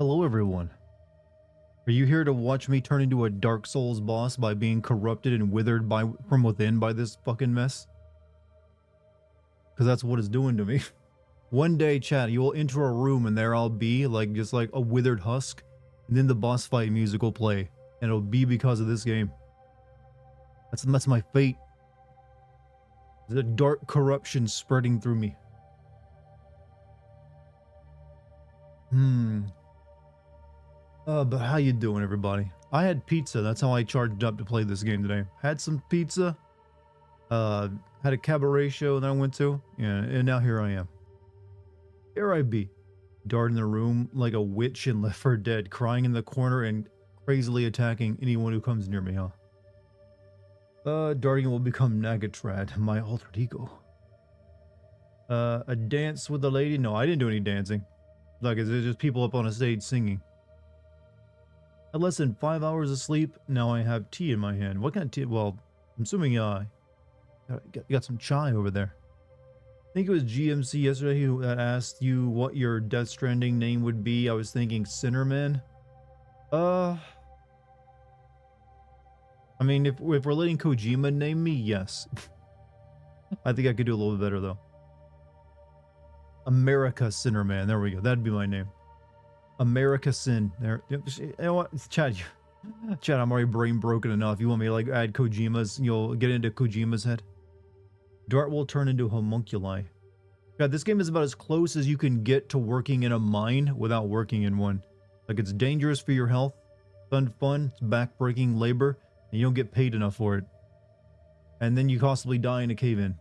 Hello everyone. Are you here to watch me turn into a Dark Souls boss by being corrupted and withered from within by this fucking mess? Because that's what it's doing to me. One day, chat, you will enter a room and there I'll be, just like a withered husk, and then the boss fight music will play, and it'll be because of this game. That's my fate. The dark corruption spreading through me. But how you doing, everybody? I had pizza. That's how I charged up to play this game today. Had some pizza. Had a cabaret show that I went to. Yeah, and now here I am. Here I be, darting the room like a witch in Left 4 Dead, crying in the corner and crazily attacking anyone who comes near me, huh? Dartigan will become Nagatrad, my alter ego. A dance with the lady? No, I didn't do any dancing. Like, it's just people up on a stage singing. Had less than 5 hours of sleep. Now I have tea in my hand. What kind of tea? Well, I'm assuming got some chai over there. I think it was GMC yesterday who asked you what your Death Stranding name would be. I was thinking Sinnerman. I mean, if we're letting Kojima name me, yes. I think I could do a little bit better though. America Sinnerman. There we go. That'd be my name. America Sin. There. You know what? Chad, I'm already brain broken enough. You want me to add Kojima's? You'll get into Kojima's head. Dart will turn into homunculi. God, this game is about as close as you can get to working in a mine without working in one. Like, it's dangerous for your health, it's fun, it's back-breaking labor, and you don't get paid enough for it. And then you possibly die in a cave-in.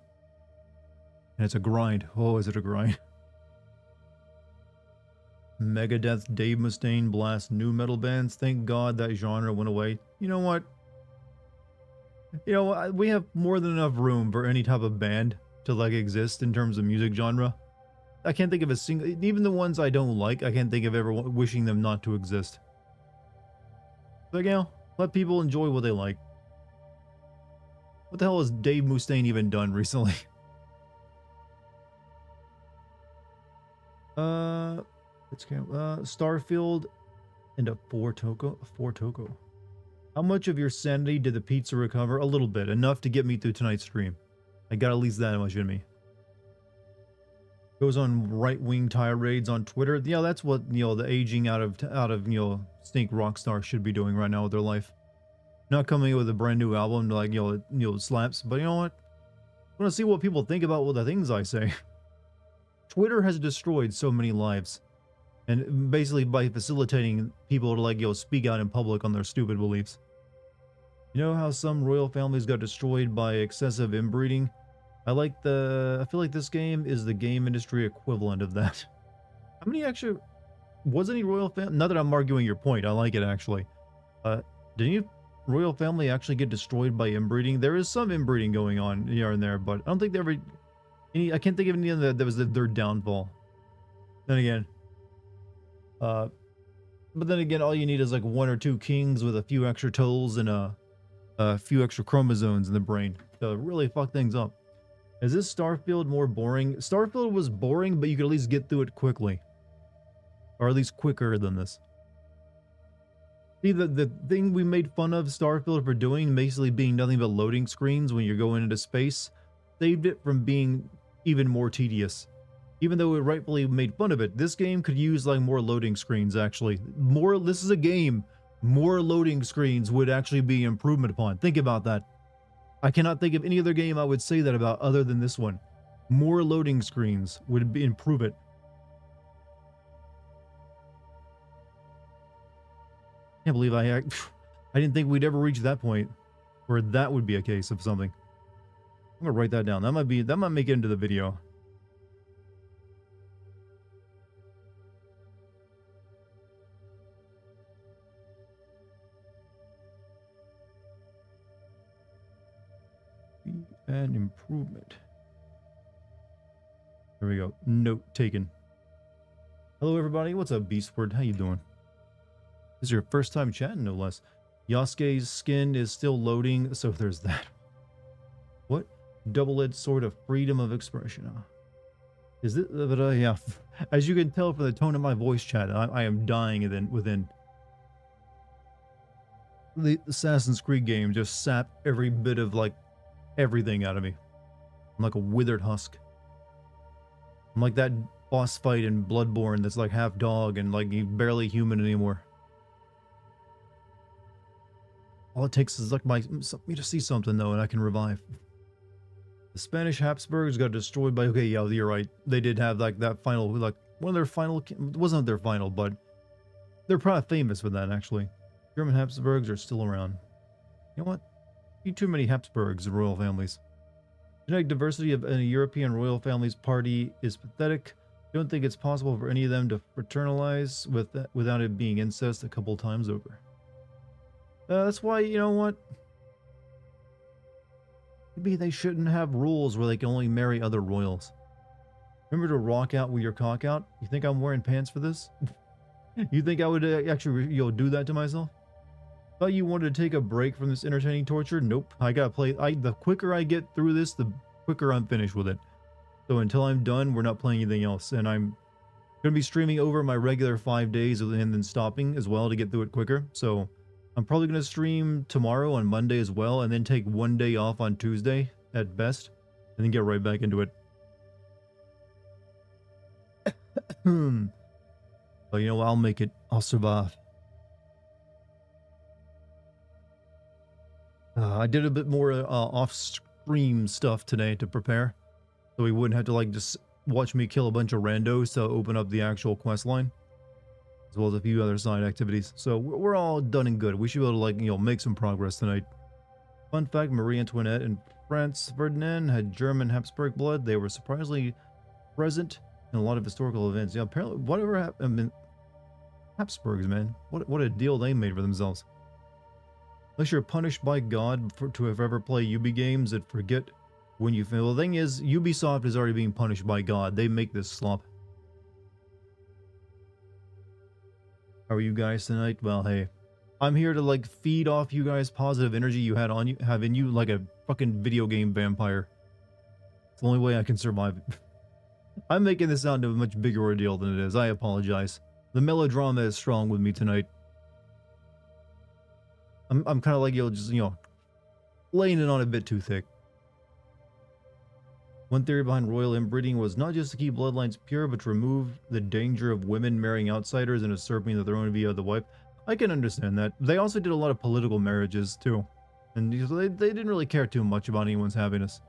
And it's a grind. Oh, is it a grind? Megadeth, Dave Mustaine blast new metal bands. Thank God that genre went away. You know what? We have more than enough room for any type of band to exist in terms of music genre. I can't think of a single, even the ones I don't like, I can't think of ever wishing them not to exist. Let people enjoy what they like. What the hell has Dave Mustaine even done recently? Starfield and a four toko. How much of your sanity did the pizza recover? A little bit, enough to get me through tonight's stream. I got at least that much in me. Goes on right-wing tirades on Twitter. Yeah, that's what the aging out of Snake Rockstar should be doing right now with their life. Not coming with a brand new album to slaps, but you know what? I want to see what people think about the things I say. Twitter has destroyed so many lives, and basically by facilitating people to speak out in public on their stupid beliefs. You know how some royal families got destroyed by excessive inbreeding? I feel like this game is the game industry equivalent of that. How many actually was any royal family? Not that I'm arguing your point, I like it actually. Did any royal family actually get destroyed by inbreeding? There is some inbreeding going on here and there, but I don't think I can't think of any of that was their downfall. Then again, but then again, all you need is one or two kings with a few extra toes and a few extra chromosomes in the brain to really fuck things up. Is this Starfield more boring? Starfield was boring, but you could at least get through it quickly. Or at least quicker than this. See, the thing we made fun of Starfield for doing, basically being nothing but loading screens when you're going into space, saved it from being even more tedious. Even though we rightfully made fun of it, this game could use more loading screens actually. This is a game. More loading screens would actually be improvement upon. Think about that. I cannot think of any other game I would say that about other than this one. More loading screens would improve it. Can't believe I didn't think we'd ever reach that point where that would be a case of something. I'm gonna write that down. That might make it into the video. An improvement. There we go. Note taken. Hello everybody. What's up, Beastward? How you doing? This is your first time chatting, no less. Yasuke's skin is still loading, so there's that. What? Double-edged sword of freedom of expression. Is it? But yeah, as you can tell from the tone of my voice chat, I am dying within. The Assassin's Creed game just sapped every bit of like everything out of me. I'm like a withered husk. I'm like that boss fight in Bloodborne that's like half dog and like barely human anymore. All it takes is like me to see something though, and I can revive. The Spanish Habsburgs got destroyed by. Okay, yeah, you're right. They did have like that final, like one of their final. It wasn't their final, but they're probably famous for that actually. German Habsburgs are still around. You know what? Too many Habsburgs and royal families. Genetic diversity of a European royal family's party is pathetic. Don't think it's possible for any of them to fraternize without it being incest a couple times over. That's why, you know what? Maybe they shouldn't have rules where they can only marry other royals. Remember to rock out with your cock out? You think I'm wearing pants for this? You think I would actually do that to myself? Thought you wanted to take a break from this entertaining torture? Nope. I gotta play. The quicker I get through this, the quicker I'm finished with it. So until I'm done, we're not playing anything else. And I'm gonna be streaming over my regular 5 days and then stopping as well to get through it quicker. So I'm probably gonna stream tomorrow on Monday as well, and then take 1 day off on Tuesday at best, and then get right back into it. But you know, I'll make it. I'll survive. I did a bit more off-stream stuff today to prepare, so we wouldn't have to like just watch me kill a bunch of randos to open up the actual quest line, as well as a few other side activities. So we're all done and good. We should be able to like make some progress tonight. Fun fact: Marie Antoinette and Franz Ferdinand had German Habsburg blood. They were surprisingly present in a lot of historical events. Yeah, apparently whatever happened. I mean, Habsburgs, man, what a deal they made for themselves. Unless you're punished by God to have ever played Ubi games and forget when you fail. The thing is, Ubisoft is already being punished by God. They make this slop. How are you guys tonight? Well, hey, I'm here to like feed off you guys positive energy you have in you like a fucking video game vampire. It's the only way I can survive it. I'm making this sound a much bigger ordeal than it is. I apologize. The melodrama is strong with me tonight. I'm kind of like, just, laying it on a bit too thick. One theory behind royal inbreeding was not just to keep bloodlines pure, but to remove the danger of women marrying outsiders and usurping the throne via the wife. I can understand that. They also did a lot of political marriages, too. And they didn't really care too much about anyone's happiness.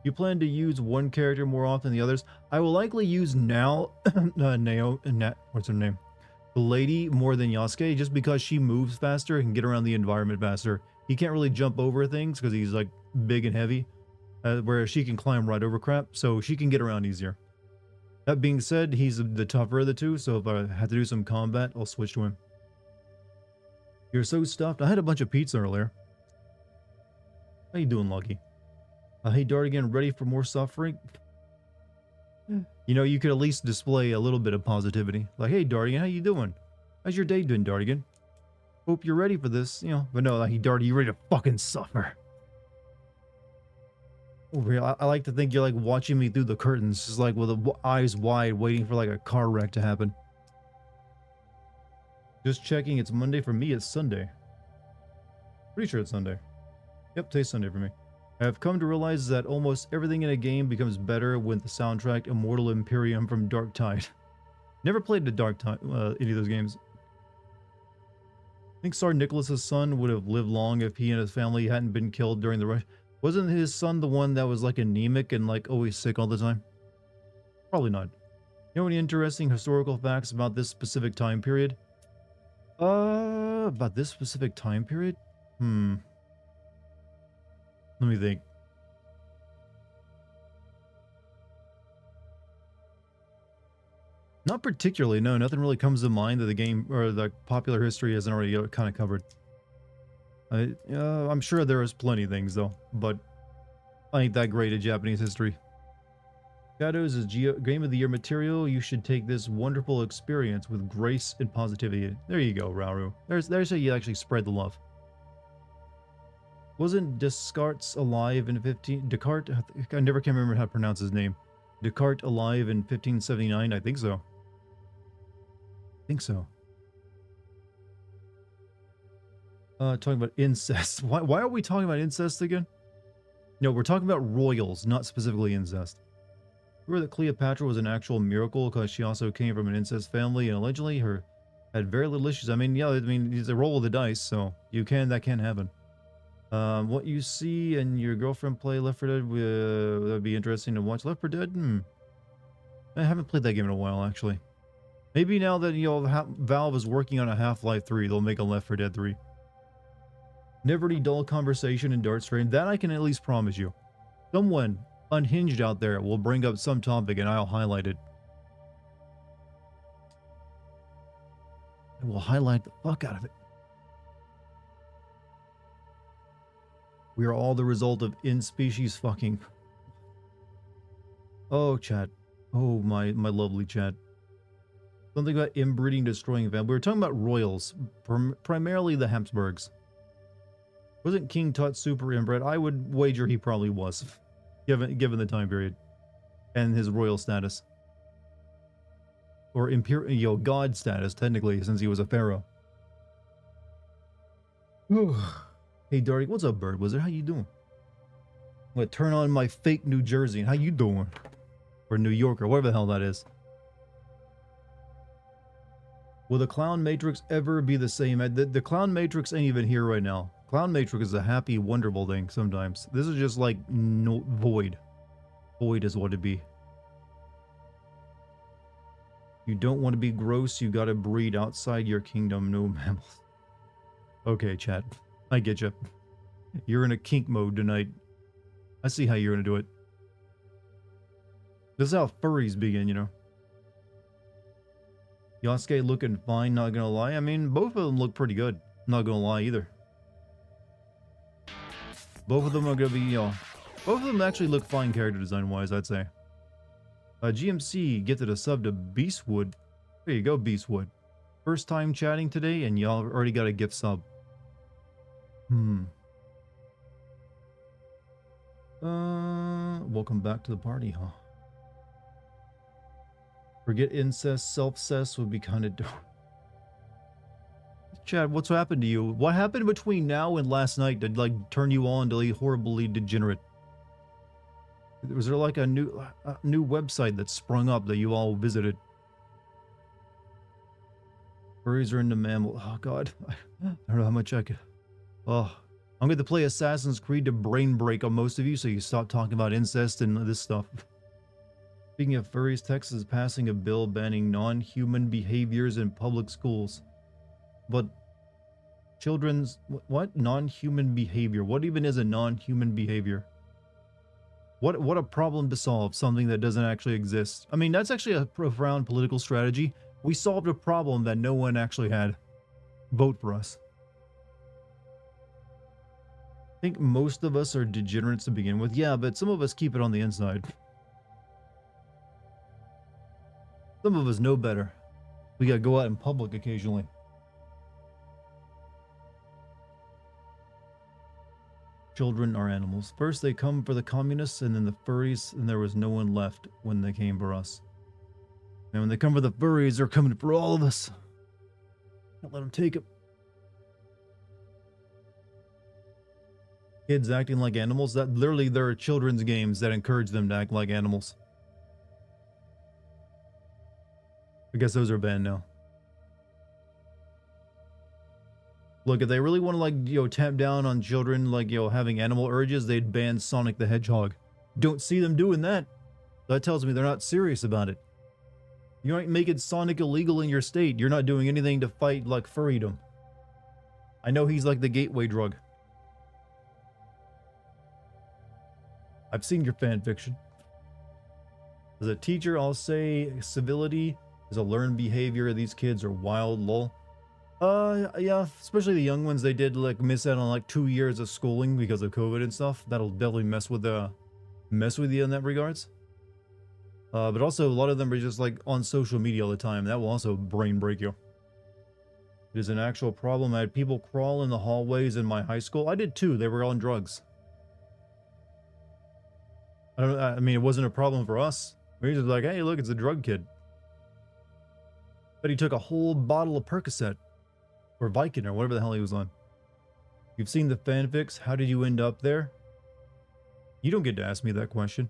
You plan to use one character more often than the others? I will likely use what's her name? The lady more than Yasuke, just because she moves faster and can get around the environment faster. He can't really jump over things because he's like big and heavy, whereas she can climb right over crap, so she can get around easier. That being said, he's the tougher of the two, so if I have to do some combat, I'll switch to him. You're so stuffed. I had a bunch of pizza earlier. How you doing, Lucky? Hey, Dartigan, ready for more suffering? You could at least display a little bit of positivity. Like, hey, Dartigan, how you doing? How's your day doing, Dartigan? Hope you're ready for this, But no, like, Darty, you ready to fucking suffer. Over here, I like to think you're like watching me through the curtains, just like with the eyes wide, waiting for like a car wreck to happen. Just checking, it's Monday. For me, it's Sunday. Pretty sure it's Sunday. Yep, today's Sunday for me. I have come to realize that almost everything in a game becomes better with the soundtrack Immortal Imperium from Dark Tide. Never played the Dark Tide, any of those games. I think Tsar Nicholas's son would have lived long if he and his family hadn't been killed during the rush. Wasn't his son the one that was like anemic and like always sick all the time? Probably not. You know any interesting historical facts about this specific time period? About this specific time period? Let me think. Not particularly, no. Nothing really comes to mind that the game or the popular history hasn't already kind of covered. I'm sure there is plenty of things though, but I ain't that great at Japanese history. Shadows is Game of the Year material. You should take this wonderful experience with grace and positivity. There you go, Rauru. There's how you actually spread the love. Wasn't Descartes alive in 15? Descartes? I never can remember how to pronounce his name. Descartes alive in 1579? I think so. I think so. Talking about incest. Why are we talking about incest again? No, we're talking about royals, not specifically incest. Remember that Cleopatra was an actual miracle because she also came from an incest family and allegedly her had very little issues. I mean, yeah, I mean, it's a roll of the dice, so that can happen. What you see and your girlfriend play Left 4 Dead, that'd be interesting to watch. Left 4 Dead? I haven't played that game in a while, actually. Maybe now that, you know, Valve is working on a Half-Life 3, they'll make a Left 4 Dead 3. Never any dull conversation in Dartstream. That I can at least promise you. Someone unhinged out there will bring up some topic and I'll highlight it. I will highlight the fuck out of it. We are all the result of in-species fucking. Oh, chat. Oh, my lovely chat. Something about inbreeding destroying family. We were talking about royals, primarily the Habsburgs. Wasn't King Tut super inbred? I would wager he probably was, given the time period and his royal status, or imperial, you know, god status technically, since he was a pharaoh. Hey, Darty, what's up, Bird Wizard? How you doing? I'm gonna turn on my fake New Jersey. How you doing? Or New York, or whatever the hell that is. Will the Clown Matrix ever be the same? The Clown Matrix ain't even here right now. Clown Matrix is a happy, wonderful thing sometimes. This is just like no void. Void is what it be. You don't want to be gross, you gotta breed outside your kingdom, no mammals. Okay, chat. I get you. You're in a kink mode tonight. I see how you're gonna do it. This is how furries begin, you know. Yasuke looking fine, not gonna lie. I mean, both of them look pretty good. Not gonna lie either. Both of them are gonna be, you know, both of them actually look fine character design wise, I'd say. GMC gifted a sub to Beastwood. There you go, Beastwood. First time chatting today, and y'all already got a gift sub. Welcome back to the party, huh? Forget incest, self-cess would be kind of dope. Chad, what's happened to you? What happened between now and last night to, like, turn you on to like horribly degenerate? Was there like a new website that sprung up that you all visited? Furries are into mammal. Oh god, I don't know how much I could. Oh, I'm going to play Assassin's Creed to brain break on most of you, so you stop talking about incest and this stuff. Speaking of furries, Texas is passing a bill banning non-human behaviors in public schools. But children's what? Non-human behavior. What even is a non-human behavior? What a problem to solve, something that doesn't actually exist. I mean, that's actually a profound political strategy. We solved a problem that no one actually had. Vote for us. I think most of us are degenerates to begin with. Yeah, but some of us keep it on the inside. Some of us know better. We gotta go out in public occasionally. Children are animals. First they come for the communists and then the furries, and there was no one left when they came for us. And when they come for the furries, they're coming for all of us. Don't let them take it. Kids acting like animals? That literally, there are children's games that encourage them to act like animals. I guess those are banned now. Look, if they really want to, like, you know, tamp down on children, like, you know, having animal urges, they'd ban Sonic the Hedgehog. Don't see them doing that. That tells me they're not serious about it. You ain't making Sonic illegal in your state. You're not doing anything to fight, like, furriedom. I know he's like the gateway drug. I've seen your fan fiction. As a teacher, I'll say civility is a learned behavior. These kids are wild, lol. Yeah, especially the young ones. They did like miss out on like 2 years of schooling because of COVID and stuff. That'll definitely mess with you in that regards. But also a lot of them are just like on social media all the time. That will also brain break you. It is an actual problem. I had people crawl in the hallways in my high school. I did too. They were on drugs. I mean, it wasn't a problem for us. He's just like, hey, look, it's a drug kid. But he took a whole bottle of Percocet. Or Vicodin, or whatever the hell he was on. You've seen the fanfics. How did you end up there? You don't get to ask me that question.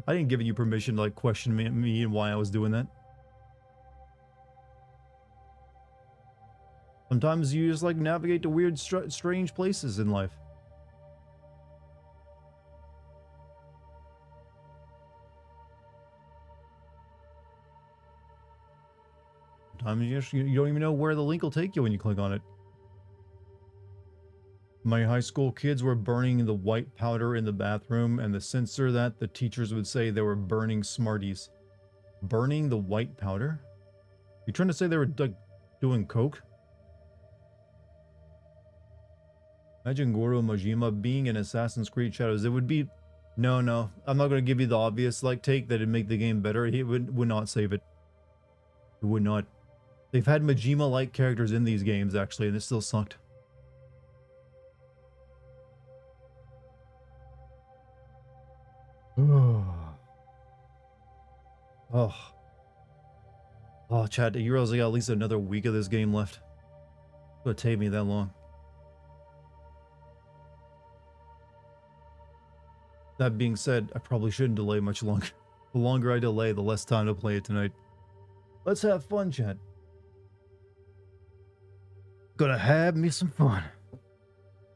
I didn't give you permission to like question me and why I was doing that. Sometimes you just like navigate to weird, strange places in life. Sometimes you don't even know where the link will take you when you click on it. My high school kids were burning the white powder in the bathroom, and the censor that the teachers would say they were burning Smarties. Burning the white powder? You trying to say they were like doing coke? Imagine Goro Majima being in Assassin's Creed Shadows. It would be... No, I'm not going to give you the obvious like take that it'd make the game better. It would not save it. It would not. They've had Majima-like characters in these games, actually, and it still sucked. Oh. Oh, chat, you realize I got at least another week of this game left. It would take me that long. That being said, I probably shouldn't delay much longer. The longer I delay, the less time to play it tonight. Let's have fun, chat. Gonna have me some fun.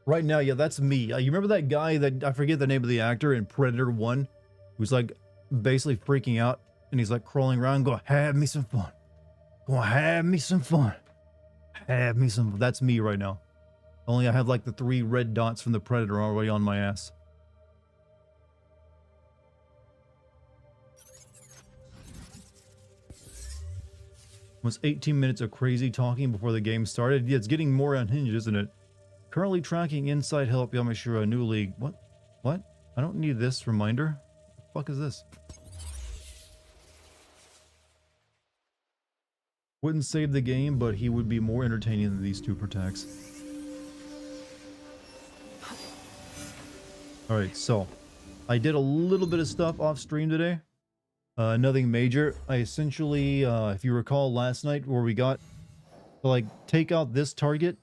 Right now, yeah, that's me. You remember that guy that, I forget the name of the actor in Predator 1? Who's like basically freaking out and he's like crawling around going, have me some fun. Gonna have me some fun. Have me some fun. That's me right now. Only I have like the 3 red dots from the Predator already on my ass. Was 18 minutes of crazy talking before the game started. Yeah, it's getting more unhinged, isn't it? Currently tracking inside help Yamashiro, new league. What? What? I don't need this reminder. What the fuck is this? Wouldn't save the game, but he would be more entertaining than these 2 protects. Alright, so I did a little bit of stuff off stream today. Nothing major. I essentially, if you recall last night where we got to like take out this target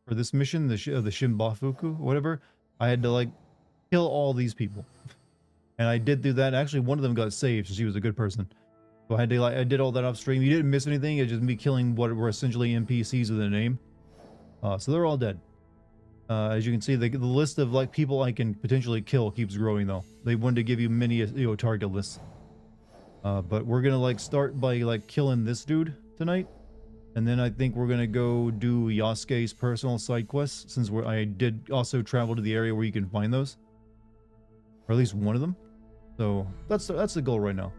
for this mission, the Shimbafuku, whatever, I had to like kill all these people. And I did do that. Actually, one of them got saved, so she was a good person. So I had to like, I did all that off stream. You didn't miss anything. It's just me killing what were essentially NPCs with a name. So they're all dead. As you can see, the list of like people I can potentially kill keeps growing though. They wanted to give you many target lists. But we're gonna like start by like killing this dude tonight, and then I think we're gonna go do Yasuke's personal side quests, since I did also travel to the area where you can find those, or at least one of them. So that's the goal right now.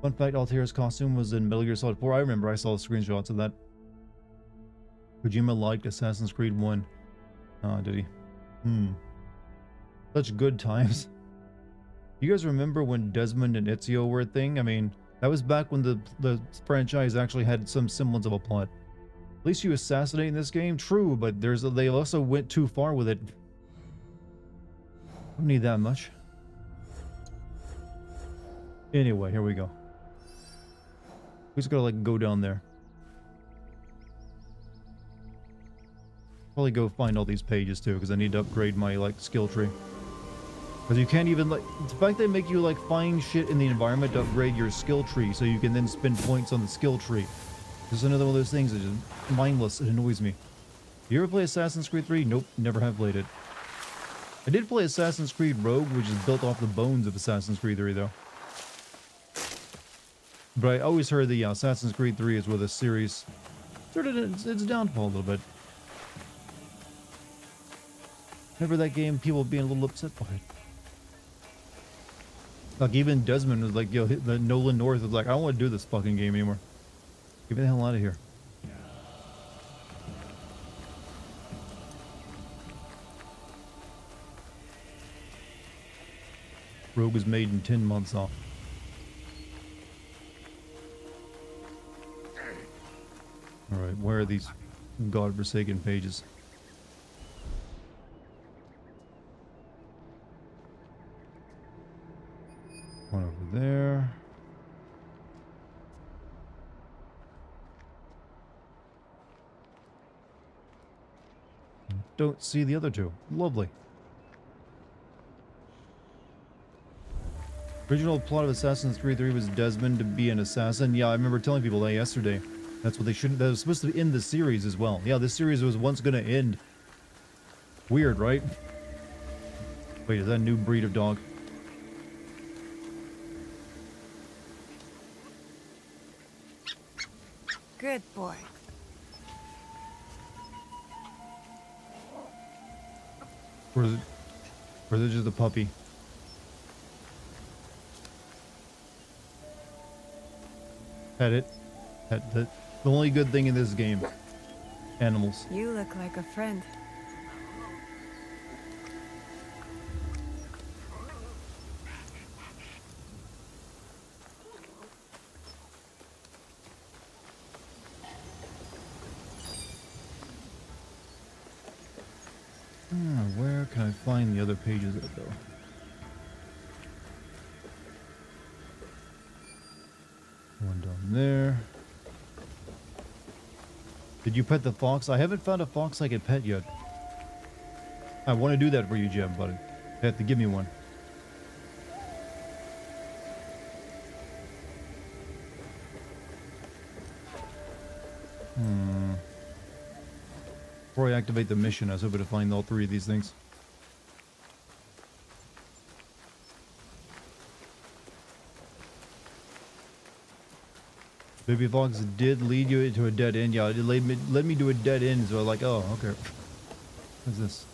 Fun fact: Altair's costume was in Metal Gear Solid 4. I remember I saw the screenshots of that. Kojima liked Assassin's Creed 1. Did he? Such good times. You guys remember when Desmond and Ezio were a thing? I mean, that was back when the franchise actually had some semblance of a plot. At least you assassinate in this game, true, but they also went too far with it. Don't need that much. Anyway, here we go. We just gotta like go down there. Probably go find all these pages too, because I need to upgrade my like skill tree. Because you can't even, like, the fact they make you, like, find shit in the environment to upgrade your skill tree so you can then spend points on the skill tree. This is another one of those things that is mindless. It annoys me. You ever play Assassin's Creed 3? Nope, never have played it. I did play Assassin's Creed Rogue, which is built off the bones of Assassin's Creed 3, though. But I always heard the Assassin's Creed 3 is where the series sort of its downfall a little bit. Remember that game, people being a little upset by it. Like, even Desmond was like, yo, the Nolan North was like, I don't want to do this fucking game anymore. Get me the hell out of here. Rogue was made in 10 months off. Alright, where are these godforsaken pages? One over there. Don't see the other two. Lovely. Original plot of Assassin's Creed 3 was Desmond to be an assassin. Yeah, I remember telling people that yesterday. That's what they shouldn't. That was supposed to end the series as well. Yeah, this series was once going to end. Weird, right? Wait, is that a new breed of dog? Good boy. Or is it just a puppy? Pet it. Pet the only good thing in this game. Animals. You look like a friend. Where can I find the other pages at, though? One down there. Did you pet the fox? I haven't found a fox I could pet yet. I want to do that for you, Jim, but you have to give me one. Before I activate the mission, I was hoping to find all three of these things. Baby Fox did lead you to a dead end. Yeah, it led me to a dead end, so I was like, oh, okay. What's this?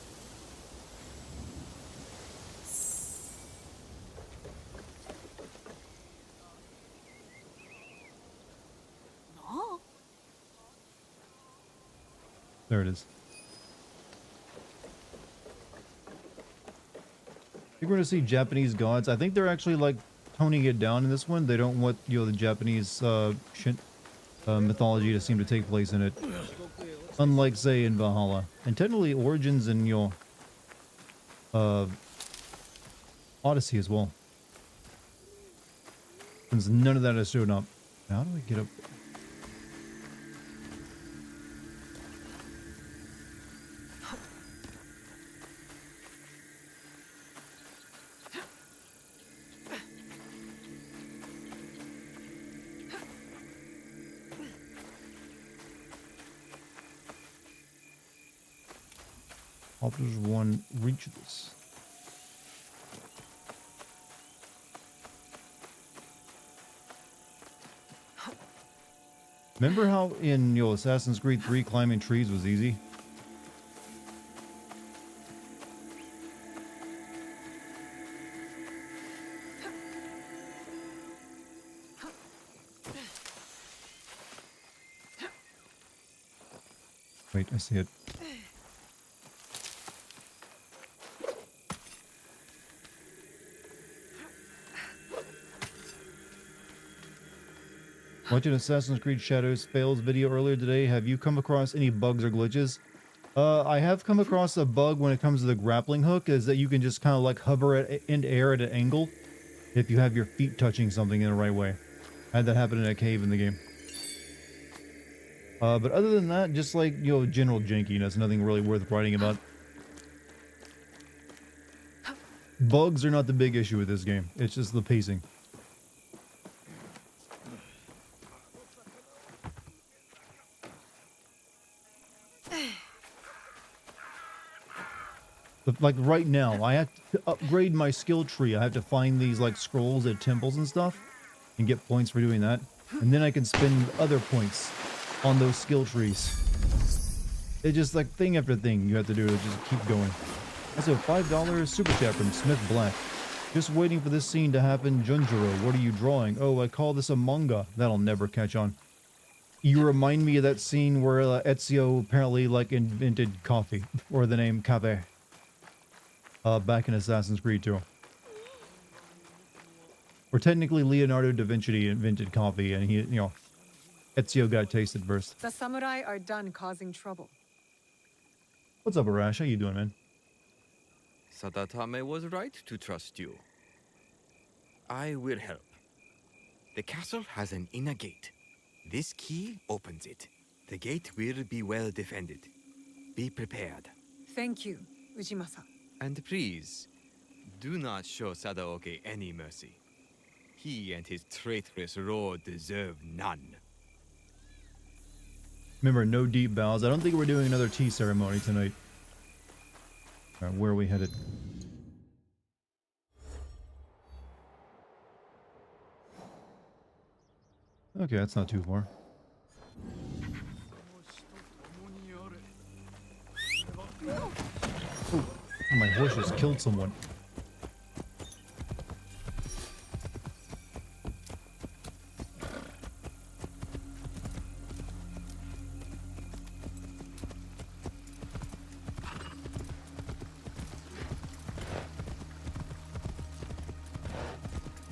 No. There it is. You're going to see Japanese gods. I think they're actually like toning it down in this one. They don't want, you know, the Japanese mythology to seem to take place in it. Unlike, say, in Valhalla. And technically Origins in your Odyssey as well. Since none of that has shown up. How do I get up? I'll just one reach this. Remember how in Assassin's Creed 3 climbing trees was easy? Wait, I see it. Watching Assassin's Creed Shadows Fails video earlier today. Have you come across any bugs or glitches? I have come across a bug when it comes to the grappling hook, is that you can just kind of like hover in air at an angle if you have your feet touching something in the right way. I had that happen in a cave in the game. But other than that, just like, general jankiness, nothing really worth writing about. Bugs are not the big issue with this game. It's just the pacing. But like right now, I have to upgrade my skill tree. I have to find these like scrolls at temples and stuff and get points for doing that. And then I can spend other points on those skill trees. It's just like thing after thing you have to do to just keep going. Also, $5 super chat from Smith Black. Just waiting for this scene to happen. Junjiro, what are you drawing? Oh, I call this a manga. That'll never catch on. You remind me of that scene where Ezio apparently like invented coffee, or the name cafe. Back in Assassin's Creed 2. Or technically Leonardo da Vinci invented coffee and he, Ezio got tasted first. The samurai are done causing trouble. What's up, Arash? How you doing, man? Sadatame was right to trust you. I will help. The castle has an inner gate. This key opens it. The gate will be well defended. Be prepared. Thank you, Ujimasa. And please, do not show Sadaoke any mercy. He and his traitorous lord deserve none. Remember, no deep bows. I don't think we're doing another tea ceremony tonight. Alright, where are we headed? Okay, that's not too far. Oh, my horse just killed someone.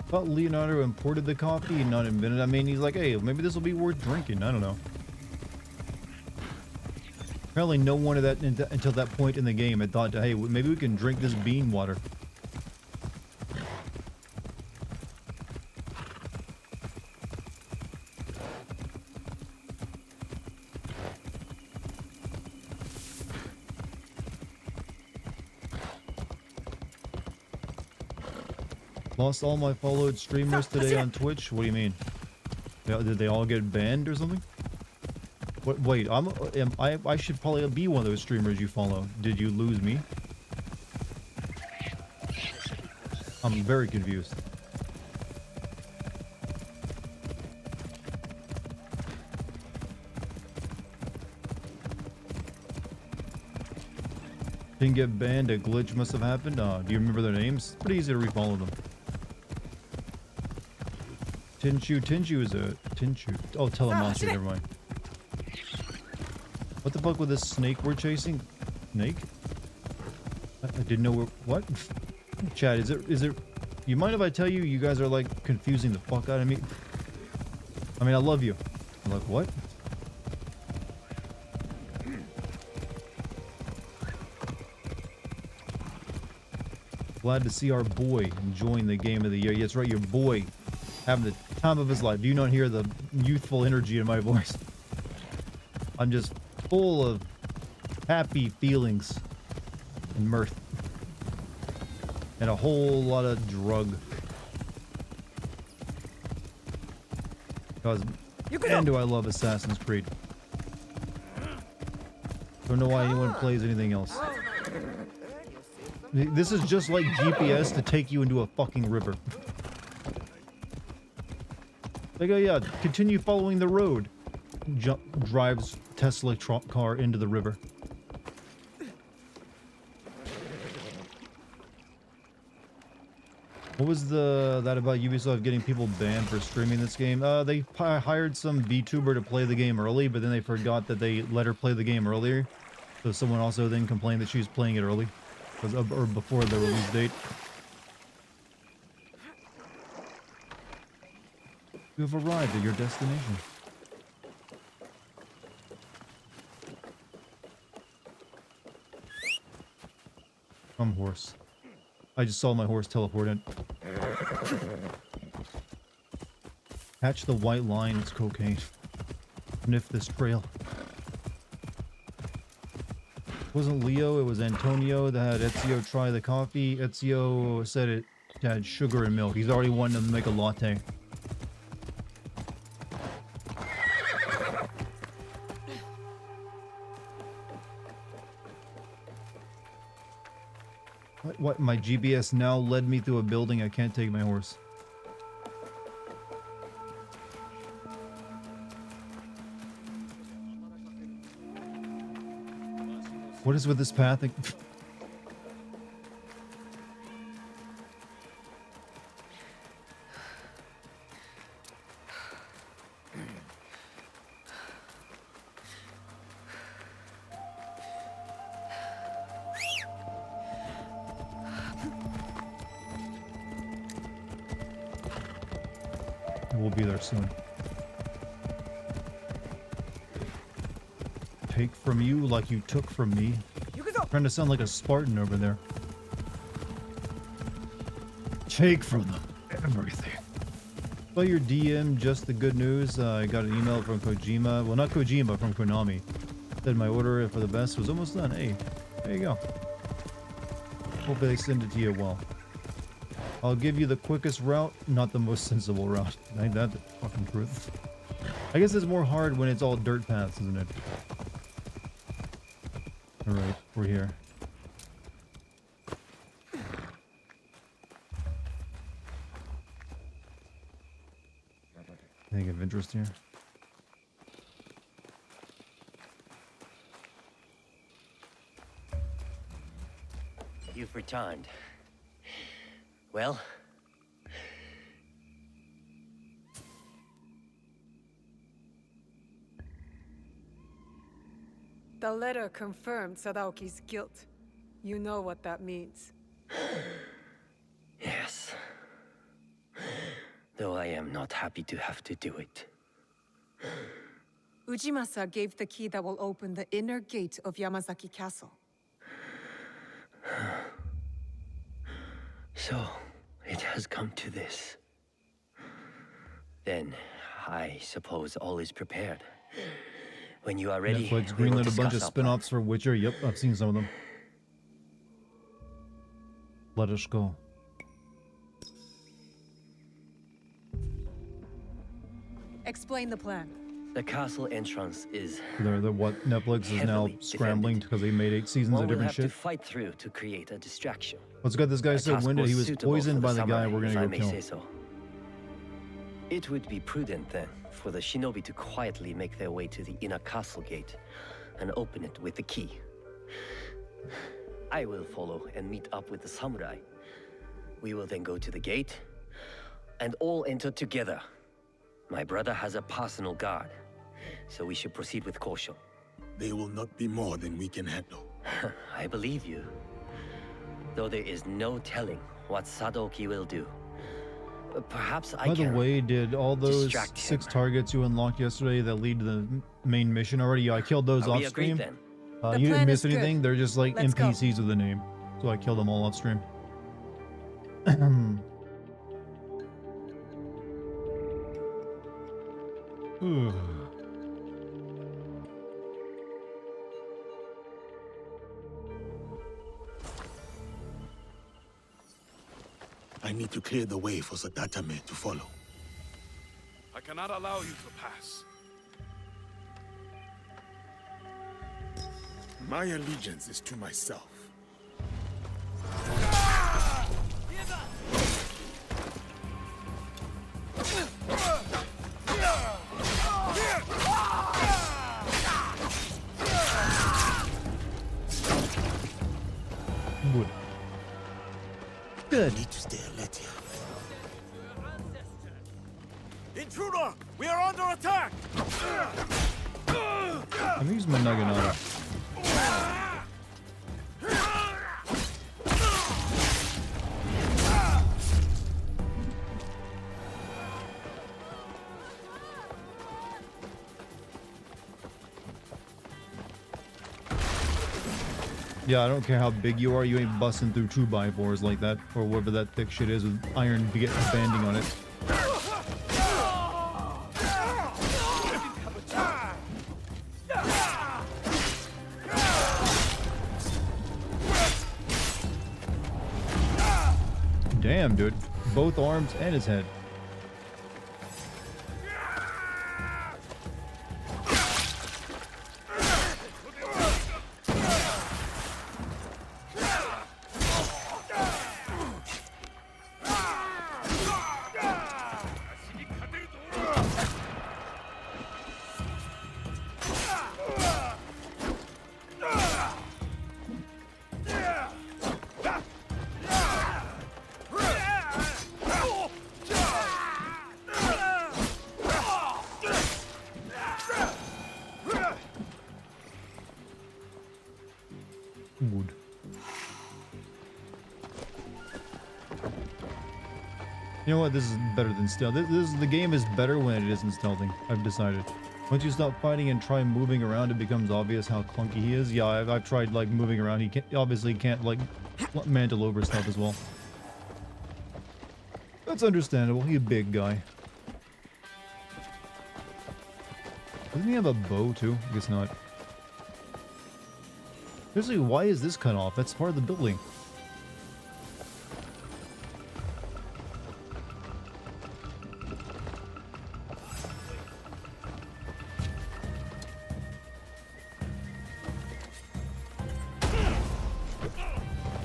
Thought Leonardo imported the coffee and not invented it. I mean, he's like, hey, maybe this will be worth drinking. I don't know. Apparently no one at that until that point in the game had thought, hey, maybe we can drink this bean water. Lost all my followed streamers today on Twitch? What do you mean? Did they all get banned or something? What, wait, I should probably be one of those streamers you follow. Did you lose me? I'm very confused. Didn't get banned, a glitch must have happened. Do you remember their names? It's pretty easy to refollow them. Tinchu is a Tinchu. Oh, Telemonster, never mind. What the fuck with this snake we're chasing? Snake? I didn't know what? Chad, is it you mind if I tell you you guys are like confusing the fuck out of me? I mean, I love you. I'm like, what? Glad to see our boy enjoying the game of the year. Yeah, that's right, your boy having the time of his life. Do you not hear the youthful energy in my voice? I'm just full of happy feelings and mirth. And a whole lot of drug. Because, man, do I love Assassin's Creed. Don't know why anyone plays anything else. This is just like GPS to take you into a fucking river. Like, oh yeah, continue following the road. Drives Tesla car into the river. What was that about Ubisoft getting people banned for streaming this game? They hired some VTuber to play the game early, but then they forgot that they let her play the game earlier. So someone also then complained that she was playing it early. Or before the release date. You have arrived at your destination. Come, horse. I just saw my horse teleport in. Catch the white line, it's cocaine. Sniff this trail. It wasn't Leo, it was Antonio that had Ezio try the coffee. Ezio said it had sugar and milk. He's already wanting to make a latte. What? My GPS now led me through a building. I can't take my horse. What is with this path? We'll be there soon. Take from you like you took from me. Trying to sound like a Spartan over there. Take from them everything. By your DM, just the good news. I got an email from Kojima. Well, not Kojima, from Konami. Said my order for the best was almost done. Hey, there you go. Hope they send it to you well. I'll give you the quickest route, not the most sensible route. Ain't that the fucking truth? I guess it's more hard when it's all dirt paths, isn't it? Alright, we're here. Anything of interest here? You've returned. Well? The letter confirmed Sadaoki's guilt. You know what that means. Yes. Though I am not happy to have to do it. Ujimasa gave the key that will open the inner gate of Yamazaki Castle. So, it has come to this. Then, I suppose all is prepared. When you are ready, Netflix we will greenlit a bunch of discuss our spin-offs for Witcher. Yep, I've seen some of them. Let us go. Explain the plan. The castle entrance is The what Netflix is now heavily scrambling defended. because they made 8 seasons one of will different have to shit. fight through to create a distraction. What's got this guy A so task winded? He force was suitable poisoned for by the guy samurai, we're if I gonna may go kill. say so. It would be prudent then for the shinobi to quietly make their way to the inner castle gate and open it with the key. I will follow and meet up with the samurai. We will then go to the gate and all enter together. My brother has a personal guard, so we should proceed with caution. They will not be more than we can handle. I believe you. Though there is no telling what Sadoki will do. Perhaps I By the can way, did all those distract 6 him. targets you unlocked yesterday that lead to the main mission already? Yeah, I killed those Are off we agreed stream. then? The You didn't plan miss is good. anything. They're just like Let's go. NPCs with a name. So I killed them all off stream. I need to clear the way for Sadatame to follow. I cannot allow you to pass. My allegiance is to myself. Good. Good. I need to stay alert here. Intruder! We are under attack! I'm using my Naginata. Yeah, I don't care how big you are, you ain't busting through 2x4s like that, or whatever that thick shit is with iron banding on it. Damn, dude. Both arms and his head. Wood. You know what? This is better than stealth. The game is better when it isn't stealthing. I've decided. Once you stop fighting and try moving around, it becomes obvious how clunky he is. Yeah, I've tried like moving around. He obviously can't like mantle over stuff as well. That's understandable. He's a big guy. Doesn't he have a bow too? I guess not. Seriously, why is this cut off? That's part of the building.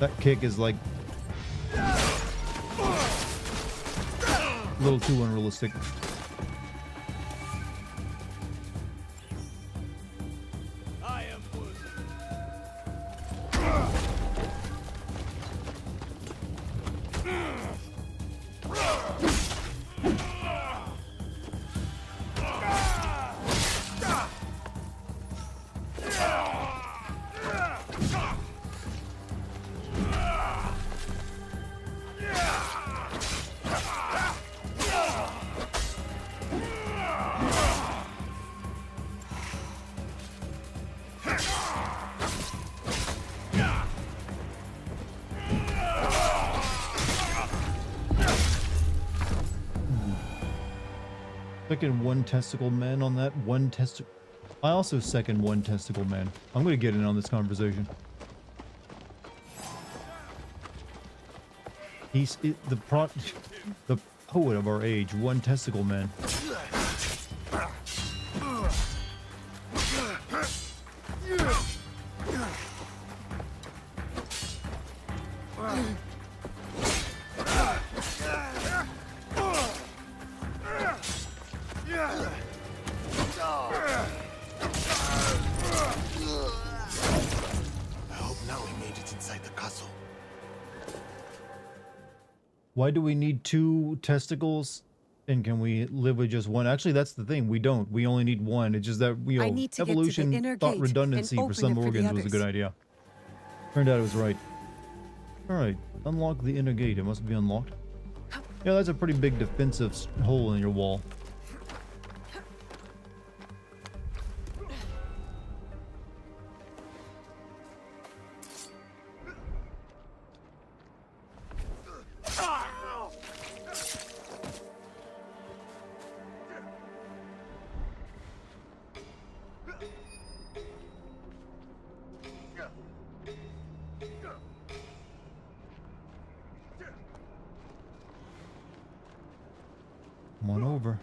That kick is like a little too unrealistic. I am wood. Second one testicle man on that one testicle. I also second one testicle man. I'm gonna get in on this conversation. The poet of our age, one testicle man. I hope now we made it inside the castle. Why do we need two testicles? And can we live with just one? Actually, that's the thing. We don't. We only need one. It's just that, you I know, need to get to the evolution inner thought gate and redundancy for open some it for the organs was a others. good idea. Turned out it was right. Alright, unlock the inner gate. It must be unlocked. Yeah, that's a pretty big defensive hole in your wall. Come on over.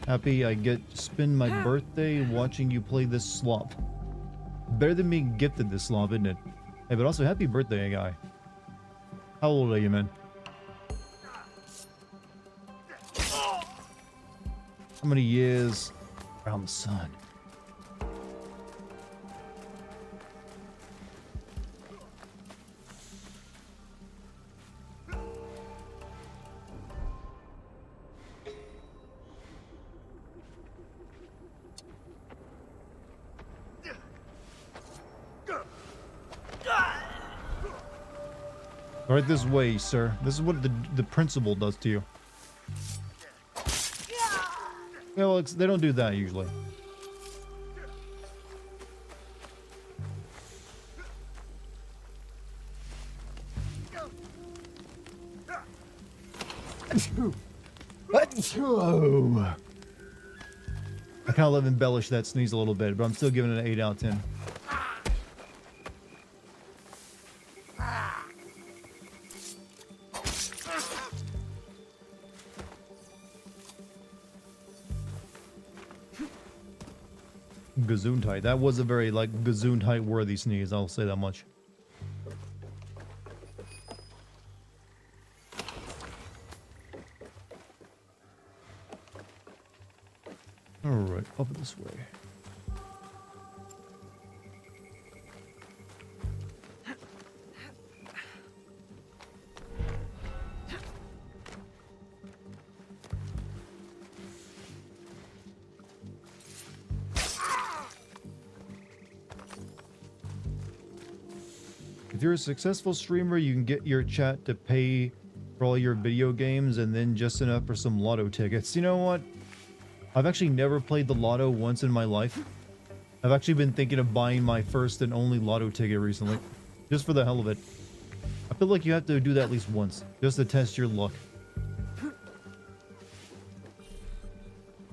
Happy I get to spend my birthday watching you play this slop. Better than being gifted this slop, isn't it? Hey, but also happy birthday, guy. How old are you, man? How many years around the sun? Right this way, sir. This is what the principal does to you. Well, they don't do that usually. I kind of embellish that sneeze a little bit, but I'm still giving it an 8 out of 10. Gesundheit. That was a very, like, Gesundheit worthy sneeze, I'll say that much. Alright, up this way. If you're a successful streamer, you can get your chat to pay for all your video games and then just enough for some lotto tickets. You know what? I've actually never played the lotto once in my life. I've actually been thinking of buying my first and only lotto ticket recently, just for the hell of it. I feel like you have to do that at least once, just to test your luck.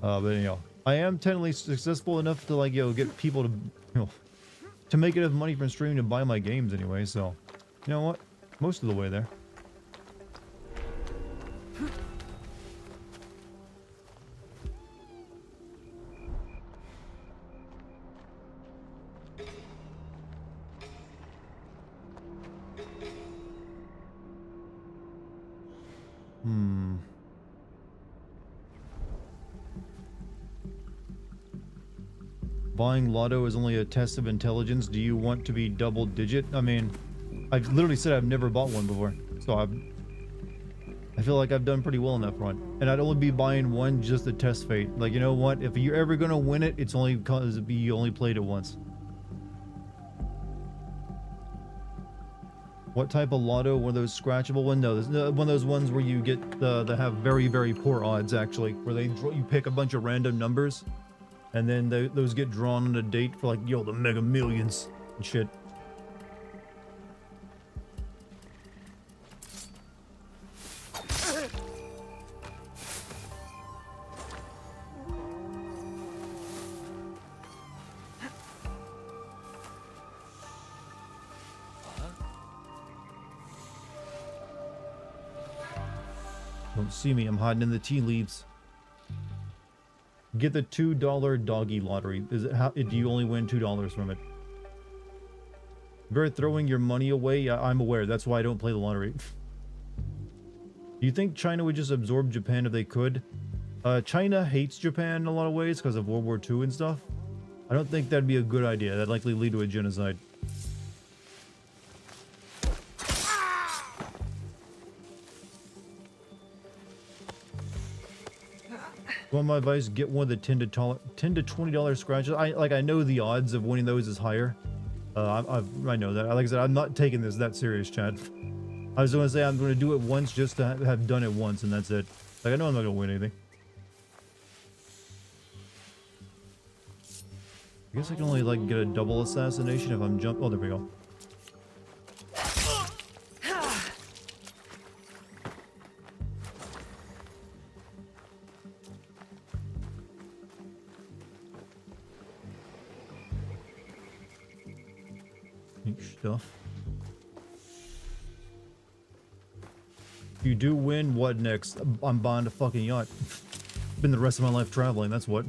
But anyhow, I am technically successful enough to like, get people to, to make enough money from streaming to buy my games anyway, so, you know what? Most of the way there. Buying lotto is only a test of intelligence. Do you want to be double digit? I mean, I've literally said I've never bought one before, so I feel like I've done pretty well on that front. And I'd only be buying one just to test fate. Like, you know what? If you're ever gonna win it, it's only because you only played it once. What type of lotto? One of those scratchable ones? No, one of those ones where you get that have very, very poor odds, actually, where you pick a bunch of random numbers, and then those get drawn on a date for like, the Mega Millions and shit. Don't see me, I'm hiding in the tea leaves. Get the $2 doggy lottery. Do you only win $2 from it? You're throwing your money away? Yeah, I'm aware. That's why I don't play the lottery. Do you think China would just absorb Japan if they could? China hates Japan in a lot of ways because of World War II and stuff. I don't think that'd be a good idea. That'd likely lead to a genocide. Well, my advice: get one of the $10 to $20 scratches. I know the odds of winning those is higher. I know that. Like I said, I'm not taking this that serious, Chad. I was going to say I'm going to do it once just to have done it once, and that's it. Like, I know I'm not going to win anything. I guess I can only like get a double assassination if I'm jump. Oh, there we go. Stuff. You do win, what next? I'm buying a fucking yacht. Been the rest of my life traveling, that's what.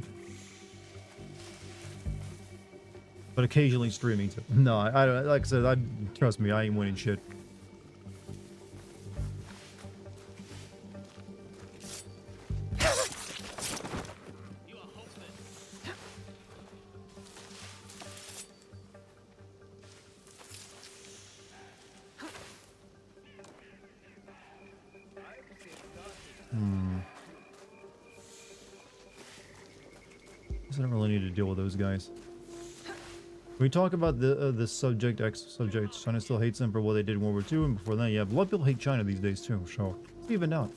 But occasionally streaming too. No, I don't, like I said, trust me, I ain't winning shit. I don't really need to deal with those guys. When we talk about the subject, ex-subjects, China still hates them for what they did in World War II, and before that, yeah, a lot of people hate China these days too, so it's evened out.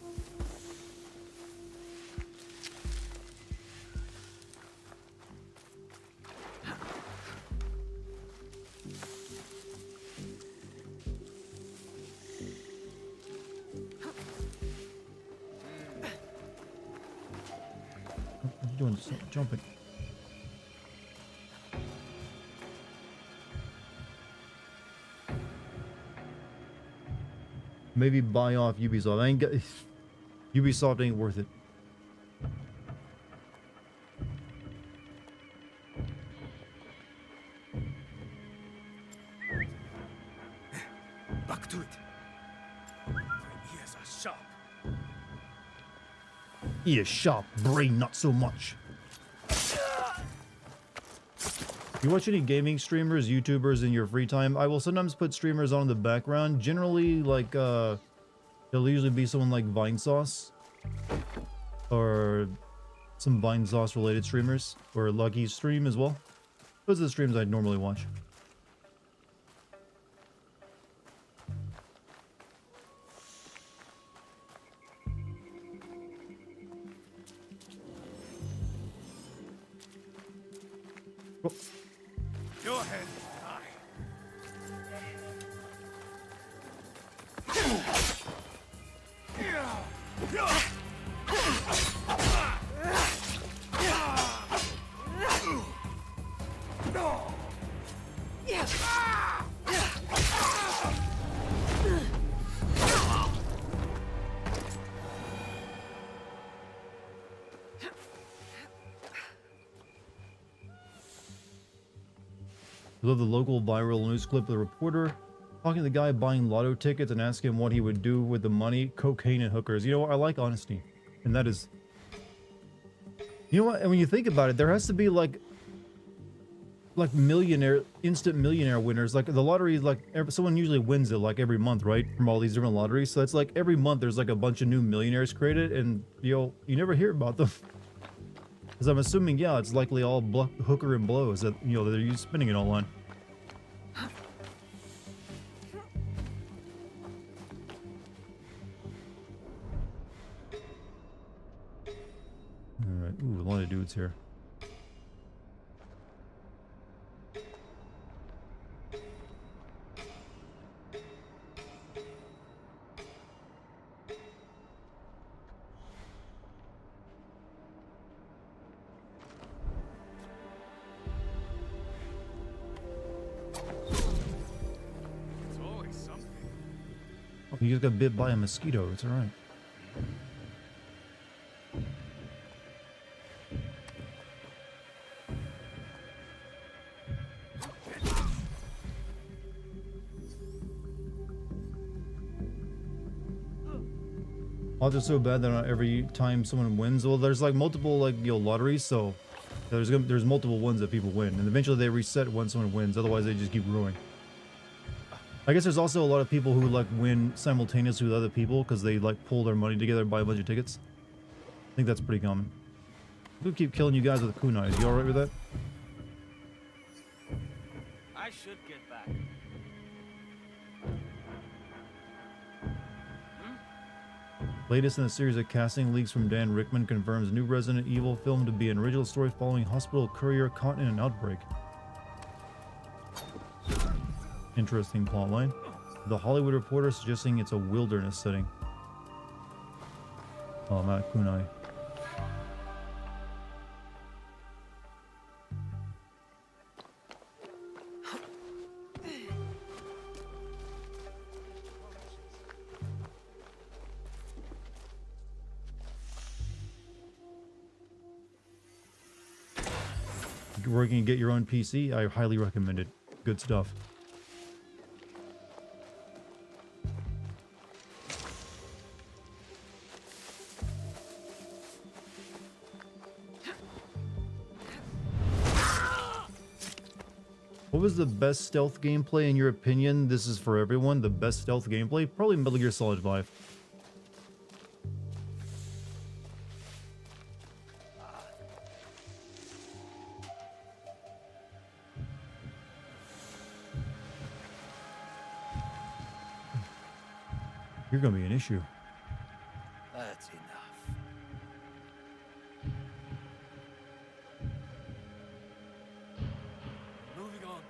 What are you doing? Stop jumping. Maybe buy off Ubisoft. Ubisoft ain't worth it. Back to it. My ears are sharp. Ear sharp, brain not so much. You watch any gaming streamers, YouTubers in your free time? I will sometimes put streamers on in the background. Generally, like, it'll usually be someone like Vinesauce. Or some Vinesauce related streamers. Or Lucky Stream as well. Those are the streams I'd normally watch. Your head is high. I love the local viral news clip of the reporter talking to the guy buying lotto tickets and asking him what he would do with the money, cocaine and hookers. You know what? I like honesty. And that is... You know what? And when you think about it, there has to be like instant millionaire winners. Like the lottery, like someone usually wins it like every month, right? From all these different lotteries. So it's like every month there's like a bunch of new millionaires created and, you never hear about them. Because I'm assuming, yeah, it's likely all hooker and blows that, that they're spending it all on. Alright, ooh, a lot of dudes here. It's always something. Oh, he just got bit by a mosquito. It's alright. Odds are so bad that not every time someone wins, well, there's like multiple lotteries, so there's multiple ones that people win, and eventually they reset when someone wins. Otherwise, they just keep growing. I guess there's also a lot of people who like win simultaneously with other people because they like pull their money together and buy a bunch of tickets. I think that's pretty common. I'm gonna keep killing you guys with kunais. You alright with that? I should get back. Latest in a series of casting leaks from Dan Rickman confirms new Resident Evil film to be an original story following hospital courier caught in an outbreak. Interesting plotline. The Hollywood Reporter suggesting it's a wilderness setting. Oh, Matt Kunai. Working to get your own PC, I highly recommend it. Good stuff. What was the best stealth gameplay in your opinion? This is for everyone. The best stealth gameplay? Probably Metal Gear Solid 5. You're gonna be an issue. That's enough. Moving on.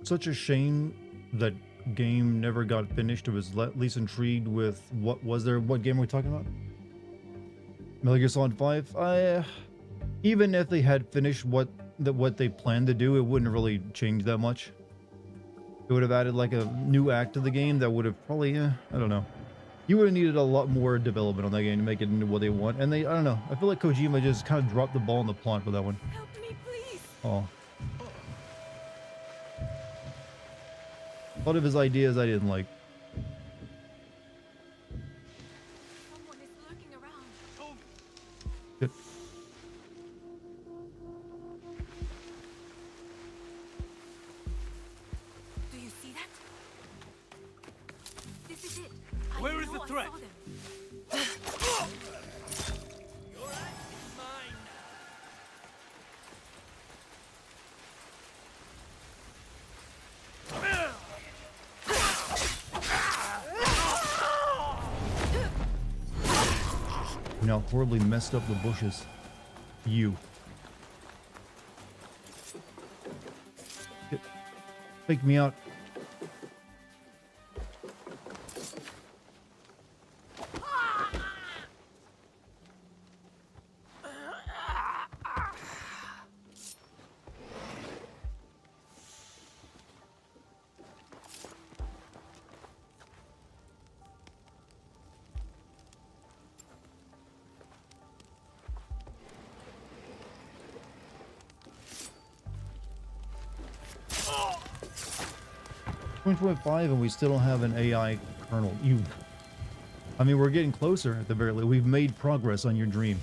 Such a shame that game never got finished. I was at least intrigued with what game are we talking about? Metal Gear Solid 5. Even if they had finished what they planned to do, it wouldn't really change that much. It would have added like a new act to the game that would have probably, I don't know. You would have needed a lot more development on that game to make it into what they want. And I don't know. I feel like Kojima just kind of dropped the ball on the plot for that one. Help me, please. Oh. A lot of his ideas I didn't like. Someone is lurking around. Good. Do you see that? This is it. Where is the threat? Now horribly messed up the bushes. You. Fake me out. .5 and we still don't have an AI kernel. I mean, we're getting closer at the very least. We've made progress on your dream.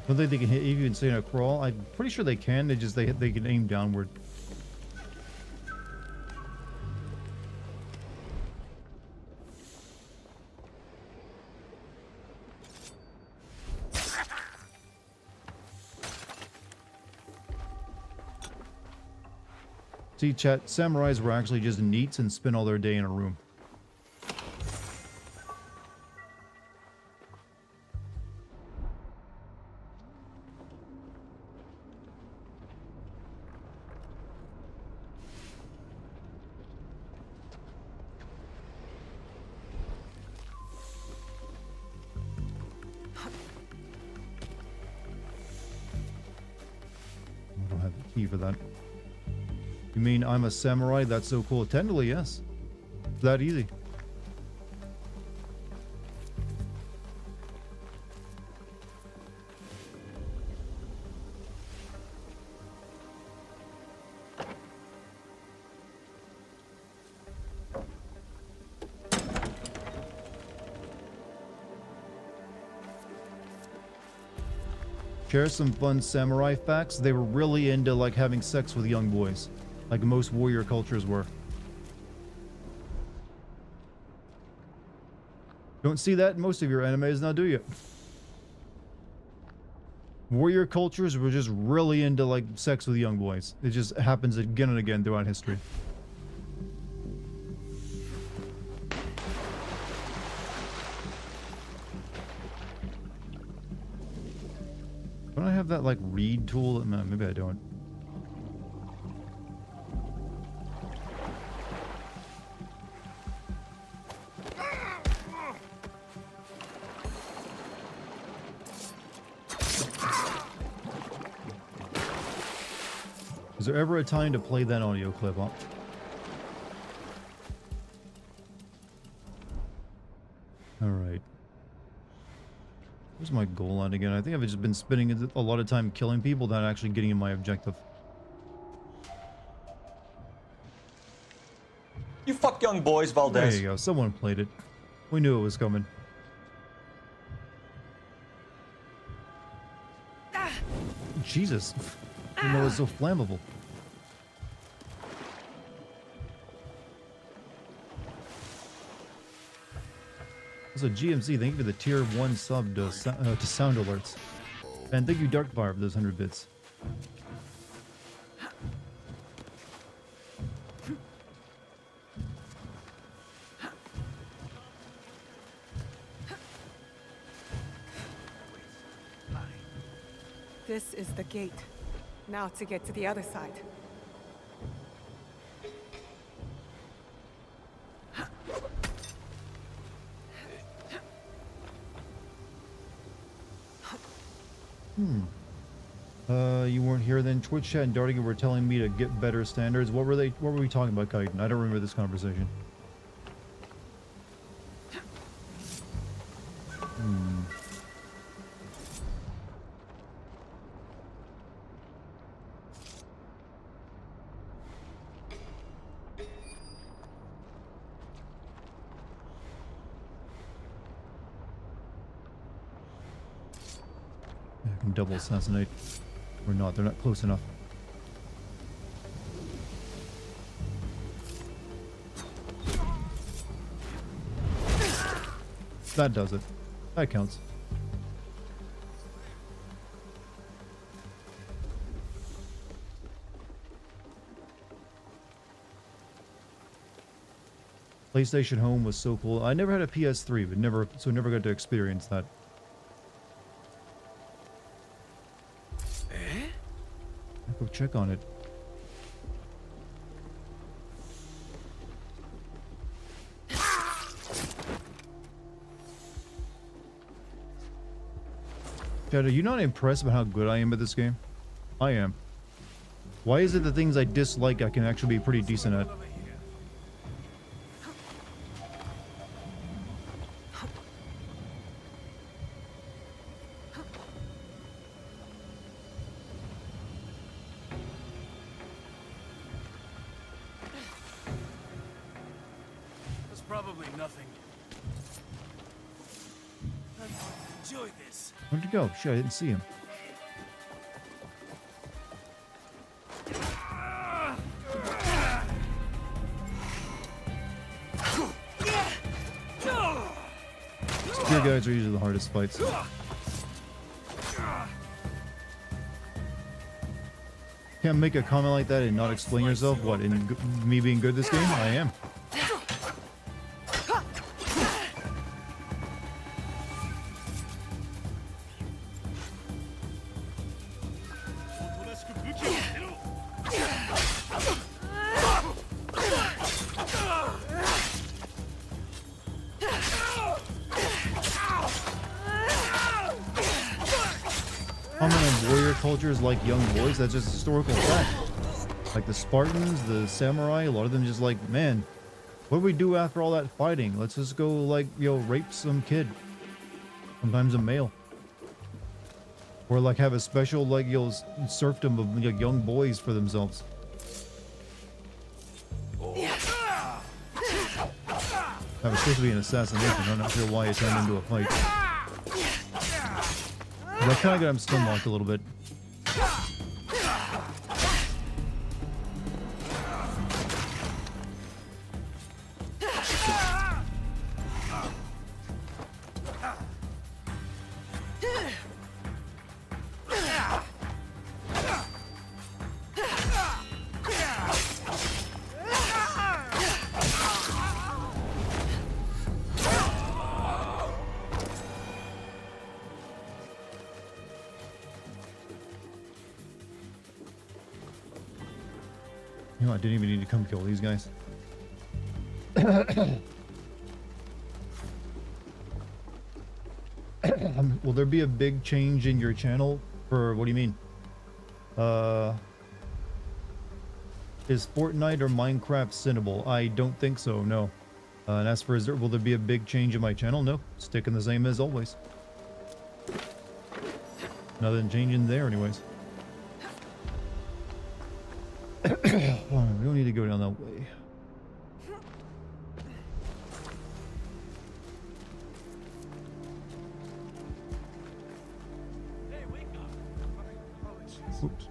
Don't think they can hit you and say in a crawl. I'm pretty sure they can. They can aim downward. See, chat, samurais were actually just neats and spend all their day in a room. I don't have the key for that. You mean I'm a samurai? That's so cool. Technically, yes. It's that easy. Share some fun samurai facts. They were really into like having sex with young boys, like most warrior cultures were. Don't see that in most of your animes now, do you? Warrior cultures were just really into like sex with young boys. It just happens again and again throughout history. Don't I have that like read tool? No, maybe I don't. Is there ever a time to play that audio clip up? Alright. Where's my goal at again? I think I've just been spending a lot of time killing people without actually getting in my objective. You fuck young boys, There Valdez. you go. Someone played it. We knew it was coming. Jesus. I didn't know it was so flammable. Also, GMC, thank you for the tier 1 sub to sound alerts. And thank you, Darkfire, for those 100 bits. This is the gate. Now to get to the other side. You weren't here then. Twitch chat and Dartigan were telling me to get better standards. What were we talking about, Kaiden? I don't remember this conversation. I can double assassinate. Or not, they're not close enough. That does it. That counts. PlayStation Home was so cool. I never had a PS3, but never got to experience that. I'll go check on it. Chad, are you not impressed about how good I am at this game? I am. Why is it the things I dislike I can actually be pretty decent at? Over here. That's probably nothing. I'm going to enjoy this. Where'd you go? Shit, I didn't see him. Spear guys are usually the hardest fights. Can't make a comment like that and not explain yourself. What, in me being good this game? I am. Common warrior cultures like young boys, that's just historical fact. Like the Spartans, the samurai, a lot of them just like, man, what do we do after all that fighting? Let's just go, like, rape some kid. Sometimes a male. Or like have a special, like, serfdom of young boys for themselves. That was supposed to be an assassination. I'm not sure why it turned into a fight. But I kind of got him stun locked a little bit. You know, I didn't even need to come kill these guys. Will there be a big change in your channel for, what do you mean? Is Fortnite or Minecraft sinnable? I don't think so, no. And as for, will there be a big change in my channel? No, sticking the same as always. Nothing changing there anyways. We don't need to go down that way. Hey, wake up. Apologies. Oops.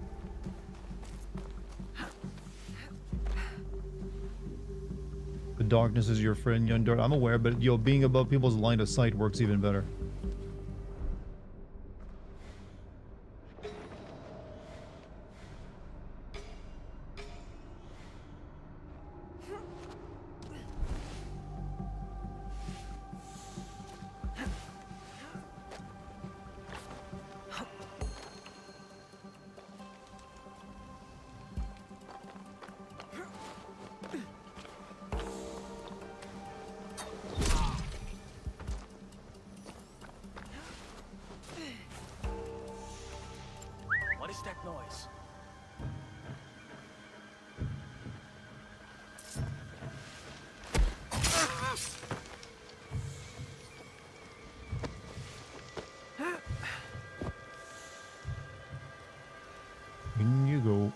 The darkness is your friend, young Dart. I'm aware, but being above people's line of sight works even better. What is that noise? In you go.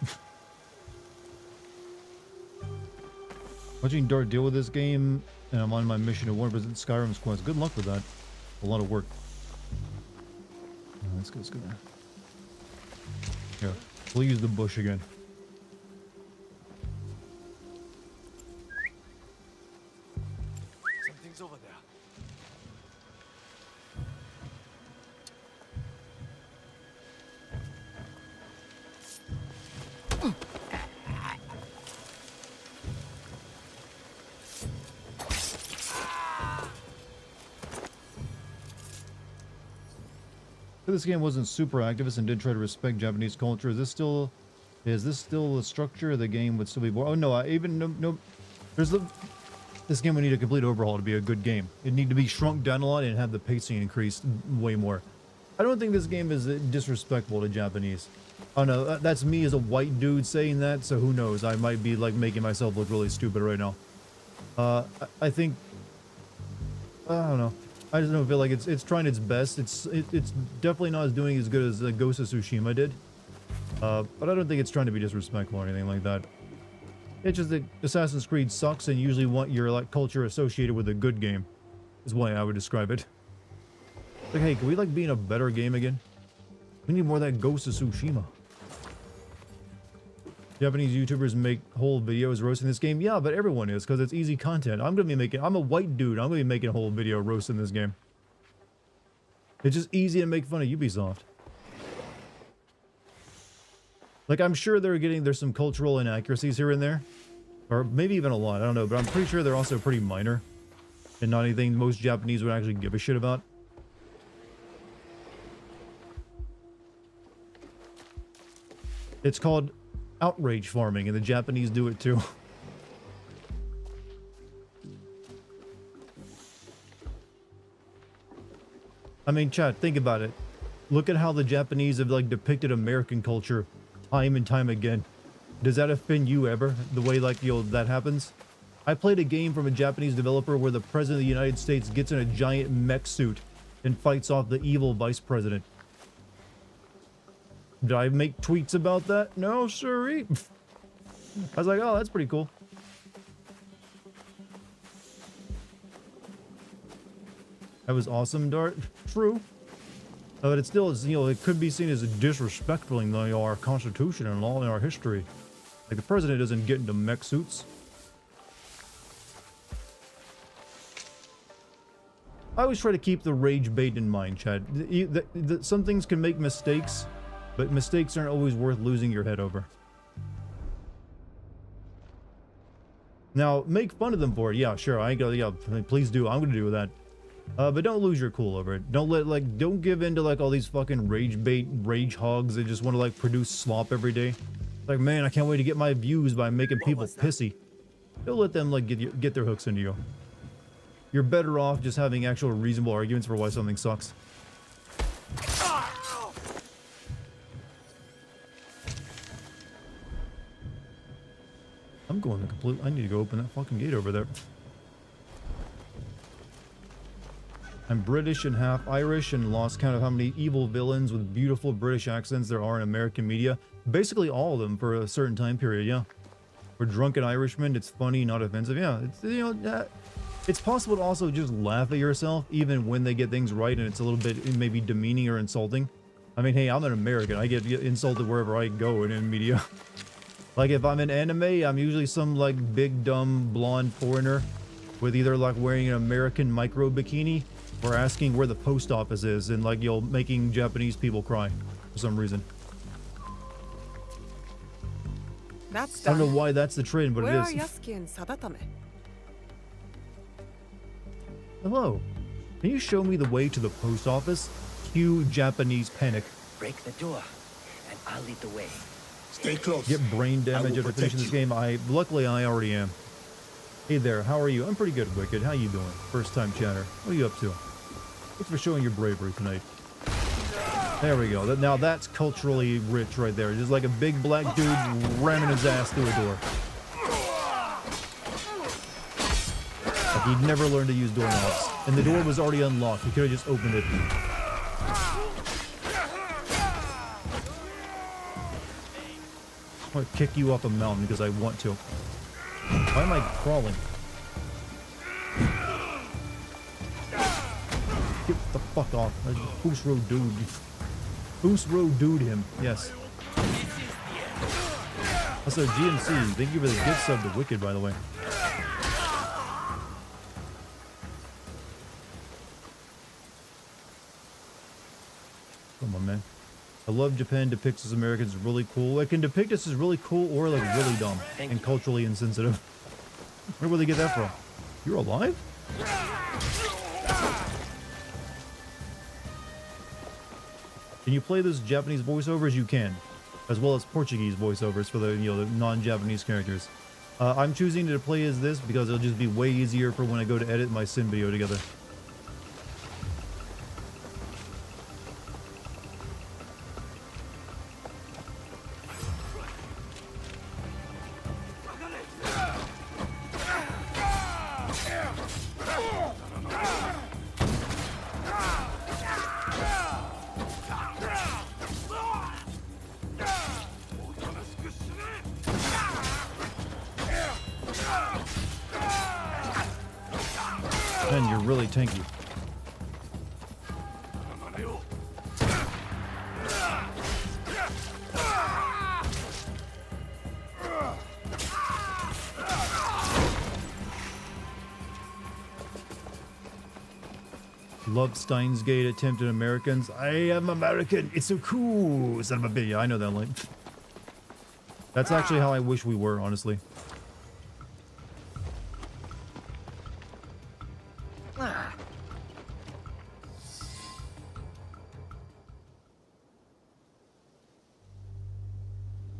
Watching Dart deal with this game, and I'm on my mission to 1% Skyrim's quest. Good luck with that. A lot of work. Let's go. Here, we'll use the bush again. Something's over there. This game wasn't super activist and did try to respect Japanese culture. Is this still the structure? The game would still be boring. Oh no, no. This game would need a complete overhaul to be a good game. It'd need to be shrunk down a lot and have the pacing increased way more. I don't think this game is disrespectful to Japanese. Oh no, that's me as a white dude saying that, so who knows? I might be like making myself look really stupid right now. I think, I don't know. I just don't feel like it's trying its best. It's definitely not doing as good as Ghost of Tsushima did. But I don't think it's trying to be disrespectful or anything like that. It's just that Assassin's Creed sucks and usually want your like culture associated with a good game, is why I would describe it. Like, hey, can we like be in a better game again? We need more of that Ghost of Tsushima. Japanese YouTubers make whole videos roasting this game. Yeah, but everyone is because it's easy content. I'm a white dude. I'm gonna be making a whole video roasting this game. It's just easy to make fun of Ubisoft. Like, I'm sure there's some cultural inaccuracies here and there. Or maybe even a lot, I don't know. But I'm pretty sure they're also pretty minor. And not anything most Japanese would actually give a shit about. It's called outrage farming, and the Japanese do it too. I mean, chat, think about it. Look at how the Japanese have like depicted American culture time and time again. Does that offend you ever? The way like that happens? I played a game from a Japanese developer where the president of the United States gets in a giant mech suit and fights off the evil vice president. Did I make tweets about that? No, sirree. I was like, oh, that's pretty cool. That was awesome, Dart. True. But it still is, it could be seen as disrespecting our Constitution and law and our history. Like, the president doesn't get into mech suits. I always try to keep the rage bait in mind, Chad. Some things can make mistakes, but mistakes aren't always worth losing your head over. Now, make fun of them for it. Yeah, sure. Yeah, please do. I'm gonna do that. But don't lose your cool over it. Don't give in to like all these fucking rage bait, rage hogs that just want to like produce slop every day. Like, man, I can't wait to get my views by making people pissy. Don't let them like get their hooks into you. You're better off just having actual reasonable arguments for why something sucks. I'm going I need to go open that fucking gate over there. I'm British and half Irish and lost count of how many evil villains with beautiful British accents there are in American media. Basically all of them for a certain time period, yeah. For drunken Irishmen, it's funny, not offensive. Yeah, it's, it's possible to also just laugh at yourself even when they get things right and it's a little bit maybe demeaning or insulting. I mean, hey, I'm an American. I get insulted wherever I go in media. Like, if I'm in anime, I'm usually some, like, big, dumb, blonde foreigner with either, like, wearing an American micro bikini or asking where the post office is and, like, making Japanese people cry for some reason. That's I don't know why that's the trend, but Where it are is. Yasuki and Sadatame? Hello. Can you show me the way to the post office? Cue Japanese panic. Break the door, and I'll lead the way. Stay close. Get brain damage will after finishing this game. Luckily I already am. Hey there, how are you? I'm pretty good, Wicked. How you doing? First time chatter. What are you up to? Thanks for showing your bravery tonight. There we go. Now that's culturally rich right there. Just like a big black dude ramming his ass through a door. Like he'd never learned to use doorknobs. And the door was already unlocked. He could have just opened it. I'm gonna kick you off a mountain because I want to. Why am I crawling? Get the fuck off. Boost road dude. Boost road dude him. Yes. Also, GMC, thank you for the gift sub to Wicked, by the way. Come on, man. I love Japan depicts as Americans really cool. It can depict us as really cool or like really dumb and culturally insensitive. Where would they get that from? You're alive? Can you play this Japanese voiceovers? You can, as well as Portuguese voiceovers for the the non-Japanese characters. I'm choosing to play as this because it'll just be way easier for when I go to edit my sim video together. Man, you're really tanky. Love Steins Gate attempted Americans. I am American. It's so cool. Son of a bitch. Yeah, I know that line. That's actually how I wish we were, honestly.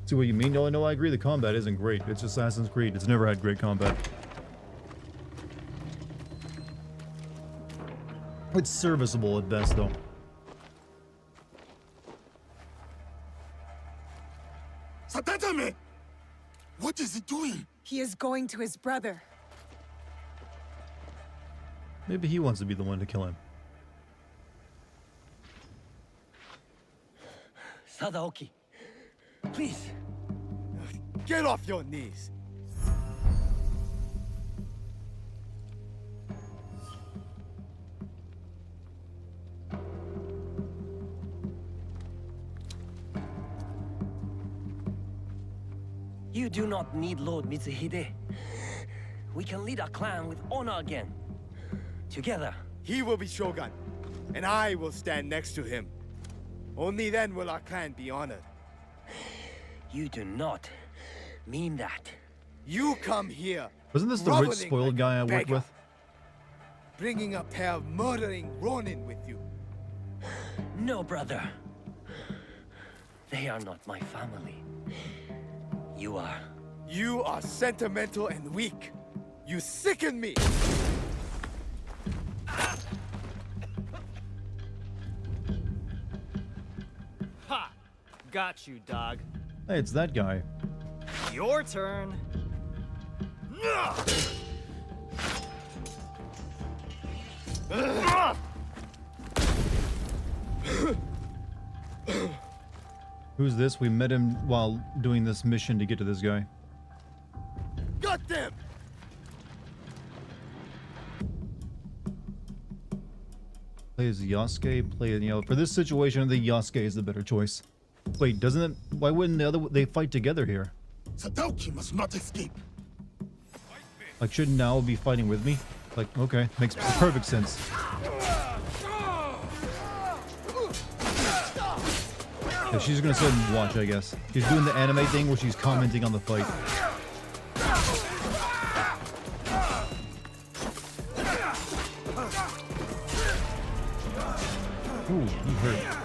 See what you mean? No, I agree. The combat isn't great. It's Assassin's Creed. It's never had great combat. It's serviceable at best, though. Satatame! What is he doing? He is going to his brother. Maybe he wants to be the one to kill him. Sadaoki, please. Get off your knees. You do not need Lord Mitsuhide. We can lead our clan with honor again. Together. He will be Shogun, and I will stand next to him. Only then will our clan be honored. You do not mean that. You come here, Wasn't this the rich, groveling spoiled like guy a I worked beggar, with? bringing a pair of murdering Ronin with you. No, brother. They are not my family. You are. You are sentimental and weak. You sicken me. Ha! Got you, dog. Hey, it's that guy. Your turn. Who's this? We met him while doing this mission to get to this guy. Got them. Play as Yasuke, for this situation, the Yasuke is the better choice. Wait, doesn't it, why wouldn't they fight together here? Sadaoki must not escape. Like, shouldn't Nao be fighting with me? Like, okay, makes perfect sense. Yeah, she's gonna sit and watch, I guess. She's doing the anime thing where she's commenting on the fight. Ooh, he hurt.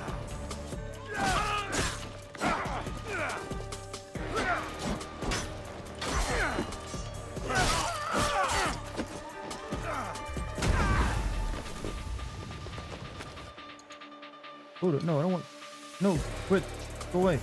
Oh, no, I don't want... No, quit. Go away.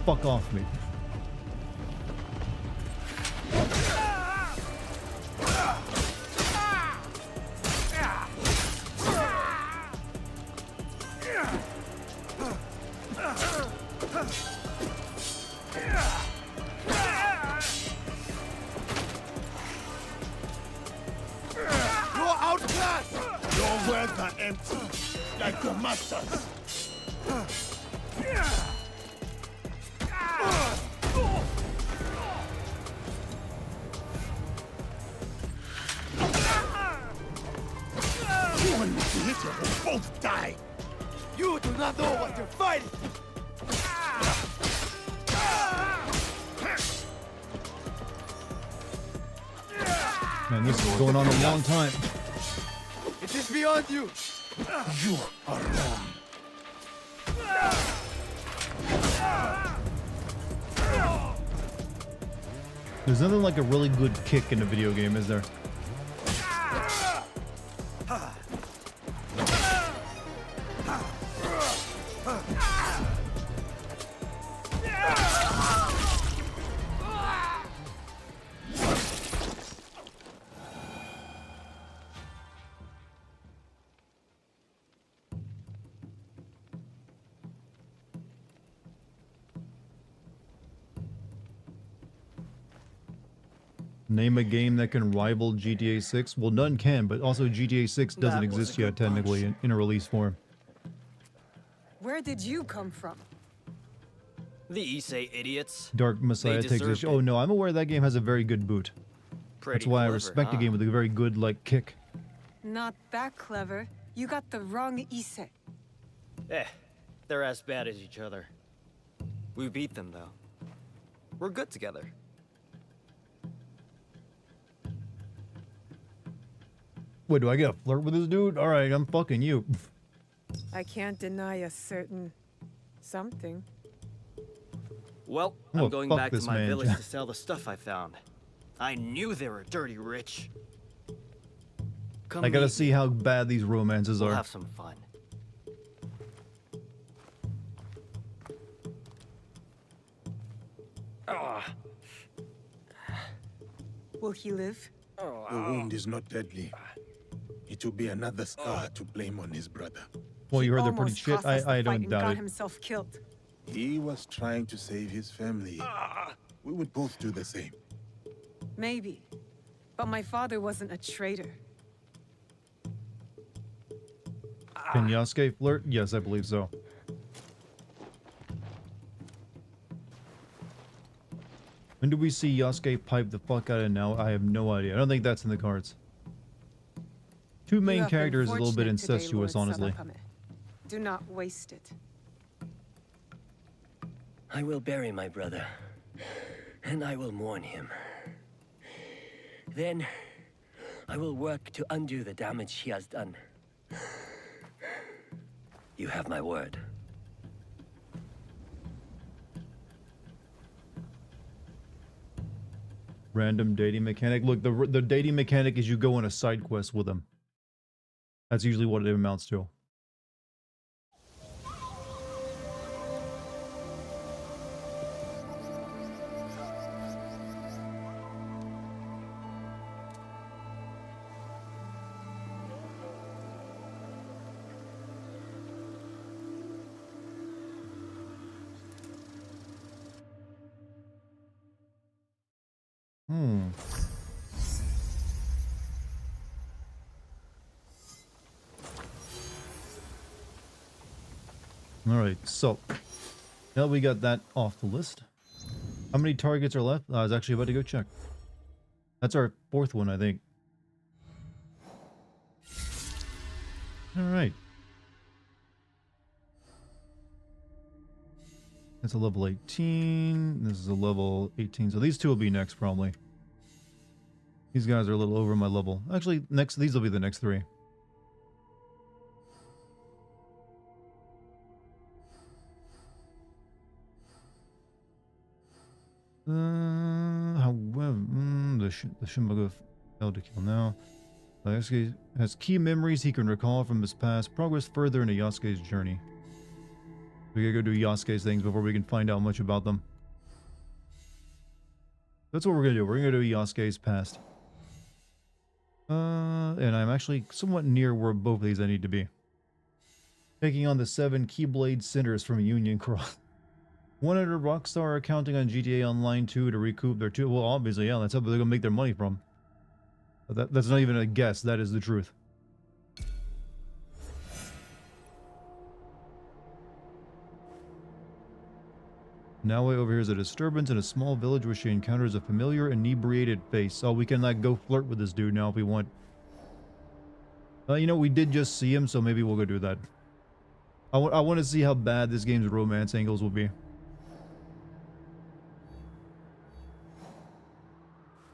Fuck off me. You're outclassed. Your words are empty, like your masters. what you're fighting! Man, this is going on a long time. It is beyond you! You are wrong. There's nothing like a really good kick in a video game, is there? Name a game that can rival GTA 6? Well, none can, but also GTA 6 doesn't That was exist a yet good punch. technically in a release form. Where did you come from? The Issei idiots. Dark Messiah takes deserved a Oh it. no, I'm aware that game has a very good boot. Pretty That's why I clever, respect a huh? game with a very good, like, kick. Not that clever. You got the wrong Issei. They're as bad as each other. We beat them, though. We're good together. Wait, do I get a flirt with this dude? Alright, I'm fucking you. I can't deny a certain something. Well, Oh, I'm going fuck back to this my man. village to sell the stuff I found. I knew they were dirty rich. Come I gotta meet see me. how bad these romances We'll are. have some fun. Will he live? The wound is not deadly. It will be another scar to blame on his brother. Well, you He heard they're pretty almost shit. cost us the I fight don't and doubt got it. himself killed. He was trying to save his family. We would both do the same. Maybe. But my father wasn't a traitor. Can Yasuke flirt? Yes, I believe so. When do we see Yasuke pipe the fuck out of now? I have no idea. I don't think that's in the cards. Two You main have been characters is a little bit fortunate today, incestuous, Lord honestly. Sabakame. Do not waste it. I will bury my brother, and I will mourn him. Then, I will work to undo the damage he has done. You have my word. Random dating mechanic. Look, the dating mechanic is you go on a side quest with them. That's usually what it amounts to. Alright, so now we got that off the list. How many targets are left? I was actually about to go check. That's our fourth one, I think. Alright. That's a level 18. This is a level 18. So these two will be next, probably. These guys are a little over my level. Actually, these will be the next three. However, the Shimbaga failed to kill now. Yasuke has key memories he can recall from his past. Progress further into Yasuke's journey. We gotta go do Yasuke's things before we can find out much about them. That's what we're gonna do. We're gonna do Yasuke's past. And I'm actually somewhat near where both of these I need to be. Taking on the 7 Keyblade Centers from Union Cross. 100 Rockstar are counting on GTA Online 2 to recoup their two. Well, obviously, yeah, that's how they're gonna make their money from. But that's not even a guess. That is the truth. Now way over here is a disturbance in a small village where she encounters a familiar inebriated face. Oh, we can like go flirt with this dude now if we want. You know, we did just see him, so maybe we'll go do that. I want to see how bad this game's romance angles will be.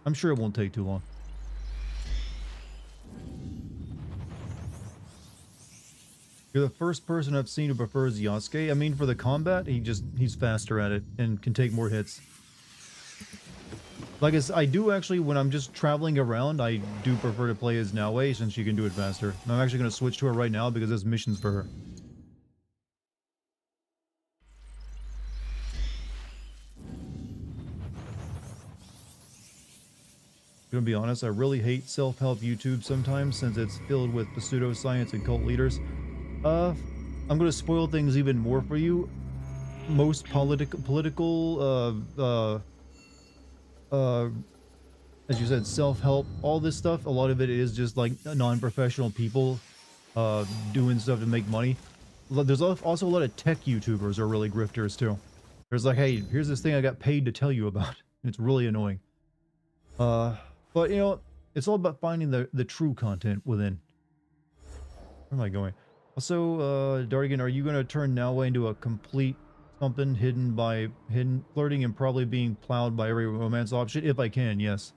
I'm sure it won't take too long. You're the first person I've seen who prefers Yasuke. I mean, for the combat, he's faster at it and can take more hits. Like I do actually, when I'm just traveling around, I do prefer to play as Naoe since she can do it faster. And I'm actually going to switch to her right now because there's missions for her. Gonna be honest, I really hate self-help YouTube sometimes since it's filled with pseudoscience and cult leaders. I'm gonna spoil things even more for you. Most political, as you said, self-help, all this stuff, a lot of it is just like non-professional people, doing stuff to make money. There's also a lot of tech YouTubers are really grifters too. There's like, hey, here's this thing I got paid to tell you about. It's really annoying. But you know, it's all about finding the true content within. Where am I going? Also, Dartigan, are you going to turn Naoe into a complete something hidden flirting and probably being plowed by every romance option? If I can, yes.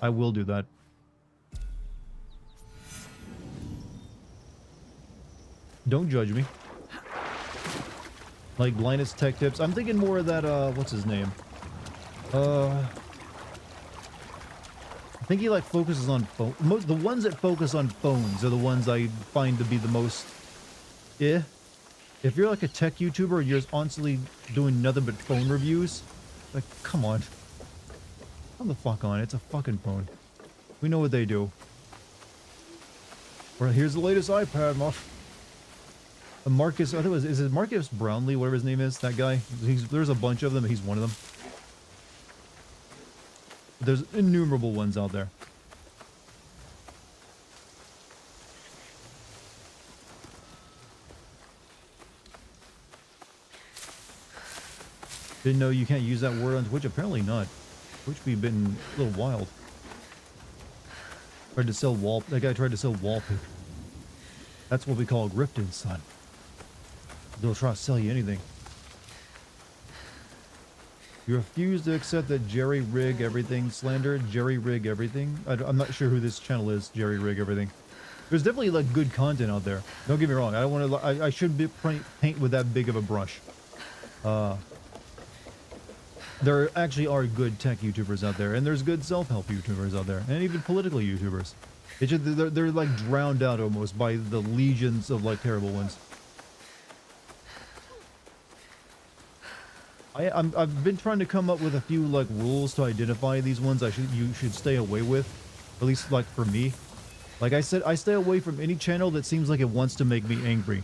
I will do that. Don't judge me. Like Linus Tech Tips. I'm thinking more of that, what's his name? I think he like focuses on phone. The ones that focus on phones are the ones I find to be the most If you're like a tech YouTuber and you're constantly doing nothing but phone reviews, like, come on. Come the fuck on, it's a fucking phone. We know what they do. Or here's the latest iPad, Marcus, I think is it Marcus Brownlee, whatever his name is, that guy? There's a bunch of them, he's one of them. There's innumerable ones out there. Didn't know you can't use that word on Twitch? Apparently not. Twitch be been a little wild. Tried to sell that guy tried to sell wallpaper. That's what we call grifting, son. They'll try to sell you anything. You refuse to accept that Jerry Rig Everything slander. Jerry Rig Everything? I'm not sure who this channel is, Jerry Rig Everything. There's definitely like good content out there. Don't get me wrong. I don't want to. I shouldn't paint with that big of a brush. There actually are good tech YouTubers out there, and there's good self-help YouTubers out there, and even political YouTubers. It's just, they're like drowned out almost by the legions of like terrible ones. I've been trying to come up with a few like rules to identify these ones you should stay away with, at least like for me. Like I said, I stay away from any channel that seems like it wants to make me angry.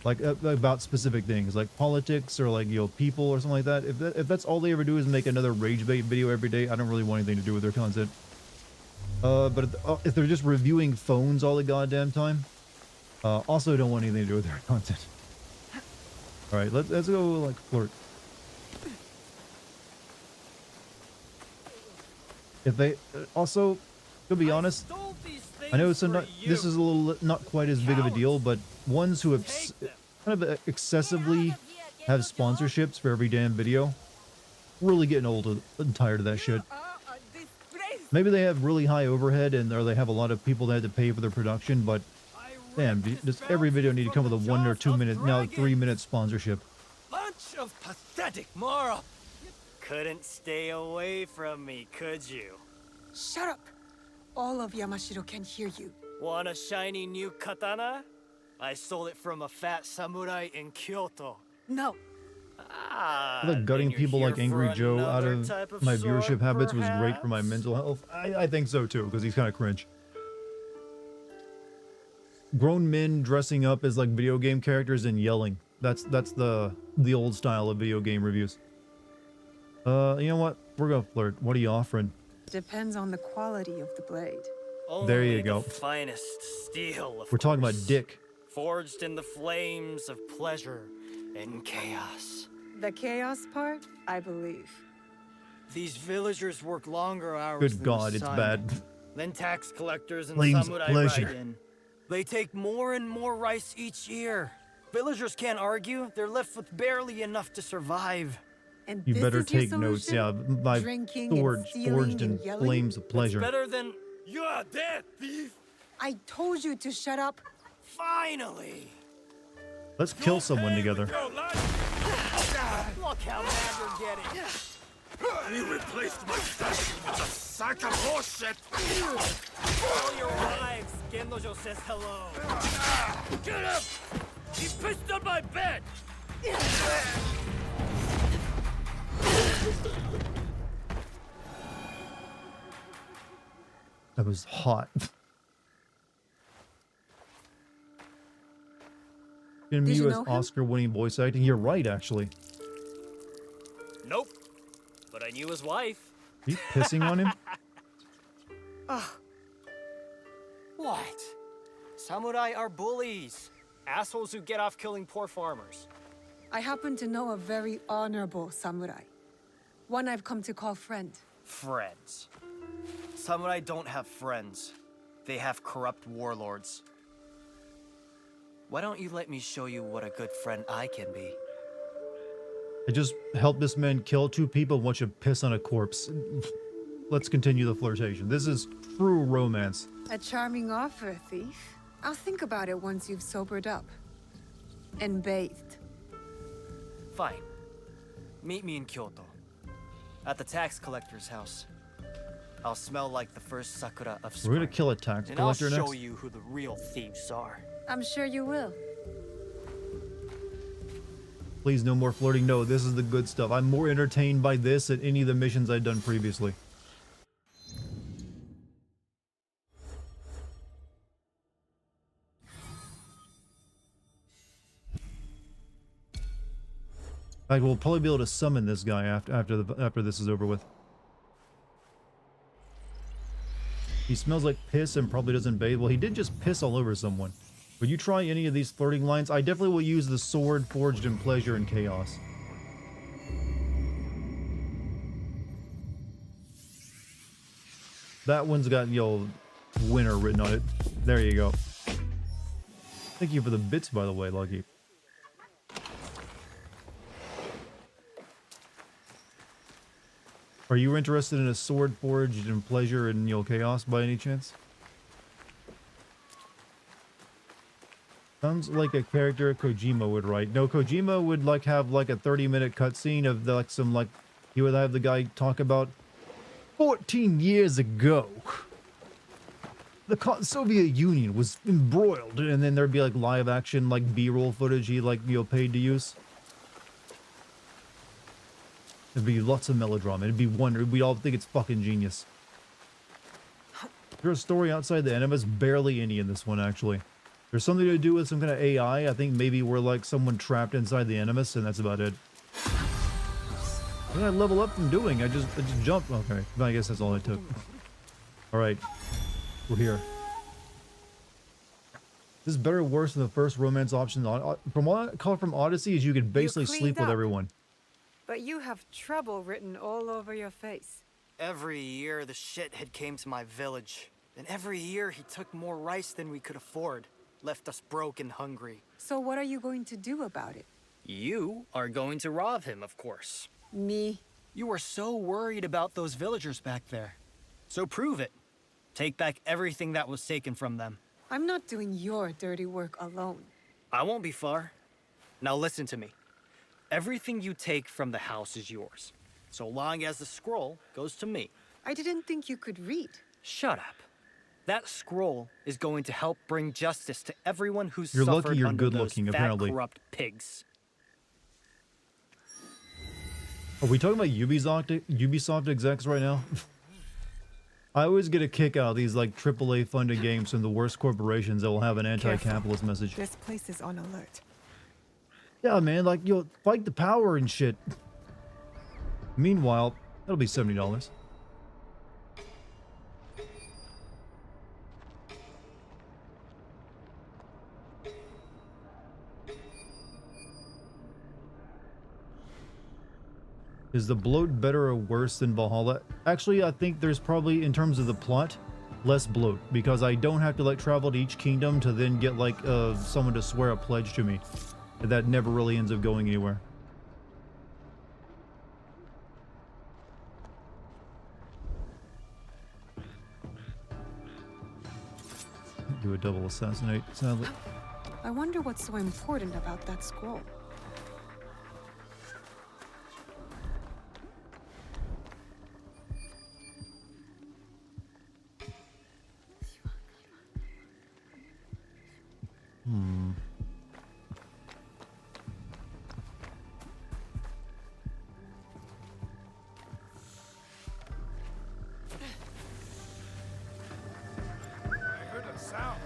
Like about specific things, like politics or like, you know, people or something like that. If that's all they ever do is make another rage bait video every day, I don't really want anything to do with their content. But if they're just reviewing phones all the goddamn time, also don't want anything to do with their content. All right, let's go like flirt. If they also, to be honest, I know this is a little not quite as big of a deal, but ones who have kind of excessively have sponsorships for every damn video, really getting old and tired of that shit. Maybe they have really high overhead or they have a lot of people that have to pay for their production, but damn, just every video need to come with a 1 or 2 minute, now 3 minute sponsorship. Bunch of pathetic moral. Couldn't stay away from me, could you? Shut up! All of Yamashiro can hear you. Want a shiny new katana? I stole it from a fat samurai in Kyoto. No. Ah, I thought gutting then you're people like here Angry for Joe out another of type of my sword, viewership habits was great for my perhaps? mental health. I think so too, because he's kind of cringe. Grown men dressing up as like video game characters and yelling. That's the old style of video game reviews. You know what? We're gonna flirt. What are you offering? Depends on the quality of the blade. There you Only go. The finest steel, of We're talking about course. dick. Forged in the flames of pleasure and chaos. The chaos part, I believe. These villagers work longer hours Good than God, the it's sun, bad. than tax collectors and Flames of samurai pleasure. ride in. They take more and more rice each year. Villagers can't argue. They're left with barely enough to survive. And You this better is your take notes. solution? Yeah, my Drinking and sword stealing forged in and yelling? flames of It's pleasure. better than... You are dead, thief! I told you to shut up. Finally! Let's kill someone together. Look how mad you're getting. You replaced my statue with a sack of horseshit! All your wives, Gendojo says hello. Get up! He pissed on my bed! That was hot. In Did you U.S. know him? Oscar-winning voice acting. You're right, actually. Nope. But I knew his wife. Are you pissing on him? What? Samurai are bullies. Assholes who get off killing poor farmers. I happen to know a very honorable samurai. One I've come to call friend. Friends. Samurai don't have friends. They have corrupt warlords. Why don't you let me show you what a good friend I can be? I just helped this man kill 2 people and want you to piss on a corpse. Let's continue the flirtation. This is true romance. A charming offer, thief. I'll think about it once you've sobered up. And bathed. Fine. Meet me in Kyoto. At the tax collector's house. I'll smell like the first sakura of We're spring. gonna kill a tax And I'll collector show next. you who the real thieves are. I'm sure you will. Please, no more flirting. No, this is the good stuff. I'm more entertained by this than any of the missions I've done previously. In fact, we'll probably be able to summon this guy after this is over with. He smells like piss and probably doesn't bathe. Well, he did just piss all over someone. Would you try any of these flirting lines? I definitely will use the sword forged in pleasure and chaos. That one's got, winner written on it. There you go. Thank you for the bits, by the way, Lucky. Are you interested in a sword forged in pleasure and, chaos by any chance? Sounds like a character Kojima would write. No, Kojima would have a 30-minute cutscene of he would have the guy talk about 14 years ago. The Soviet Union was embroiled, and then there'd be live action B-roll footage he paid to use. There'd be lots of melodrama. It'd be we'd all think it's fucking genius. There's a story outside the enemies, barely any in this one actually. There's something to do with some kind of AI. I think maybe we're someone trapped inside the Animus, and that's about it. What did I level up from doing? I just jumped. Okay, I guess that's all it took. Alright. We're here. This is better or worse than the first romance option. From what I call from Odyssey is you could basically cleaned sleep with up. everyone. But you have trouble written all over your face. Every year the shithead came to my village. And every year he took more rice than we could afford. Left us broke and hungry. So what are you going to do about it? You are going to rob him, of course. Me? You were so worried about those villagers back there. So prove it. Take back everything that was taken from them. I'm not doing your dirty work alone. I won't be far. Now listen to me. Everything you take from the house is yours. So long as the scroll goes to me. I didn't think you could read. Shut up. That scroll is going to help bring justice to everyone who's You're lucky suffered you're under good those looking, fat, apparently. corrupt pigs. Are we talking about Ubisoft execs right now? I always get a kick out of these AAA funded games from the worst corporations that will have an anti-capitalist message. This place is on alert. Yeah, man, fight the power and shit. Meanwhile, that'll be $70. Is the bloat better or worse than Valhalla? Actually, I think there's probably, in terms of the plot, less bloat, because I don't have to like travel to each kingdom to then get like someone to swear a pledge to me. That never really ends up going anywhere. Do a double assassinate, sadly. I wonder what's so important about that scroll. I heard a sound.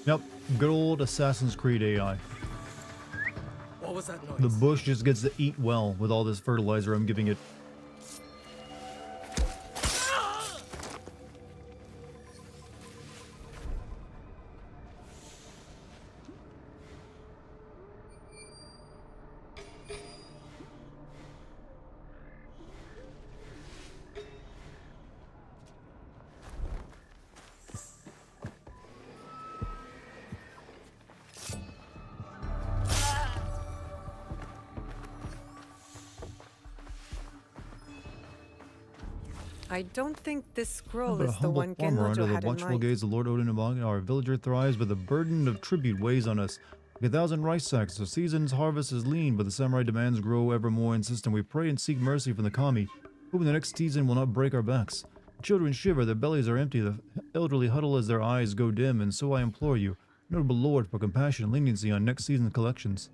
Yep, good old Assassin's Creed AI. What was that noise? The bush just gets to eat well with all this fertilizer I'm giving it. I don't think this scroll But a is the humble one farmer Genrojo under the had in watchful mind. gaze of Lord Odin and Bog, our villager thrives, but the burden of tribute weighs on us. Like 1,000 rice sacks, the season's harvest is lean, but the samurai demands grow ever more insistent. We pray and seek mercy from the kami, hoping the next season will not break our backs. The children shiver, their bellies are empty, the elderly huddle as their eyes go dim, and so I implore you, notable Lord, for compassion and leniency on next season's collections.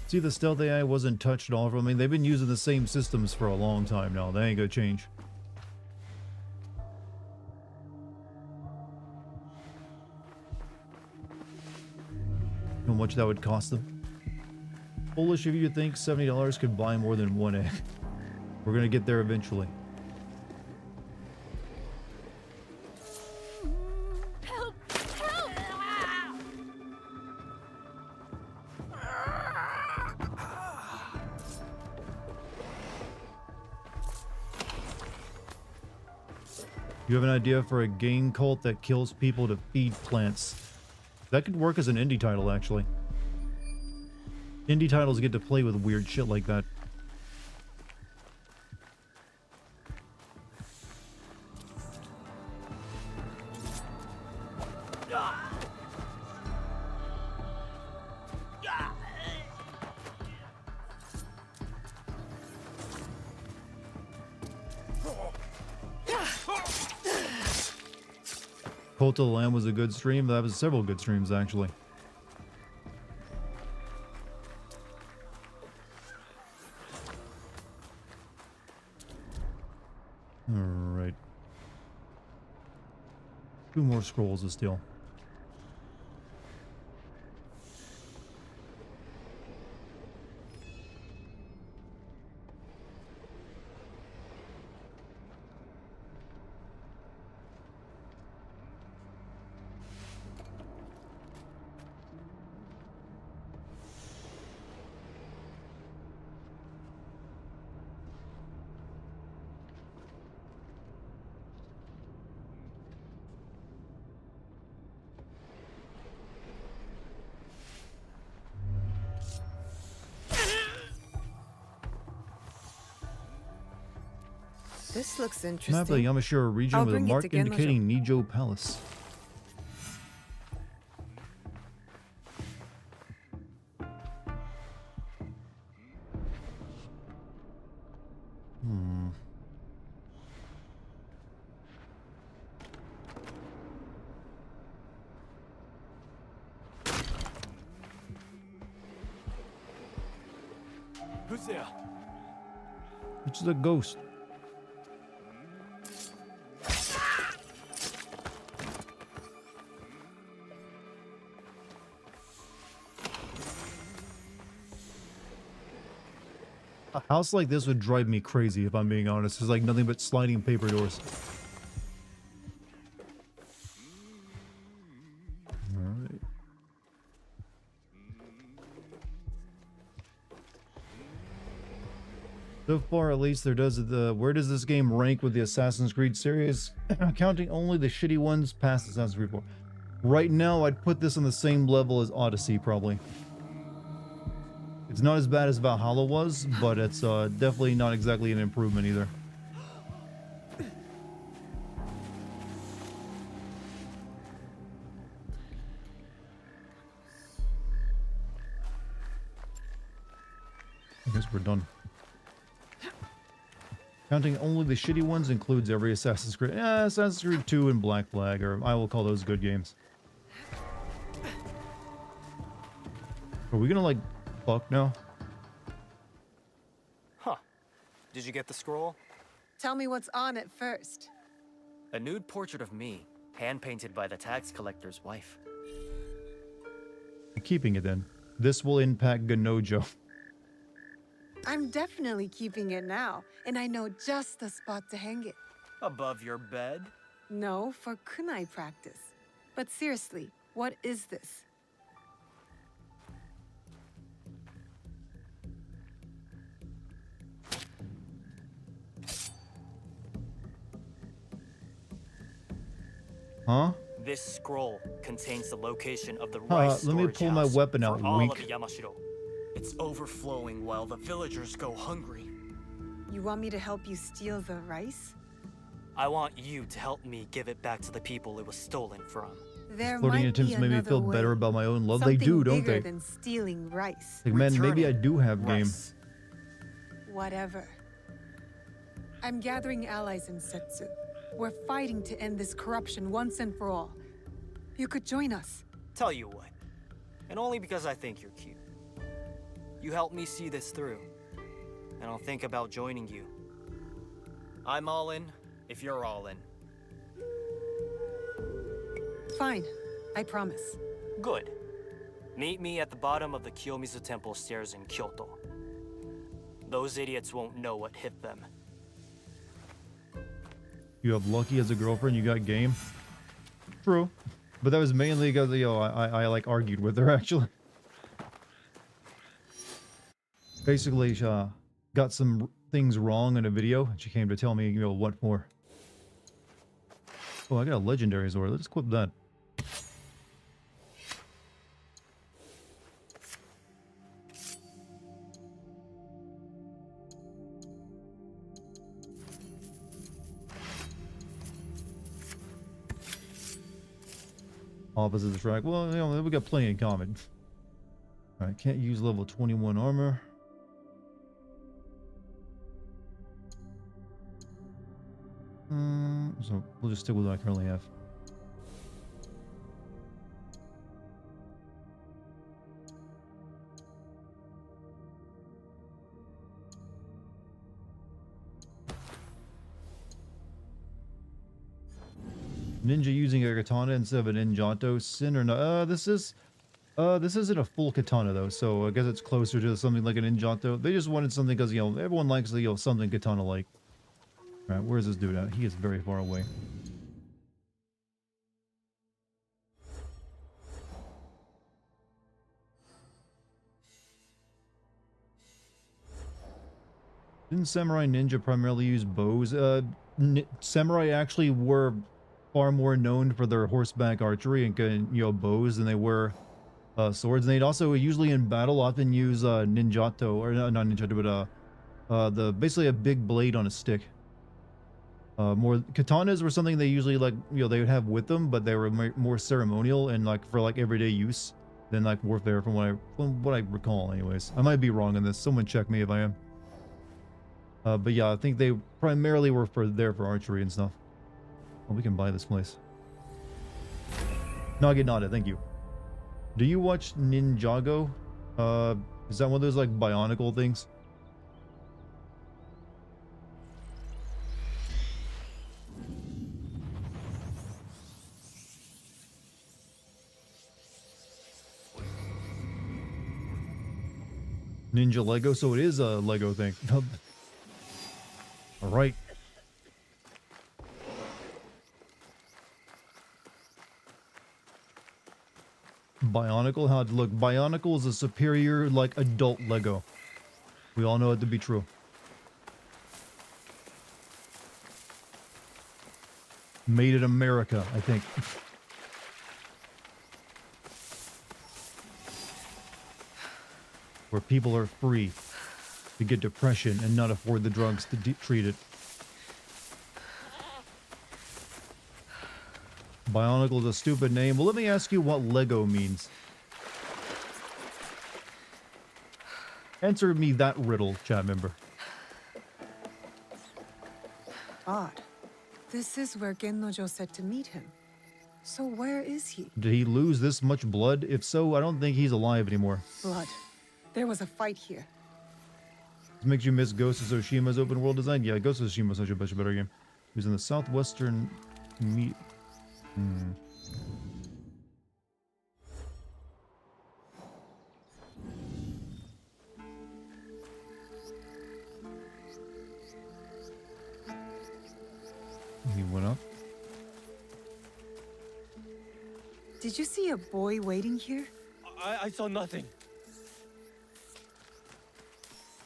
See, the stealth AI wasn't touched at all. I mean, they've been using the same systems for a long time now. They ain't gonna change. How much that would cost them? Foolish of you to think $70 could buy more than one egg. We're gonna get there eventually. Help! Help! You have an idea for a game cult that kills people to feed plants? That could work as an indie title, actually. Indie titles get to play with weird shit like that. Cult of the Lamb was a good stream. That was several good streams, actually. Alright. 2 more scrolls to steal. This looks Map of the interesting. Yamashiro region I'll with a bring it mark to Genrojo. indicating Nijo Palace. Who's there? It's the ghost. A house like this would drive me crazy if I'm being honest. It's like nothing but sliding paper doors. Alright. So far, at least, there does the... Where does this game rank with the Assassin's Creed series? Counting only the shitty ones past Assassin's Creed 4. Right now, I'd put this on the same level as Odyssey, probably. It's not as bad as Valhalla was, but it's definitely not exactly an improvement either. I guess we're done. Counting only the shitty ones includes every Assassin's Creed. Assassin's Creed 2 and Black Flag, or I will call those good games. Are we gonna, like, fuck now? Huh. Did you get the scroll? Tell me what's on it first. A nude portrait of me, hand-painted by the tax collector's wife. I'm keeping it then. This will impact Ganojo. I'm definitely keeping it now, and I know just the spot to hang it. Above your bed? No, for kunai practice. But seriously, what is this? Huh? This scroll contains the location of the rice let me storage pull my house weapon out, for all weak. of Yamashiro. It's overflowing while the villagers go hungry. You want me to help you steal the rice? I want you to help me give it back to the people it was stolen from. There Flirting might attempts be make me another feel way. better about my own love. They Something do, don't bigger they? than stealing rice. Like, man, maybe I Returning do have game. rice. Whatever. I'm gathering allies in Setsu. We're fighting to end this corruption once and for all. You could join us. Tell you what, and only because I think you're cute. You help me see this through, and I'll think about joining you. I'm all in, if you're all in. Fine. I promise. Good. Meet me at the bottom of the Kiyomizu Temple stairs in Kyoto. Those idiots won't know what hit them. You have Lucky as a girlfriend, you got game. True. But that was mainly because, you know, I like argued with her, actually. Basically, got some things wrong in a video, and she came to tell me, you know, what for. Oh, I got a legendary sword. Let's equip that. Opposites attract. Well, you know, we got plenty in common. Alright, can't use level 21 armor. So we'll just stick with what I currently have. Ninja using a katana instead of a ninjato. Sin or no? This isn't a full katana though, so I guess it's closer to something like a ninjato. They just wanted something because, you know, everyone likes, you know, something katana-like. All right, where's this dude at? He is very far away. Didn't Samurai Ninja primarily use bows? Samurai actually were far more known for their horseback archery and, you know, bows than they were swords. And they'd also usually in battle often use ninjato, or not ninjato, but basically a big blade on a stick. More katanas were something they usually, like, you know, they would have with them, but they were more ceremonial and like for like everyday use than like warfare, from what I recall. Anyways, I might be wrong on this. Someone check me if I am. But yeah, I think they primarily were there for archery and stuff. Oh, we can buy this place. Naginata, thank you. Do you watch Ninjago? Is that one of those like bionicle things? Ninja Lego, so it is a Lego thing. All right. Bionicle, how'd it look? Bionicle is a superior, like, adult Lego. We all know it to be true. Made in America, I think. Where people are free to get depression and not afford the drugs to treat it. Bionicle is a stupid name. Well, let me ask you what Lego means. Answer me that riddle, chat member. Odd. This is where Gennojo said to meet him. So where is he? Did he lose this much blood? If so, I don't think he's alive anymore. Blood. There was a fight here. This makes you miss Ghost of Tsushima's open world design? Yeah, Ghost of Tsushima is such a much better game. He was in the southwestern meat. He went up. Did you see a boy waiting here? I saw nothing.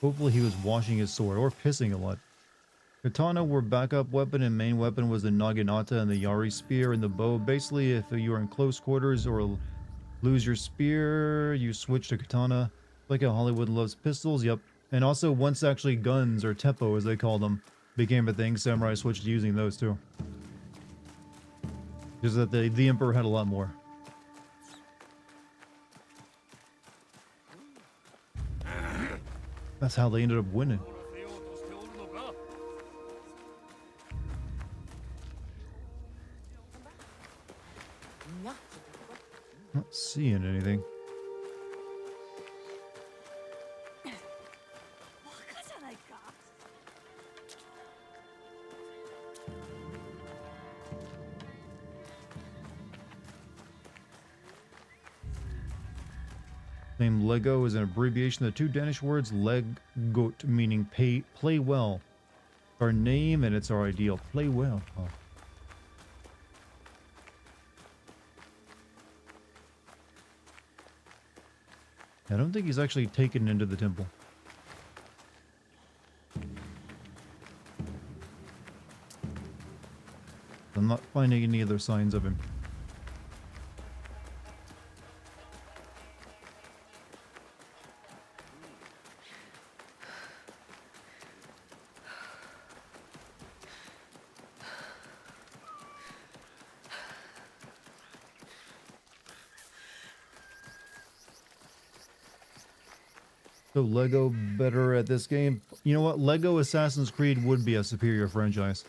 Hopefully he was washing his sword or pissing a lot. Katana were backup weapon and main weapon was the Naginata and the Yari spear and the bow. Basically, if you were in close quarters or lose your spear, you switch to katana. Like how Hollywood loves pistols, yep. And also once actually guns, or teppo as they call them, became a thing, samurai switched to using those too. Just that the Emperor had a lot more. That's how they ended up winning. Not seeing anything. Name Lego is an abbreviation of the two Danish words leg goat, meaning play well. Our name and it's our ideal. Play well. Oh. I don't think he's actually taken into the temple. I'm not finding any other signs of him. So Lego better at this game? You know what? Lego Assassin's Creed would be a superior franchise.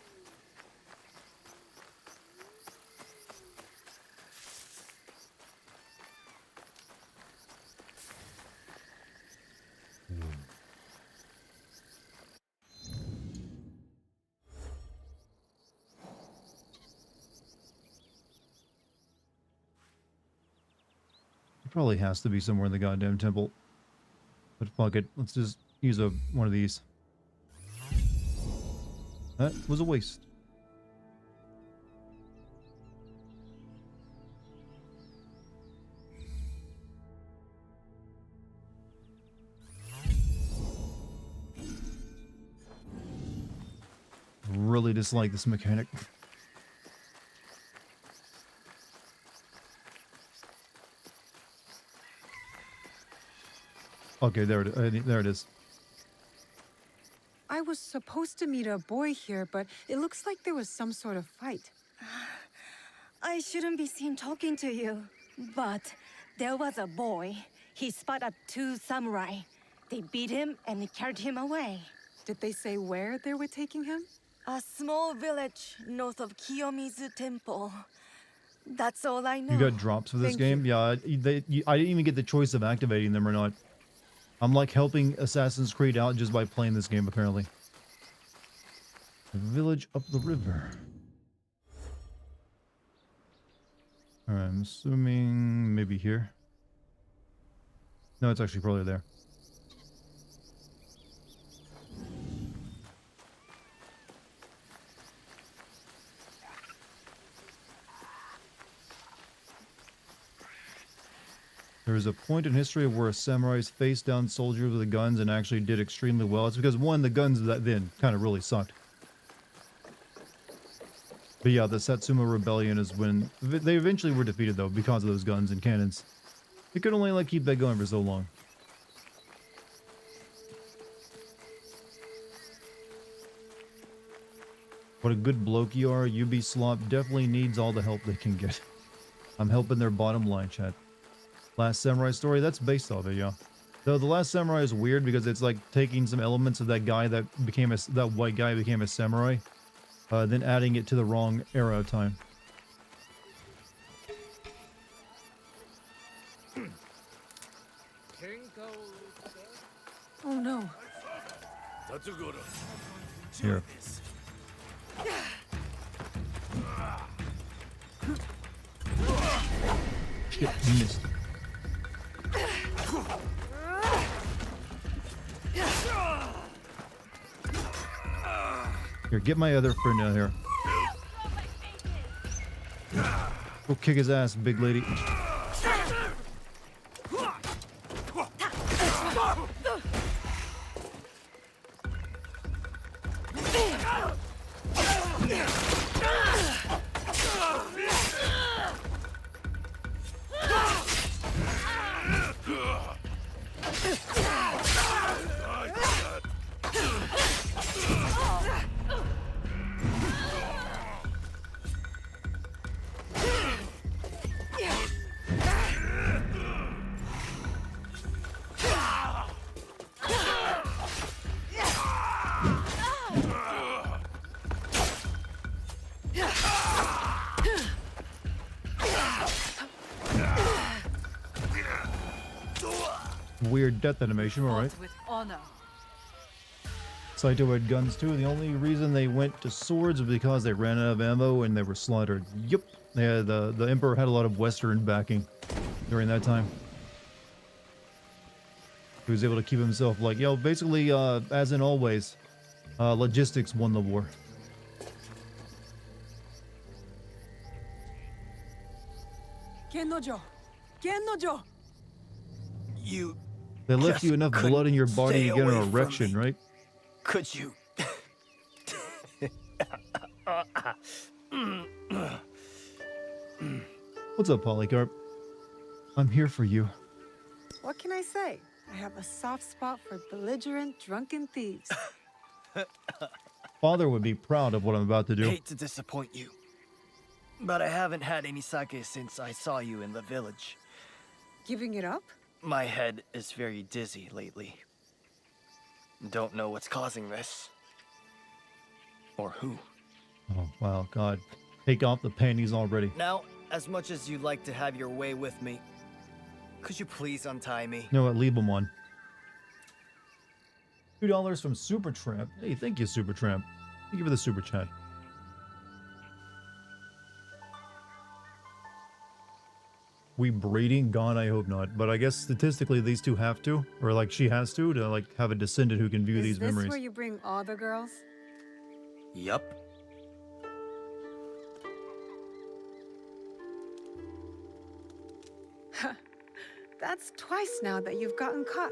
It probably has to be somewhere in the goddamn temple. But fuck it, let's just use one of these. That was a waste. Really dislike this mechanic. Okay, there it is. I was supposed to meet a boy here, but it looks like there was some sort of fight. I shouldn't be seen talking to you, but there was a boy. He spotted two samurai. They beat him and carried him away. Did they say where they were taking him? A small village north of Kiyomizu Temple. That's all I know. You got drops for this game? Yeah, I didn't even get the choice of activating them or not. I'm like helping Assassin's Creed out just by playing this game, apparently. A village up the river. Alright, I'm assuming maybe here. No, it's actually probably there. There was a point in history where samurais faced down soldiers with the guns and actually did extremely well. It's because, one, the guns that then kind of really sucked. But yeah, the Satsuma Rebellion is when they eventually were defeated, though, because of those guns and cannons. They could only, like, keep that going for so long. What a good bloke you are. UB Slop definitely needs all the help they can get. I'm helping their bottom line, chat. Last Samurai story, that's based off it, yeah. Though the Last Samurai is weird because it's like taking some elements of that guy that became that white guy became a samurai, then adding it to the wrong era of time. Oh no. Here. Shit, missed. Here, get my other friend out here. Go kick his ass, big lady. Weird death animation, alright. With honor. Saito had guns too. The only reason they went to swords was because they ran out of ammo and they were slaughtered. Yep. They had, the Emperor had a lot of Western backing during that time. He was able to keep himself like, yo, basically, as in always, logistics won the war. Kennojo! Kennojo! You They left just you enough couldn't blood in your body stay to get away an from erection, me. right? Could you? What's up, Polycarp? I'm here for you. What can I say? I have a soft spot for belligerent, drunken thieves. Father would be proud of what I'm about to do. Hate to disappoint you, but I haven't had any sake since I saw you in the village. Giving it up? My head is very dizzy lately. Don't know what's causing this. Or who. Oh, wow, God. Take off the panties already. Now, as much as you'd like to have your way with me, could you please untie me? You know what? Leave them on. $2 from Supertramp. Hey, thank you, Supertramp. Thank you for the super chat. We breeding? God, I hope not. But I guess statistically these two have to. Or like she has to like have a descendant who can view Is these this memories. where you bring all the girls? Yup. That's twice now that you've gotten caught.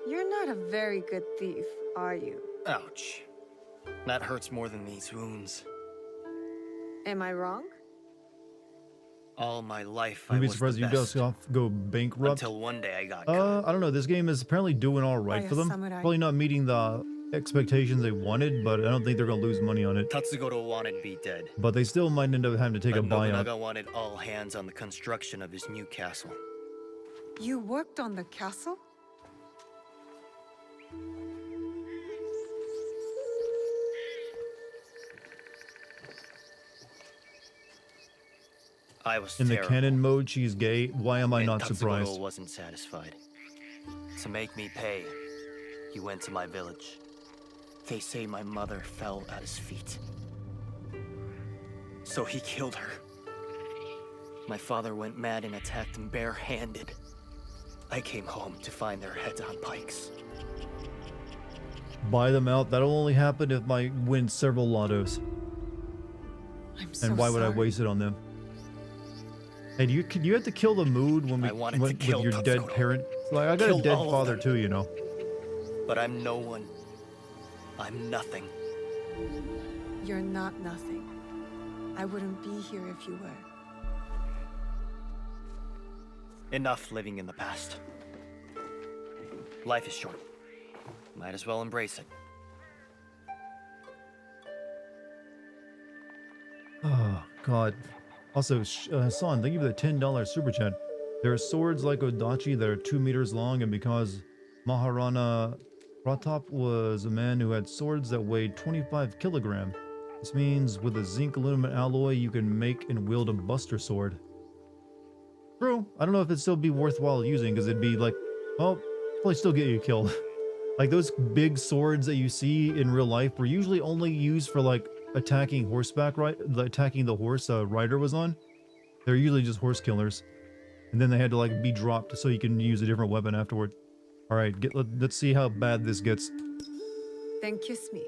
You're not a very good thief, are you? Ouch. That hurts more than these wounds. Am I wrong? All my life I'd I be was surprised the you best. guys go bankrupt. Until one day I got caught. I don't know. This game is apparently doing all right By for a them. samurai. Probably not meeting the expectations they wanted, but I don't think they're gonna lose money on it. Tatsugoro wanted me dead. But they still might end up having to take a But buyout. Nobunaga wanted all hands on the construction of his new castle. You worked on the castle? I was In the terrible. canon mode, she's gay. Why am I And not Tatsugoro surprised? wasn't satisfied. To make me pay, he went to my village. They say my mother fell at his feet. So he killed her. My father went mad and attacked them barehanded. I came home to find their heads on pikes. Buy them out. That'll only happen if I win several lottos. I'm so And why would I sorry. waste it on them? Hey, do you have to kill the mood when I wanted to with kill your dead Tatsuko. parent? Like I got Kill a dead all of father them. too, you know. But I'm no one. I'm nothing. You're not nothing. I wouldn't be here if you were. Enough living in the past. Life is short. Might as well embrace it. Oh God. Also, Hassan, thank you for the $10 super chat. There are swords like Odachi that are 2 meters long, and because Maharana Pratap was a man who had swords that weighed 25 kilogram, this means with a zinc aluminum alloy you can make and wield a buster sword. True. I don't know if it'd still be worthwhile using, because it'd be like, well, probably still get you killed. Like those big swords that you see in real life were usually only used for like attacking horseback, right? Attacking the horse a rider was on. They're usually just horse killers, and then they had to like be dropped so you can use a different weapon afterward. All right, let's see how bad this gets. Then kiss me.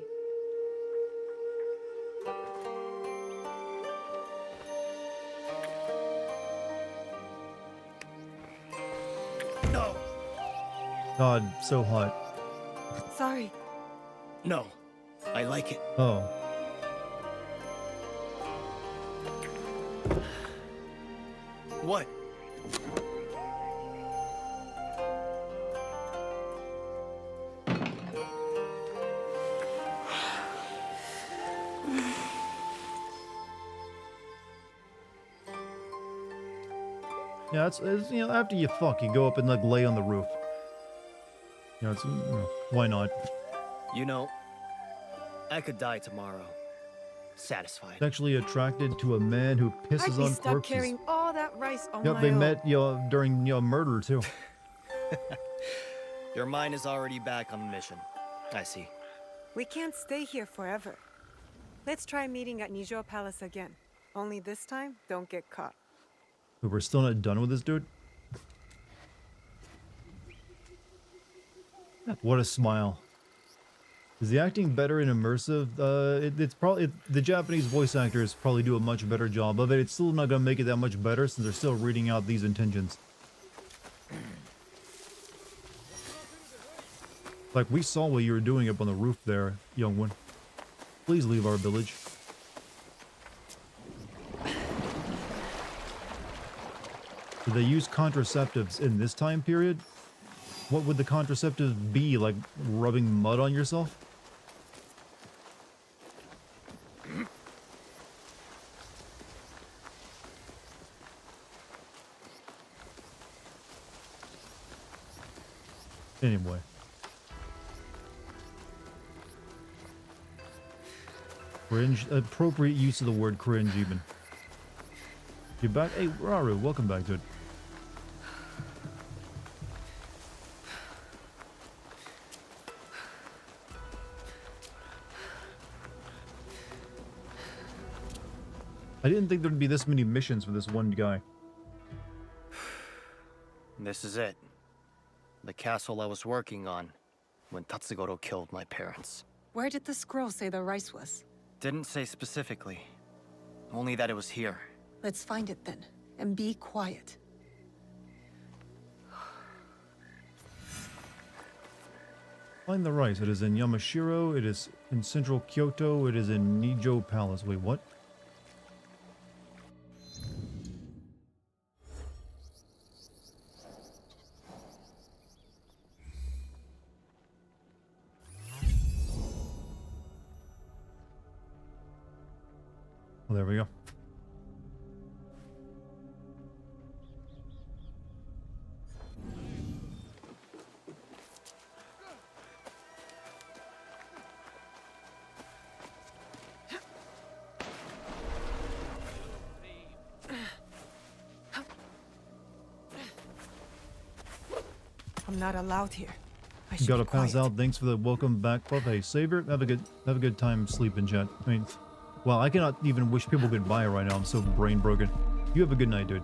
No! God, so hot. Sorry. No. I like it. Oh, What? yeah. It's you know, after you fuck, you go up and like lay on the roof. You know, why not? You know, I could die tomorrow. Satisfied. Sexually attracted to a man who I'd pisses be on stuck corpses. carrying all that rice on Yep, my they own. met during murder too. Your mind is already back on the mission. I see. We can't stay here forever. Let's try meeting at Nijo Palace again. Only this time, don't get caught. But we're still not done with this dude. What a smile. Is the acting better and immersive? It's probably the Japanese voice actors probably do a much better job of it. It's still not gonna make it that much better since they're still reading out these intentions. Like we saw what you were doing up on the roof there, young one. Please leave our village. Did they use contraceptives in this time period? What would the contraceptives be? Like rubbing mud on yourself? Anyway. Cringe. Appropriate use of the word cringe even. You're back? Hey, Raru, welcome back, dude. I didn't think there'd be this many missions for this one guy. This is it. The castle I was working on when Tatsugoro killed my parents. Where did the scroll say the rice was? Didn't say specifically. Only that it was here. Let's find it then, and be quiet. Find the rice. It is in Yamashiro. It is in central Kyoto. It is in Nijo Palace. Wait, what? Well, there we go. I'm not allowed here. I should Gotta be pass quiet. out. Thanks for the welcome back club. Hey, Savior, have a good time sleeping, chat. I mean, well, I cannot even wish people goodbye right now. I'm so brain broken. You have a good night, dude.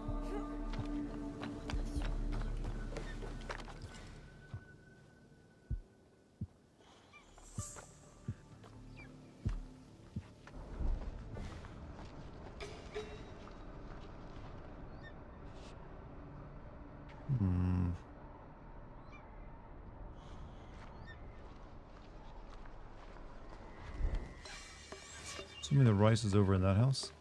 Hmm. Assuming the rice is over in that house.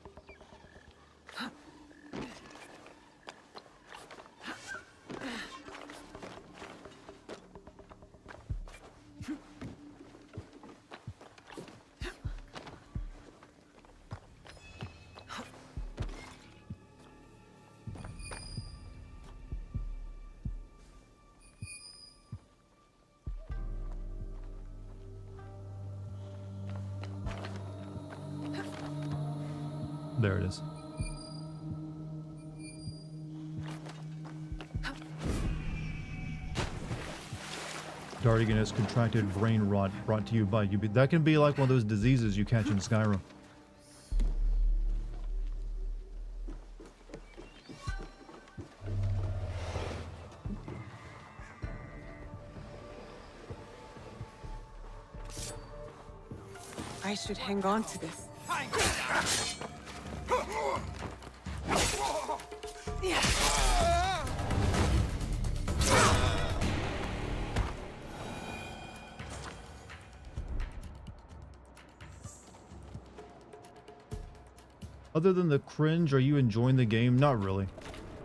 There it is. Dartigan has contracted brain rot brought to you by you. That can be like one of those diseases you catch in Skyrim. I should hang on to this. Other than the cringe, are you enjoying the game? Not really.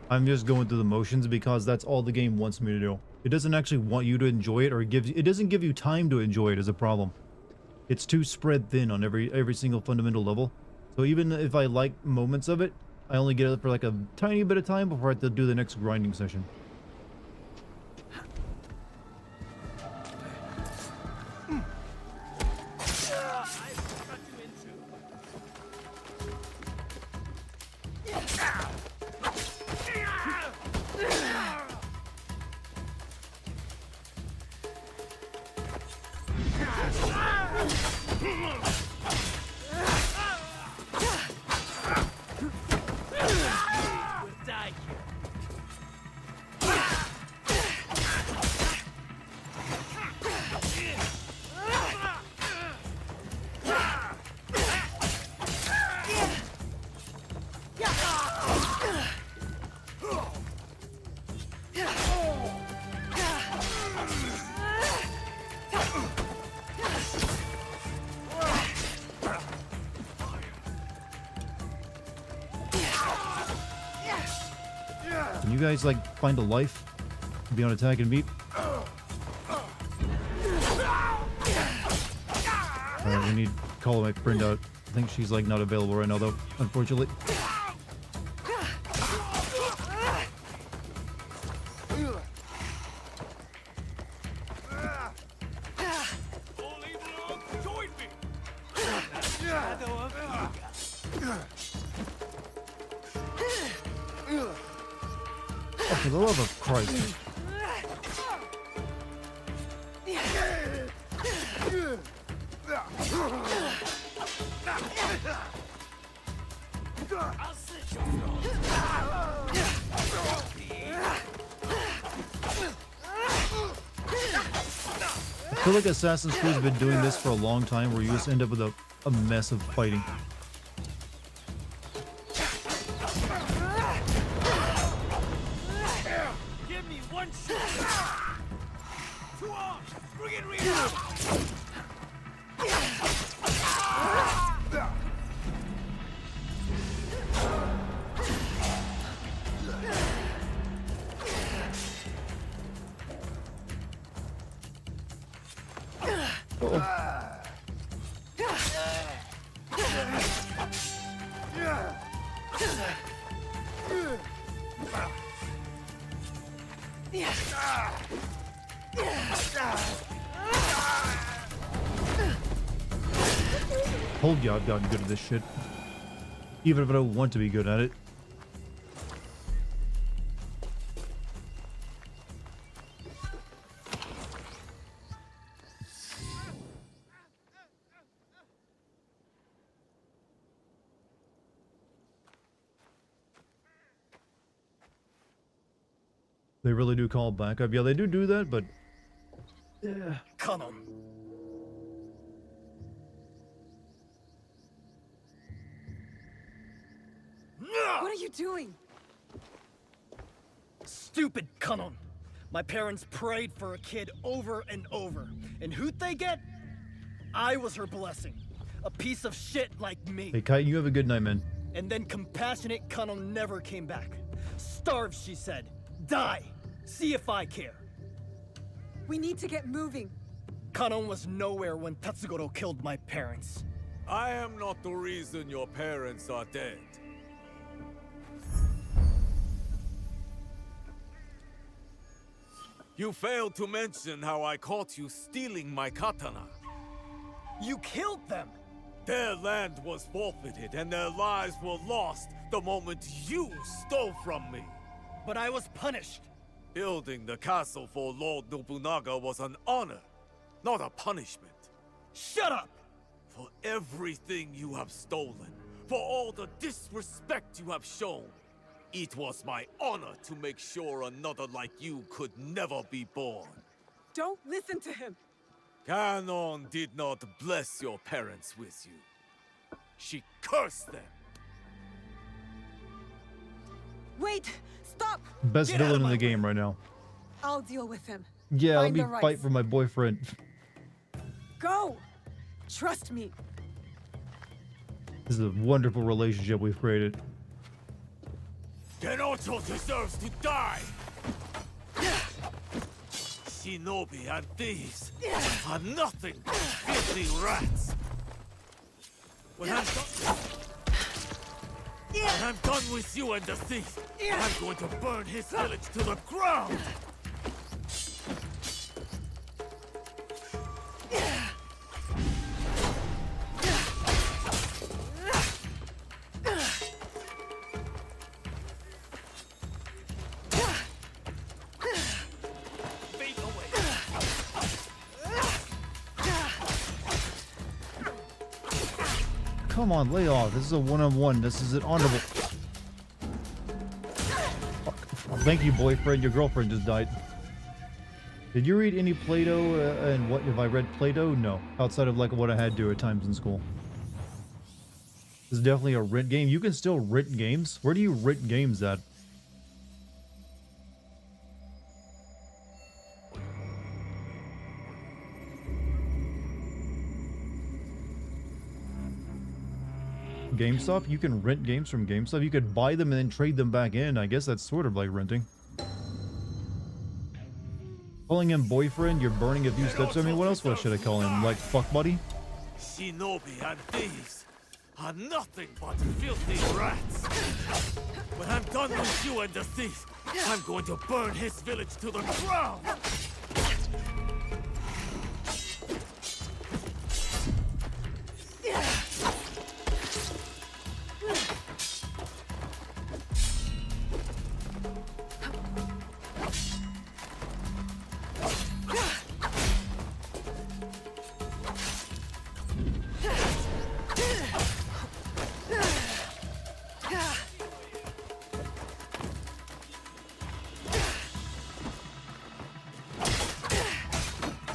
I'm just going through the motions because that's all the game wants me to do. It doesn't actually want you to enjoy it, or it doesn't give you time to enjoy it is a problem. It's too spread thin on every single fundamental level. So even if I like moments of it, I only get it for like a tiny bit of time before I have to do the next grinding session. Can you guys like find a life? Be on attack and meet? Alright, we need to call my friend out. I think she's like not available right now though, unfortunately. Oh, for the love of Christ. I feel like Assassin's Creed's been doing this for a long time where you just end up with a mess of fighting. Give me one shot. 2 arms. Bring it real. Told you I've gotten good at this shit. Even if I don't want to be good at it. They really do call backup. Yeah, they do that, but... yeah. Come on. What are you doing? Stupid Kanon. My parents prayed for a kid over and over. And who'd they get? I was her blessing. A piece of shit like me. Hey, Kite, you have a good night, man. And then compassionate Kanon never came back. Starve, she said. Die. See if I care. We need to get moving. Kanon was nowhere when Tatsugoro killed my parents. I am not the reason your parents are dead. You failed to mention how I caught you stealing my katana. You killed them! Their land was forfeited and their lives were lost the moment you stole from me. But I was punished. Building the castle for Lord Nobunaga was an honor, not a punishment. Shut up! For everything you have stolen, for all the disrespect you have shown, it was my honor to make sure another like you could never be born. Don't listen to him. Kanon did not bless your parents with you. She cursed them. Wait! Stop! Best Get out of villain in my the game right now. I'll deal with him. Yeah, let Find me the rights. fight for my boyfriend. Go! Trust me. This is a wonderful relationship we've created. Genocho deserves to die! Shinobi and thieves are nothing but filthy rats! When I'm done with you and the thief, I'm going to burn his village to the ground! Come on, lay off. This is a one-on-one. This is an honorable. Fuck. Thank you, boyfriend. Your girlfriend just died. Did you read any Plato? And what if I read Plato? No. Outside of like what I had to do at times in school. This is definitely a rent game. You can still rent games. Where do you rent games at? GameStop? You can rent games from GameStop. You could buy them and then trade them back in. I guess that's sort of like renting. Calling him boyfriend, you're burning a few steps. I mean, what else should I call him? Like, fuck buddy? Shinobi and thieves are nothing but filthy rats. When I'm done with you and the thief, I'm going to burn his village to the ground.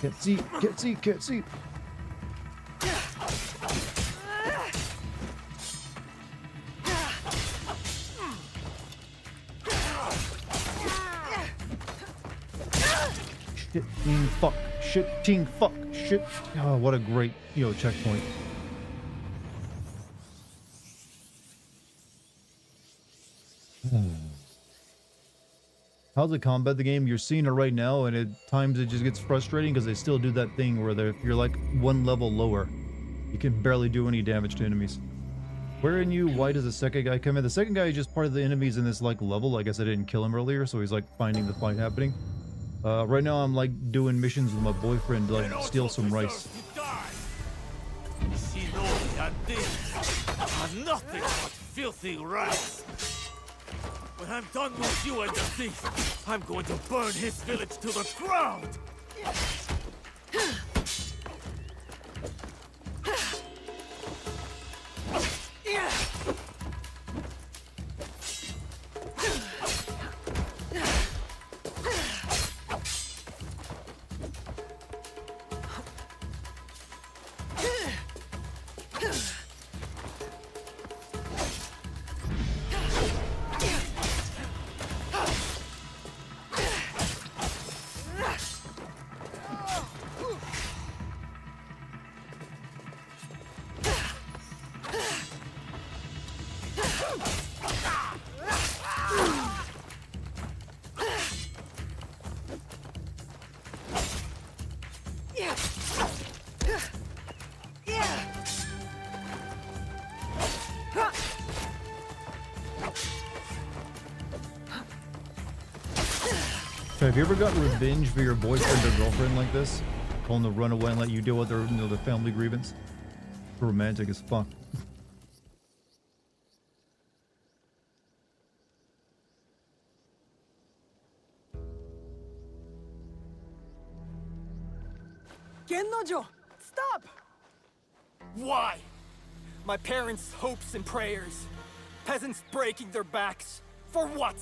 Can't see, can't see, can't see. Shitting fuck, shitting fuck, shit. Oh, what a great, checkpoint. How's the combat the game? You're seeing it right now, and at times it just gets frustrating because they still do that thing where if you're like one level lower, you can barely do any damage to enemies. Where in you? Why does the second guy come in? The second guy is just part of the enemies in this like level. I guess I didn't kill him earlier, so he's like finding the fight happening. Right now I'm like doing missions with my boyfriend to like steal some rice. Shinobi and thieves are nothing but filthy rats. When I'm done with you and the thief, I'm going to burn his village to the ground! Have you ever got revenge for your boyfriend or girlfriend like this? Calling them to run away and let you deal with their, the family grievance? Romantic as fuck. Gennojo, stop! Why? My parents' hopes and prayers. Peasants breaking their backs. For what?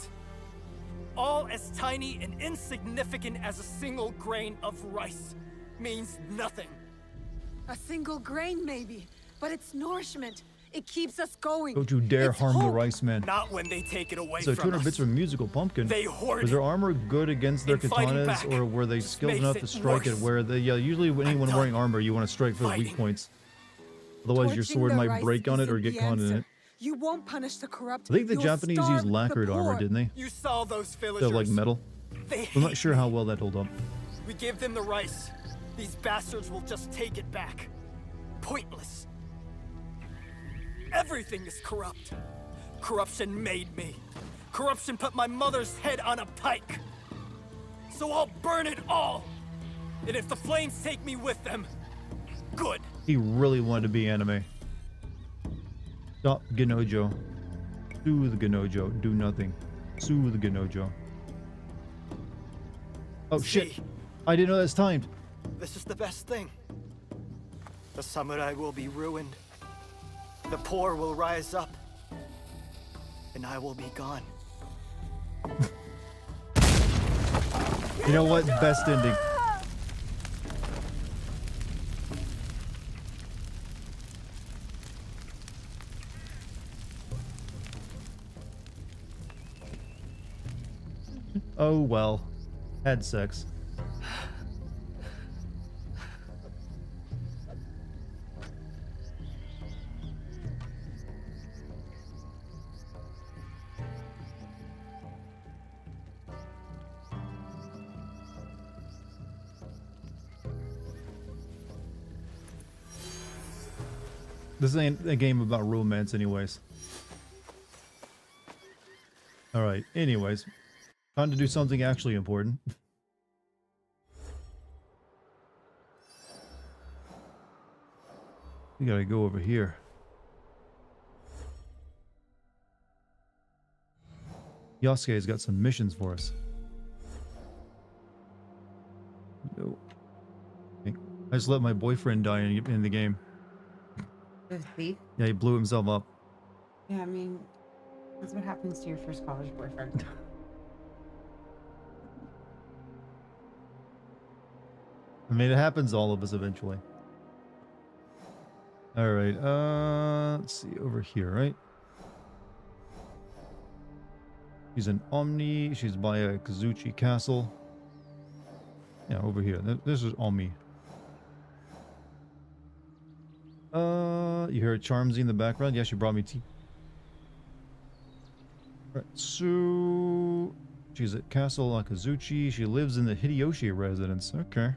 All as tiny and insignificant as a single grain of rice. Means nothing. A single grain, maybe, but it's nourishment. It keeps us going. Don't you dare It's harm the hope. rice man. Not when they take it away So from 200 us. bits from Musical Pumpkin. They hoard Was their it. armor good against their And fighting katanas, back or were they just skilled makes enough it to strike it worse. where they, yeah, usually when anyone done wearing armor, you want to strike for the weak Fighting. points. Otherwise your Torching sword the might rice break on it or isn't get the caught in answer. it. You won't punish the corrupt. I think the You'll Japanese starve used the lacquered armor, poor. didn't they? You saw those They're villagers. like metal. They I'm not hate sure me. how well that held up. We give them the rice. These bastards will just take it back. Pointless. Everything is corrupt. Corruption made me. Corruption put my mother's head on a pike. So I'll burn it all. And if the flames take me with them, good. He really wanted to be anime. Stop Genojo. Soothe Genojo. Do nothing. Soothe Genojo. Oh shit. See, I didn't know that's timed. this is the best thing. The samurai will be ruined. The poor will rise up. And I will be gone. You know what? Best ending. Oh well. Had sex. This ain't a game about romance anyways. Alright, anyways. Time to do something actually important. We gotta go over here. Yasuke's got some missions for us. No. Okay. I just let my boyfriend die in the game. The thief? Yeah, he blew himself up. Yeah, I mean, that's what happens to your first college boyfriend. I mean, it happens to all of us eventually. Alright, let's see, over here, right? She's an Omni, she's by a Kazuchi castle. Yeah, over here. This is Omni. You hear Charmsy in the background? Yeah, she brought me tea. Right, so she's at Castle Akazuchi. She lives in the Hideyoshi residence. Okay.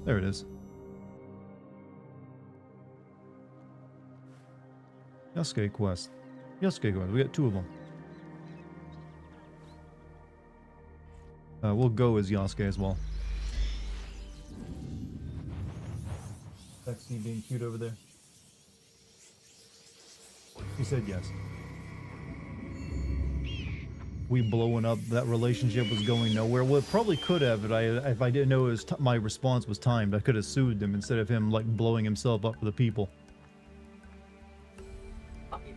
There it is. Yasuke quest. Yasuke quest. We got 2 of them. We'll go as Yasuke as well. Sexy being cute over there. He said yes. We blowing up, that relationship was going nowhere. Well, it probably could have, but if I didn't know it was my response was timed, I could have sued them instead of him like blowing himself up for the people.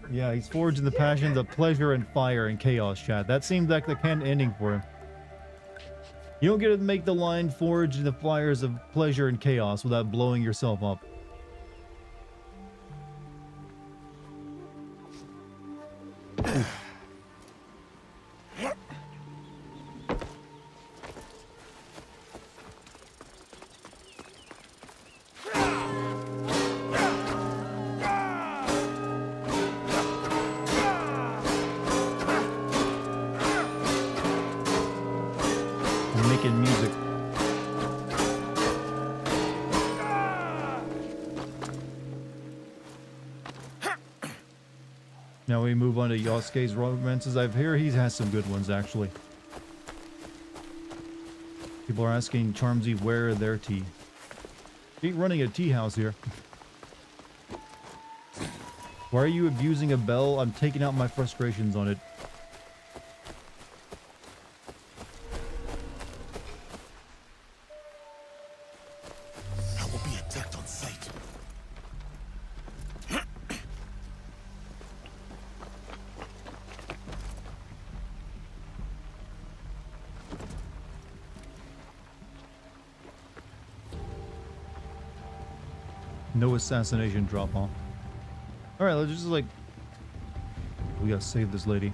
Yeah, he's forging the passions of pleasure and fire and chaos, chat. That seems like the kind of ending for him. You don't get to make the line forge the fires of pleasure and chaos without blowing yourself up. I'm making music. Now we move on to Yosuke's romances. I've heard he has some good ones, actually. People are asking Charmsy where their tea. Ain't running a tea house here. Why are you abusing a bell? I'm taking out my frustrations on it. I will be attacked on sight. No assassination drop, huh? Alright, let's just like... We gotta save this lady.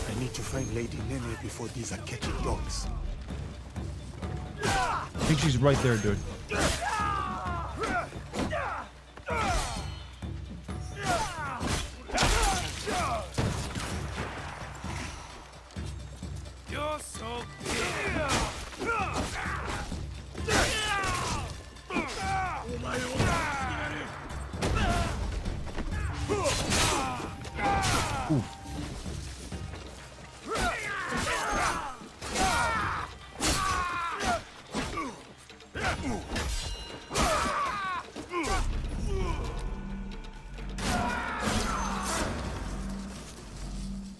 I need to find Lady Nene before these are catching dogs. I think she's right there, dude. You're so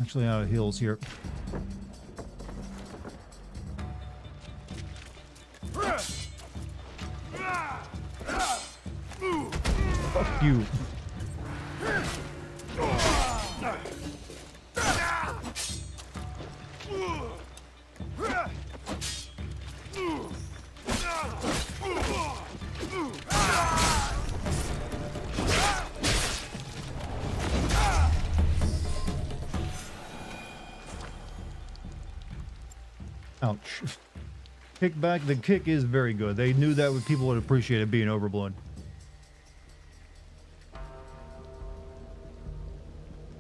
Actually out of heals here. Fuck you. Ouch. Kickback. The kick is very good. They knew that people would appreciate it being overblown.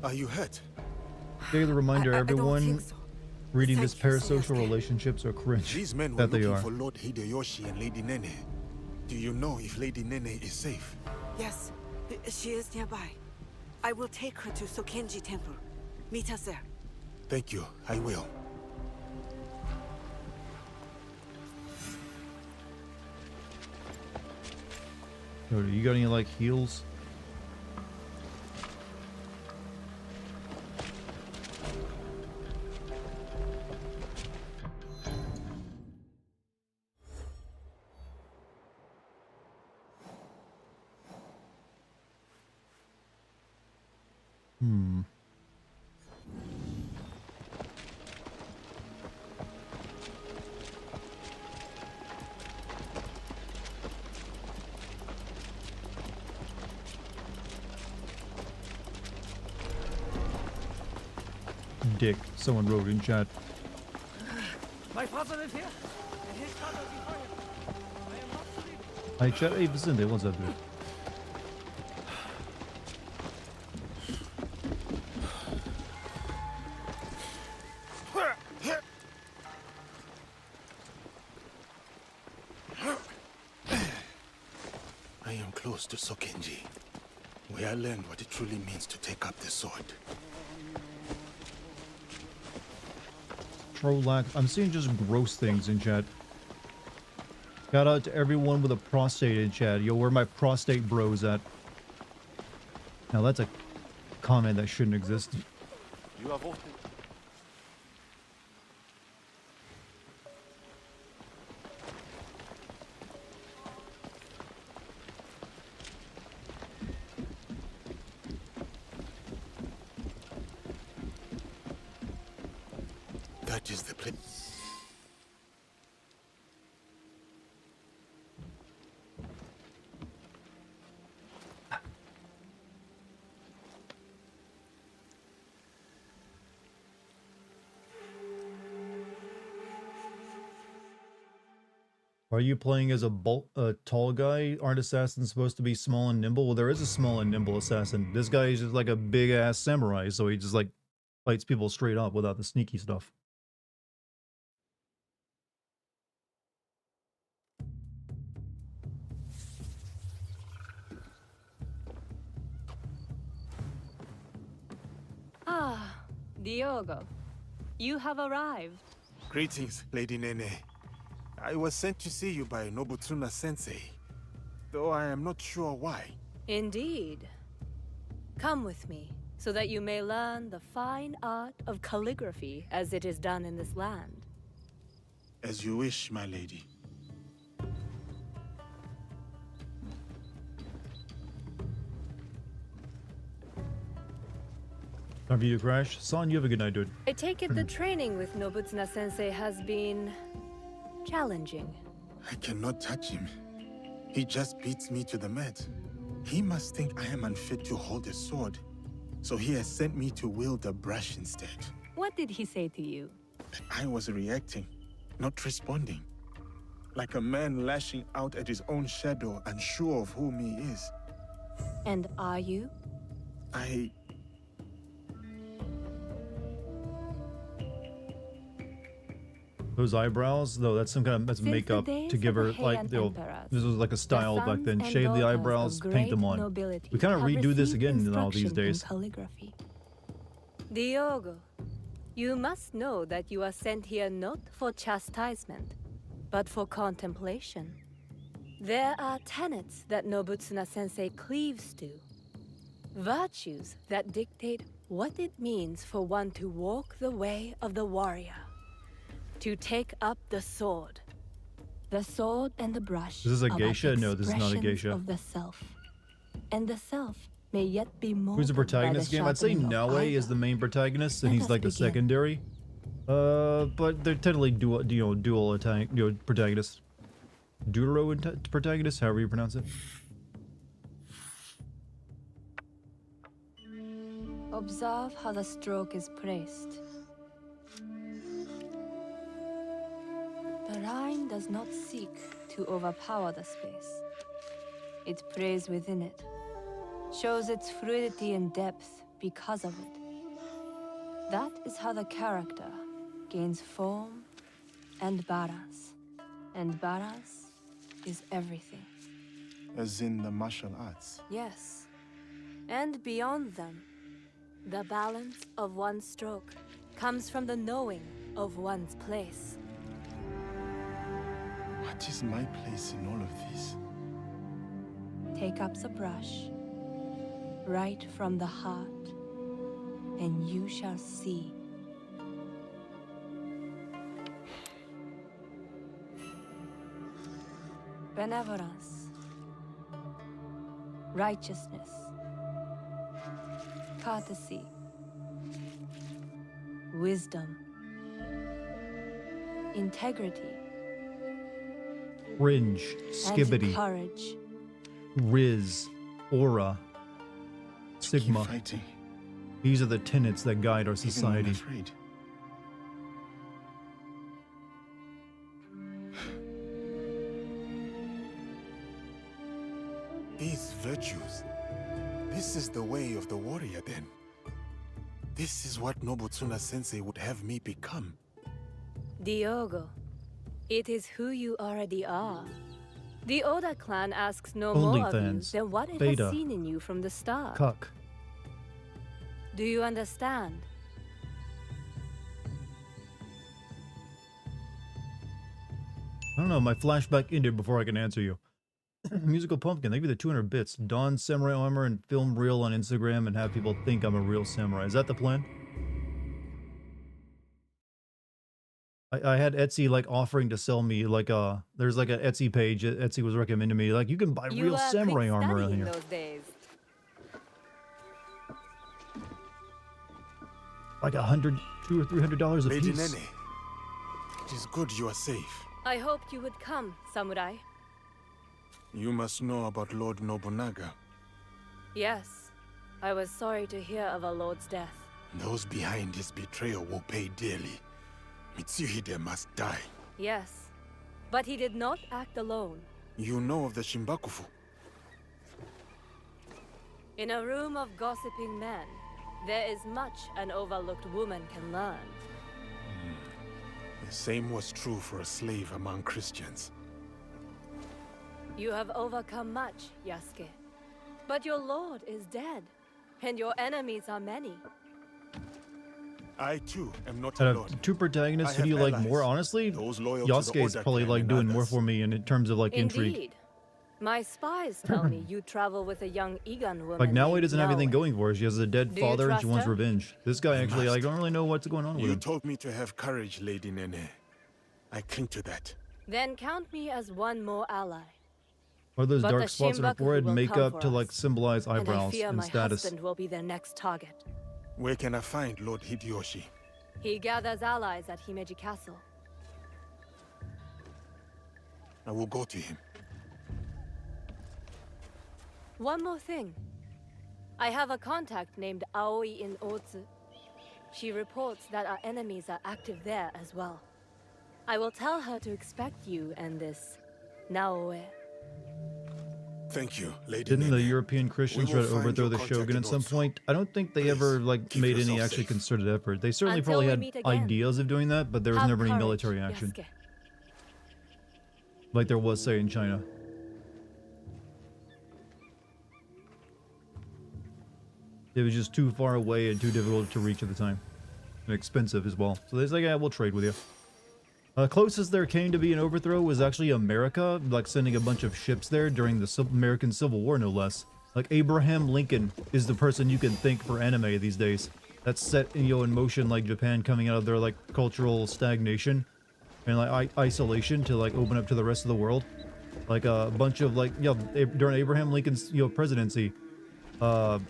Are you hurt? Daily reminder, I don't everyone think so. reading Thank this you, parasocial Sasuke. relationships are cringe. These men were That they looking are. for Lord Hideyoshi and Lady Nene. Do you know if Lady Nene is safe? Yes, she is nearby. I will take her to Sokenji Temple. Meet us there. Thank you, I will. Yo, you got any like heals? Dick, someone wrote in chat. My father lives here, and his father is before him. I am not sleeping. Hi chat, hey Vicente, what's up dude? I am close to Sokenji, where I learned what it truly means to take up the sword. Trolac, I'm seeing just gross things in chat. Shout out to everyone with a prostate in chat. Yo, where my prostate bros at? Now that's a comment that shouldn't exist. You have voted. That is the place. Are you playing as a tall guy? Aren't assassins supposed to be small and nimble? Well, there is a small and nimble assassin. This guy is just like a big ass samurai, so he just like fights people straight up without the sneaky stuff. Ah, Diogo. You have arrived. Greetings, Lady Nene. I was sent to see you by Nobutsuna Sensei, though I am not sure why. Indeed. Come with me, so that you may learn the fine art of calligraphy as it is done in this land. As you wish, my lady. Time for you to crash. Son, you have a good night, dude. I take it the training with Nobutsuna Sensei has been challenging. I cannot touch him. He just beats me to the mat. He must think I am unfit to hold a sword, so he has sent me to wield a brush instead. What did he say to you? I was reacting, not responding. Like a man lashing out at his own shadow, unsure of whom he is. And are you? Those eyebrows, though, that's some kind of makeup to give her like this was like a style back then. Shave the eyebrows, paint them on. We kind of redo this again now these days. Calligraphy. Diogo, you must know that you are sent here not for chastisement, but for contemplation. There are tenets that Nobutsuna Sensei cleaves to. Virtues that dictate what it means for one to walk the way of the warrior. To take up the sword. The sword and the brush. Is this a geisha? No, this is not a geisha. Of the self. And the self may yet be more. Who's the protagonist game? I'd say Naue is the main protagonist, and he's like the secondary. But they're technically dual protagonists. Duo protagonist, however you pronounce it. Observe how the stroke is placed. The line does not seek to overpower the space. It prays within it, shows its fluidity and depth because of it. That is how the character gains form and balance. And balance is everything. As in the martial arts? Yes. And beyond them, the balance of one's stroke comes from the knowing of one's place. What is my place in all of this? Take up the brush, right from the heart, and you shall see. Benevolence, righteousness, courtesy, wisdom, integrity, Fringe, skibbity, and courage, Riz, aura, sigma. Keep fighting. These are the tenets that guide our Even when society. afraid. These virtues. This is the way of the warrior then. This is what Nobutsuna Sensei would have me become. Diogo, it is who you already are. The Oda clan asks no Only more of you fans. than what it Beta. has seen in you from the start. Cuck. Do you understand? I don't know, my flashback ended before I can answer you. Musical Pumpkin, thank you for the 200 bits. Don samurai armor and film reel on Instagram and have people think I'm a real samurai. Is that the plan? I had Etsy like offering to sell me like there's like an Etsy page Etsy was recommending me like you can buy real samurai armor in here. Those days. Like $100, $200 or $300 a Lady piece. Nene, it is good you are safe. I hoped you would come, samurai. You must know about Lord Nobunaga. Yes. I was sorry to hear of our lord's death. Those behind his betrayal will pay dearly. Mitsuhide must die. Yes. But he did not act alone. You know of the Shimbakufu? In a room of gossiping men, there is much an overlooked woman can learn. The same was true for a slave among Christians. You have overcome much, Yasuke. But your lord is dead, and your enemies are many. I too am not Out a of lord. two protagonists, I who do you have like allies, more? Honestly, those loyal to the Yasuke is Oda probably clan like and doing more others. for me in terms of like intrigue. Indeed. My spies tell me you travel with a young Igan woman. Like Naoi named doesn't have anything Naoi. going for her. She has a dead Do you father and she trust wants her? revenge. This guy actually, I must. don't really know what's going on with You him. told me to have courage, Lady Nene. I cling to that. Then count me as one more ally. What are those But dark the spots on her Shimbaku forehead? will come Makeup for to like us. symbolize And I eyebrows fear and my status. husband will be their next target. Where can I find Lord Hideyoshi? He gathers allies at Himeji Castle. I will go to him. One more thing. I have a contact named Aoi in Otsu. She reports that our enemies are active there as well. I will tell her to expect you and this Naoe. Thank you, Lady Didn't the Nene. European Christians We try will to find overthrow your the contact shogun in at some Otsu. point? I don't think they Please, ever like keep made any yourself actually safe. concerted effort. They certainly Until probably we had meet again. ideas of doing that, but there was Have never any courage, military action. Yasuke. Like there was, say, in China. It was just too far away and too difficult to reach at the time. And expensive as well. So they're like, yeah, we'll trade with you. Closest there came to be an overthrow was actually America, like sending a bunch of ships there during the American Civil War, no less. Like Abraham Lincoln is the person you can think for anime these days. That's set in motion like Japan coming out of their like cultural stagnation and like isolation to like open up to the rest of the world. Like a bunch of like, during Abraham Lincoln's presidency, a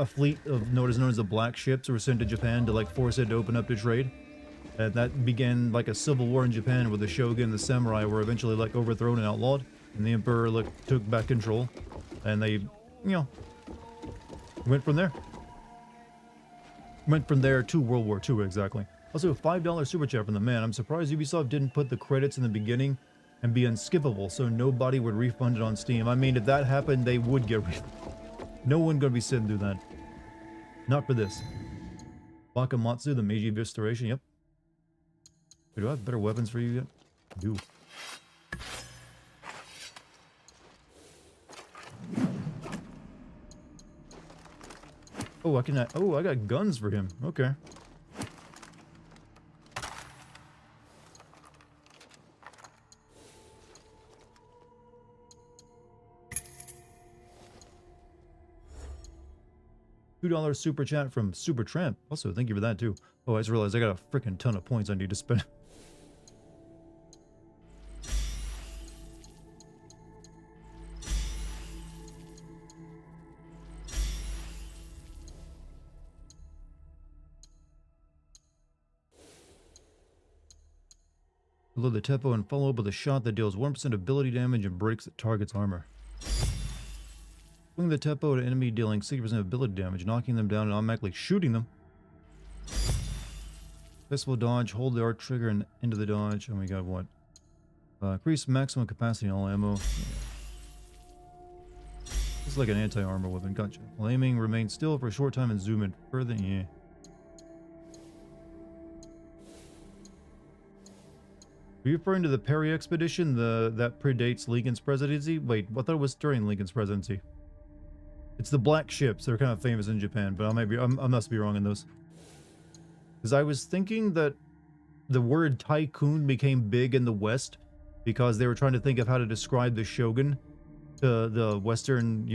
fleet of what is known as the Black Ships were sent to Japan to like force it to open up to trade. And that began like a civil war in Japan where the shogun and the samurai were eventually like overthrown and outlawed, and the emperor took back control, and they, went from there. Went from there to World War II, exactly. Also, $5 super chat from the man. I'm surprised Ubisoft didn't put the credits in the beginning and be unskippable so nobody would refund it on Steam. I mean, if that happened, they would get refunded. No one gonna be sitting through that. Not for this. Wakamatsu, the Meiji Restoration, yep. Wait, do I have better weapons for you yet? I do. Oh, I got guns for him. Okay. $2 super chat from Super Tramp. Also, thank you for that too. Oh, I just realized I got a freaking ton of points I need to spend. Load the tempo and follow up with a shot that deals 1% ability damage and breaks the target's armor. Swing the tempo at an enemy dealing 60% ability damage, knocking them down and automatically shooting them. Festival dodge, hold the arc trigger and into the dodge. Oh my god, what? Increase maximum capacity on all ammo. Yeah. This is like an anti-armor weapon, gotcha. While aiming, remain still for a short time and zoom in further, yeah. Are you referring to the Perry expedition, that predates Lincoln's presidency? Wait, I thought it was during Lincoln's presidency. It's the Black Ships. They're kind of famous in Japan, but I must be wrong in those. Because I was thinking that the word tycoon became big in the West because they were trying to think of how to describe the shogun to the Western,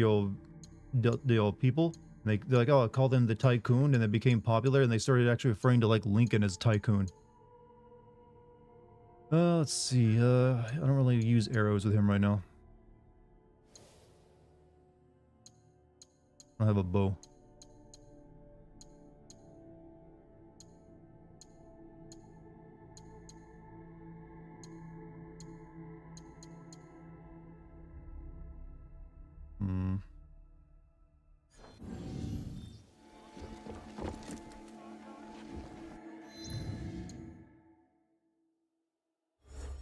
people. And they're like, oh, I'll call them the tycoon, and it became popular, and they started actually referring to like Lincoln as tycoon. Let's see. I don't really use arrows with him right now. I don't have a bow.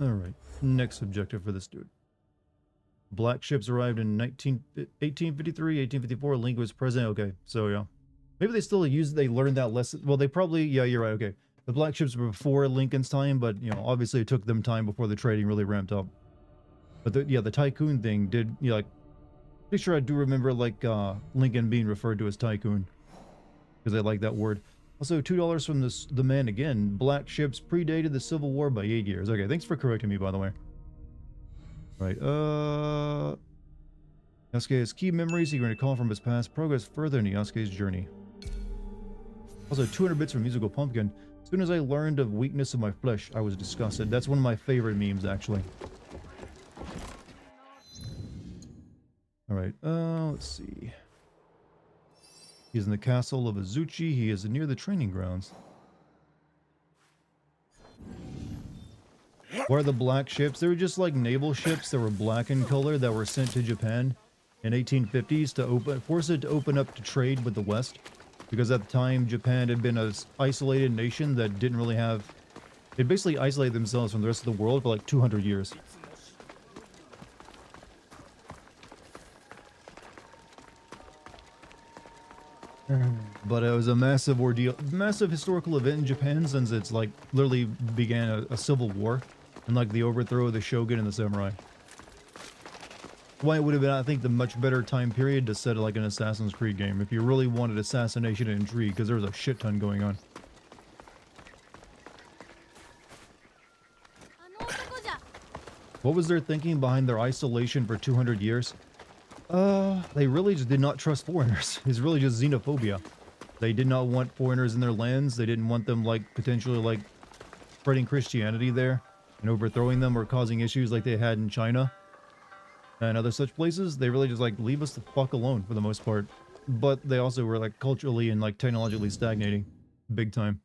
Alright, next objective for this dude. Black ships arrived in 1853, 1854. Lincoln was president. Okay, so yeah. Maybe they learned that lesson. Well, they probably, yeah, you're right, okay. The black ships were before Lincoln's time, but, you know, obviously it took them time before the trading really ramped up. But, the tycoon thing did, you know, like, pretty sure I do remember, like, Lincoln being referred to as tycoon. Because I like that word. Also, $2 from the man again. Black ships predated the Civil War by 8 years. Okay, thanks for correcting me, by the way. Right, Yasuke has key memories he can recall from his past. Progress further in Yasuke's journey. Also, 200 bits from Musical Pumpkin. As soon as I learned of weakness of my flesh, I was disgusted. That's one of my favorite memes, actually. Alright, let's see. He's in the castle of Azuchi. He is near the training grounds. What are the black ships? They were just like naval ships that were black in color that were sent to Japan in 1850s to force it to open up to trade with the West. Because at the time, Japan had been an isolated nation that didn't really have... They basically isolated themselves from the rest of the world for like 200 years. But it was a massive ordeal, massive historical event in Japan, since it's like literally began a civil war and like the overthrow of the shogun and the samurai. Why it would have been, I think, the much better time period to set like an Assassin's Creed game if you really wanted assassination and intrigue, because there was a shit ton going on. What was their thinking behind their isolation for 200 years? They really just did not trust foreigners. It's really just xenophobia. They did not want foreigners in their lands. They didn't want them, like, potentially, like, spreading Christianity there and overthrowing them or causing issues like they had in China and other such places. They really just, like, leave us the fuck alone for the most part. But they also were, like, culturally and, like, technologically stagnating. Big time.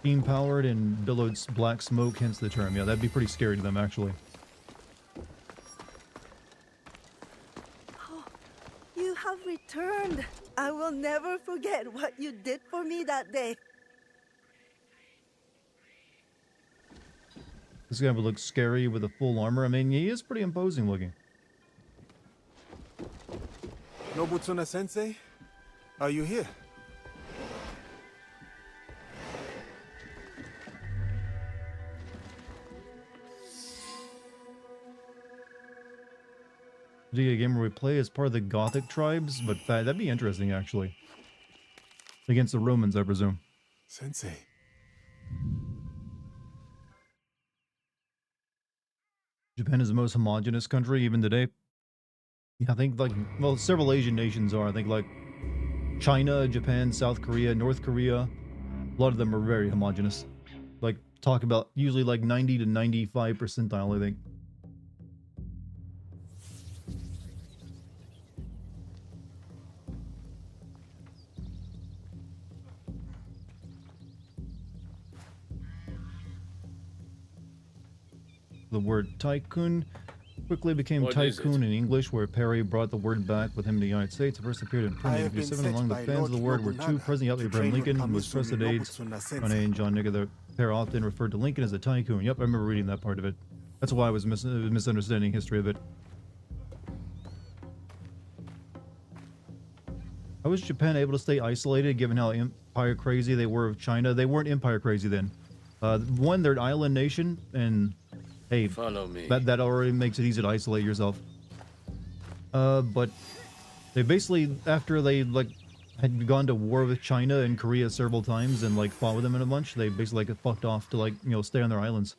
Steam-powered and billowed black smoke, hence the term. Yeah, that'd be pretty scary to them, actually. Oh, you have returned. I will never forget what you did for me that day. This guy would look scary with a full armor. I mean, he is pretty imposing looking. Nobutsuna-sensei, are you here? Video game where we play as part of the Gothic tribes, but that'd be interesting, actually. Against the Romans, I presume. Sensei. Japan is the most homogenous country, even today. Yeah, I think, like, well, several Asian nations are. I think, like, China, Japan, South Korea, North Korea. A lot of them are very homogenous. Like, talk about usually, like, 90 to 95 percentile, I think. The word tycoon quickly became tycoon in English, where Perry brought the word back with him in the United States. It first appeared in print in 1957. Among the fans of the word were two. President Abraham Lincoln was trusted aides, John A. and John Nicker. The pair often referred to Lincoln as a tycoon. Yep, I remember reading that part of it. That's why I was misunderstanding history of it. How was Japan able to stay isolated, given how empire crazy they were of China? They weren't empire crazy then. One, they're an island nation, and hey, follow me. That already makes it easy to isolate yourself. But they basically, after they like had gone to war with China and Korea several times and like fought with them in a bunch, they basically like fucked off to like, you know, stay on their islands.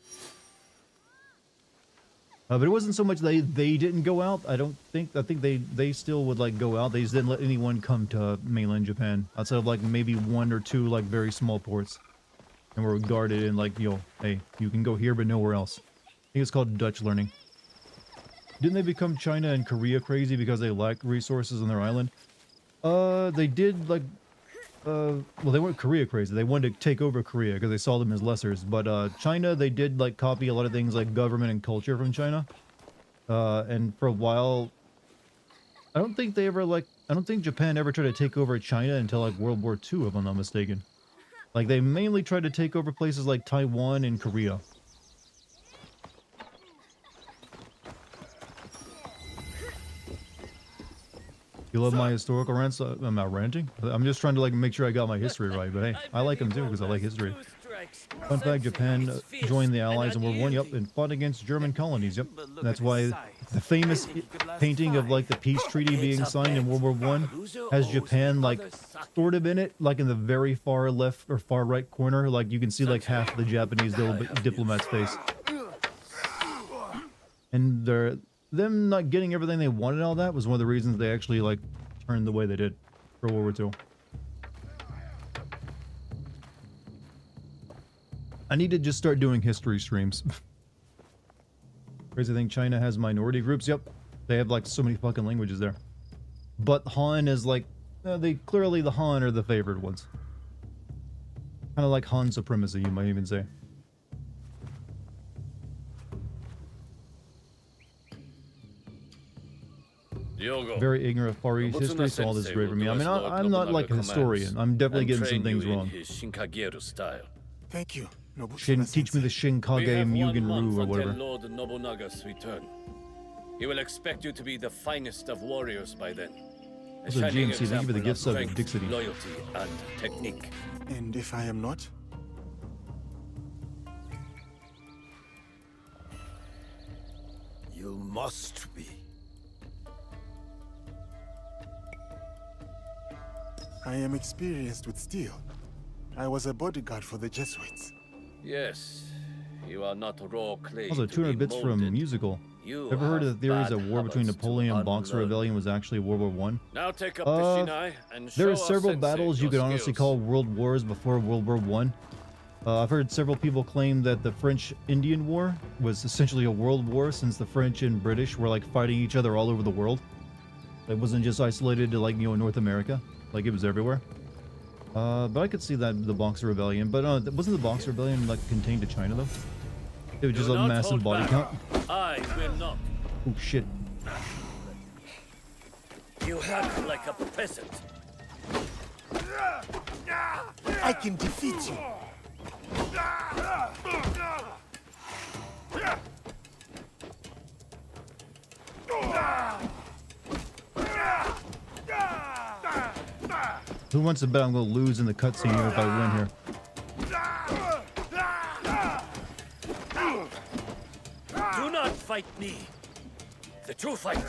But it wasn't so much they didn't go out. I think they still would like go out. They just didn't let anyone come to mainland Japan outside of like maybe one or two like very small ports, and were guarded and like, you know, hey, you can go here but nowhere else. I think it's called Dutch learning. Didn't they become China and Korea crazy because they lacked resources on their island? They did like, well, they weren't Korea crazy. They wanted to take over Korea because they saw them as lessers. But China, they did like copy a lot of things like government and culture from China. And for a while, I don't think they ever like, I don't think Japan ever tried to take over China until like World War II, if I'm not mistaken. Like they mainly tried to take over places like Taiwan and Korea. You love my historical rants? I'm not ranting. I'm just trying to like make sure I got my history right. But hey, I like them too because I like history. Fun fact: Japan joined the Allies in World War I. Yep, and fought against German colonies. Yep, that's why the famous painting of like the peace treaty being signed in World War I has Japan like sort of in it, like in the very far left or far right corner. Like you can see like half the Japanese diplomat's face. And them not getting everything they wanted and all that was one of the reasons they actually like turned the way they did for World War II. I need to just start doing history streams. Crazy thing, China has minority groups. Yep, they have like so many fucking languages there. But Han is like, they clearly the Han are the favored ones. Kind of like Han supremacy, you might even say. Very ignorant of Far East history, so all this is great for me. I mean, I'm not like a historian. I'm definitely getting some things wrong. Thank you. Teach me the Shinkage Mugen Ryu or whatever. Lord Nobunaga's return. He will expect you to be the finest of warriors by then. Also, GMC, thank you for the gift sub, Dixity. Loyalty and technique. And if I am not? You must be. I am experienced with steel. I was a bodyguard for the Jesuits. Yes, you are not raw clay. Also, 200 bits from musical. Ever heard of the theories that war between Napoleon and Boxer Rebellion was actually World War I? Now take up the Shinai and show there are our several sensei battles you your could honestly skills. call world wars before World War I. I've heard several people claim that the French-Indian War was essentially a world war since the French and British were like fighting each other all over the world. It wasn't just isolated to like, you know, North America. Like it was everywhere. But I could see that the Boxer Rebellion. But wasn't the Boxer Rebellion like contained to China though? It was just a massive body count. I will not. Oh shit. You act like a peasant. I can defeat you. Who wants to bet I'm going to lose in the cutscene here if I win here? Do not fight me. The true fight.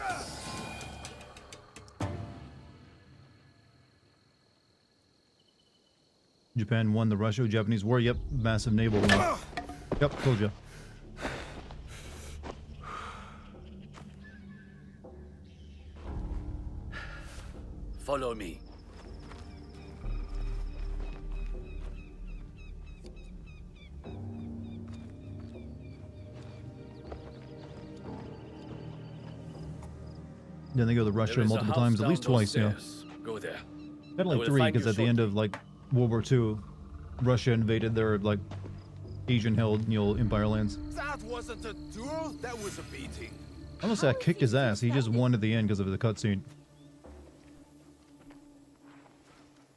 Japan won the Russo-Japanese War. Yep, massive naval war. Yep, told you. Follow me. Then they go to Russia multiple times, at least twice, you know. Go there. Definitely three, because at the end of like World War II, Russia invaded their like Asian-held, you know, empire lands. That wasn't a duel, that was a beating. I'm gonna say I kicked his ass. He just won at the end because of the cutscene.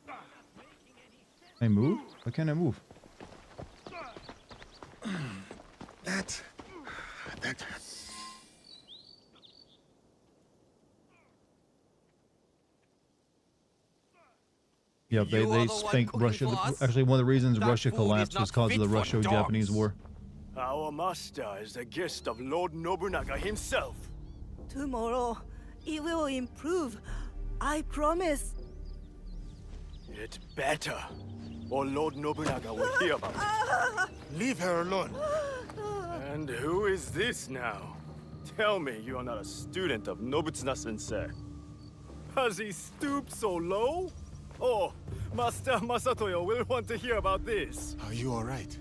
Can I move? Why can't I move? That. Yeah, they spanked Russia. Actually, one of the reasons Russia collapsed was because of the Russo-Japanese War. Our master is a guest of Lord Nobunaga himself. Tomorrow, it will improve. I promise. It better, or Lord Nobunaga will hear about it. Leave her alone. And who is this now? Tell me you are not a student of Nobutsuna-sensei. Has he stooped so low? Oh, Master Masatoyo will want to hear about this. Are you alright?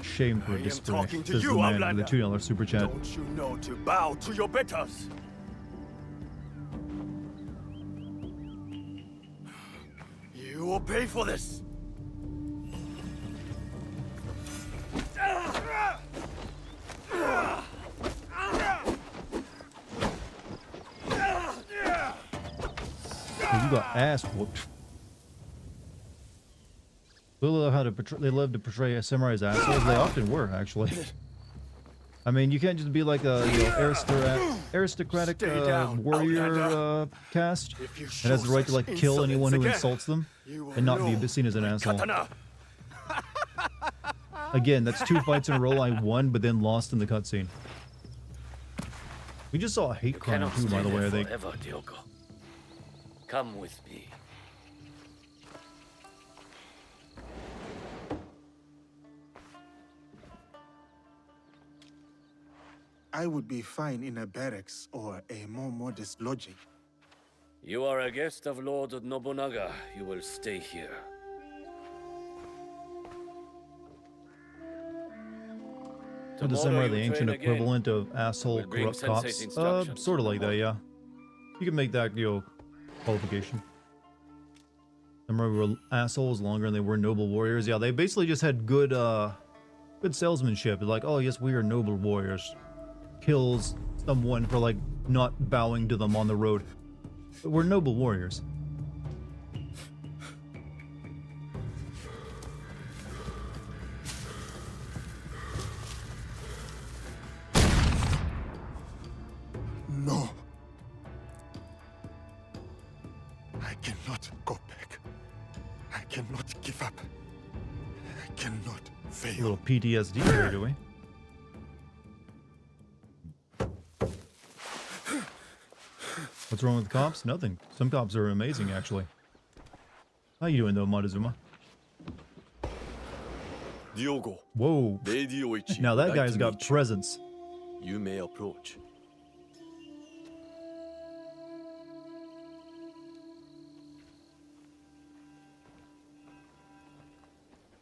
Shame for I am display, talking to says you, the man Outlander. with the $2 super chat. Don't you know to bow to your betters? You will pay for this. got ass whooped. They love how to portray, they love to portray samurais as assholes. They often were, actually. I mean, you can't just be like a aristocratic warrior caste and has the right to like kill anyone who insults them and not be seen as an asshole. Again, that's 2 fights in a row I won, but then lost in the cutscene. We just saw a hate crime too, by the way, I think. Forever, Diogo. Come with me. I would be fine in a barracks or a more modest lodging. You are a guest of Lord Nobunaga. You will stay here. So the samurai, the ancient equivalent of asshole corrupt cops? Sort of like that, yeah. You can make that, qualification. Samurai were assholes longer than they were noble warriors. Yeah, they basically just had good, good salesmanship. They're like, oh yes, we are noble warriors. Kills someone for like not bowing to them on the road. But we're noble warriors. No. I cannot go back. I cannot give up. I cannot fail. A little PTSD here, do we? What's wrong with cops? Nothing. Some cops are amazing, actually. How you doing, though, Montezuma? Diogo. Whoa. Lady Oichi. Now that guy's got presence. You may approach.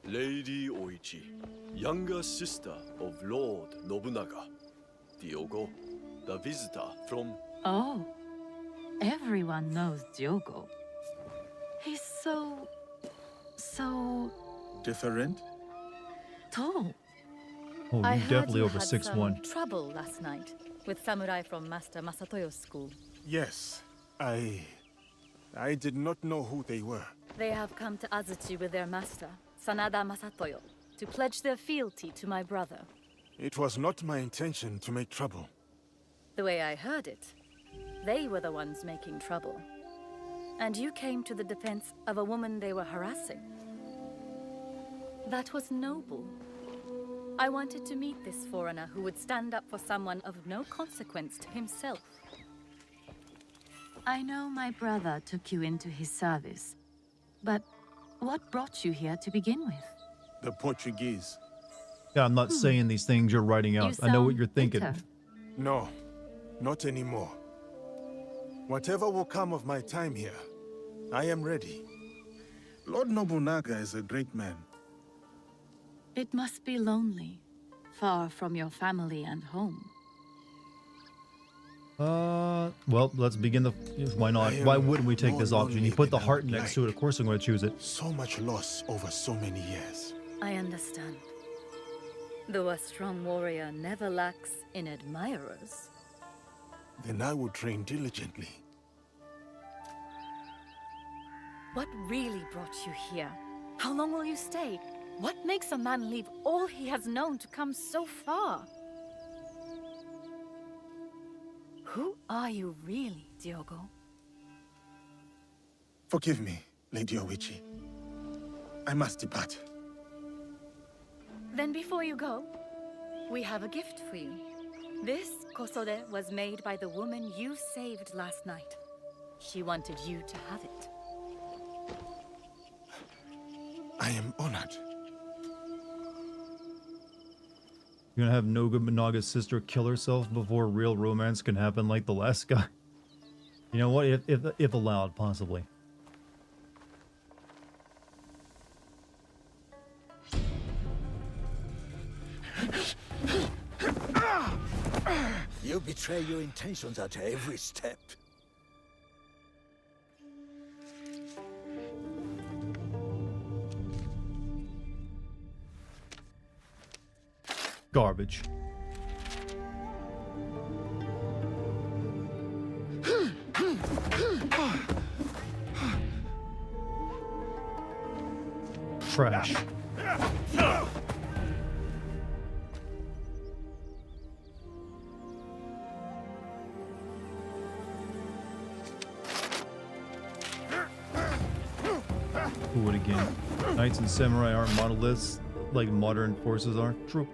Lady Oichi, younger sister of Lord Nobunaga. Diogo, the visitor from... Oh. Everyone knows Diogo. He's so different? tall. Oh, I you're heard definitely you over had 6'1". some trouble last night with samurai from Master Masatoyo's school. Yes. I did not know who they were. They have come to Azuchi with their master, Sanada Masatoyo, to pledge their fealty to my brother. It was not my intention to make trouble. The way I heard it, they were the ones making trouble. And you came to the defense of a woman they were harassing. That was noble. I wanted to meet this foreigner who would stand up for someone of no consequence to himself. I know my brother took you into his service, but what brought you here to begin with? The Portuguese. Yeah, I'm not saying these things you're writing out. I know what you're thinking. bitter. No, not anymore. Whatever will come of my time here, I am ready. Lord Nobunaga is a great man. It must be lonely, far from your family and home. Well, let's begin the... Why not? Why wouldn't we take this option? You put the heart than I would next to it, of course I'm going to choose it. So much loss over so many years. I understand. Though a strong warrior never lacks in admirers. Then I will train diligently. What really brought you here? How long will you stay? What makes a man leave all he has known to come so far? Who are you really, Diogo? Forgive me, Lady Oichi. I must depart. Then before you go, we have a gift for you. This kosode was made by the woman you saved last night. She wanted you to have it. I am honored. You're gonna have Nobunaga's sister kill herself before real romance can happen like the last guy. You know what? If allowed, possibly. You betray your intentions at every step. Garbage. trash. Would again. Knights and samurai aren't monoliths like modern forces are. True.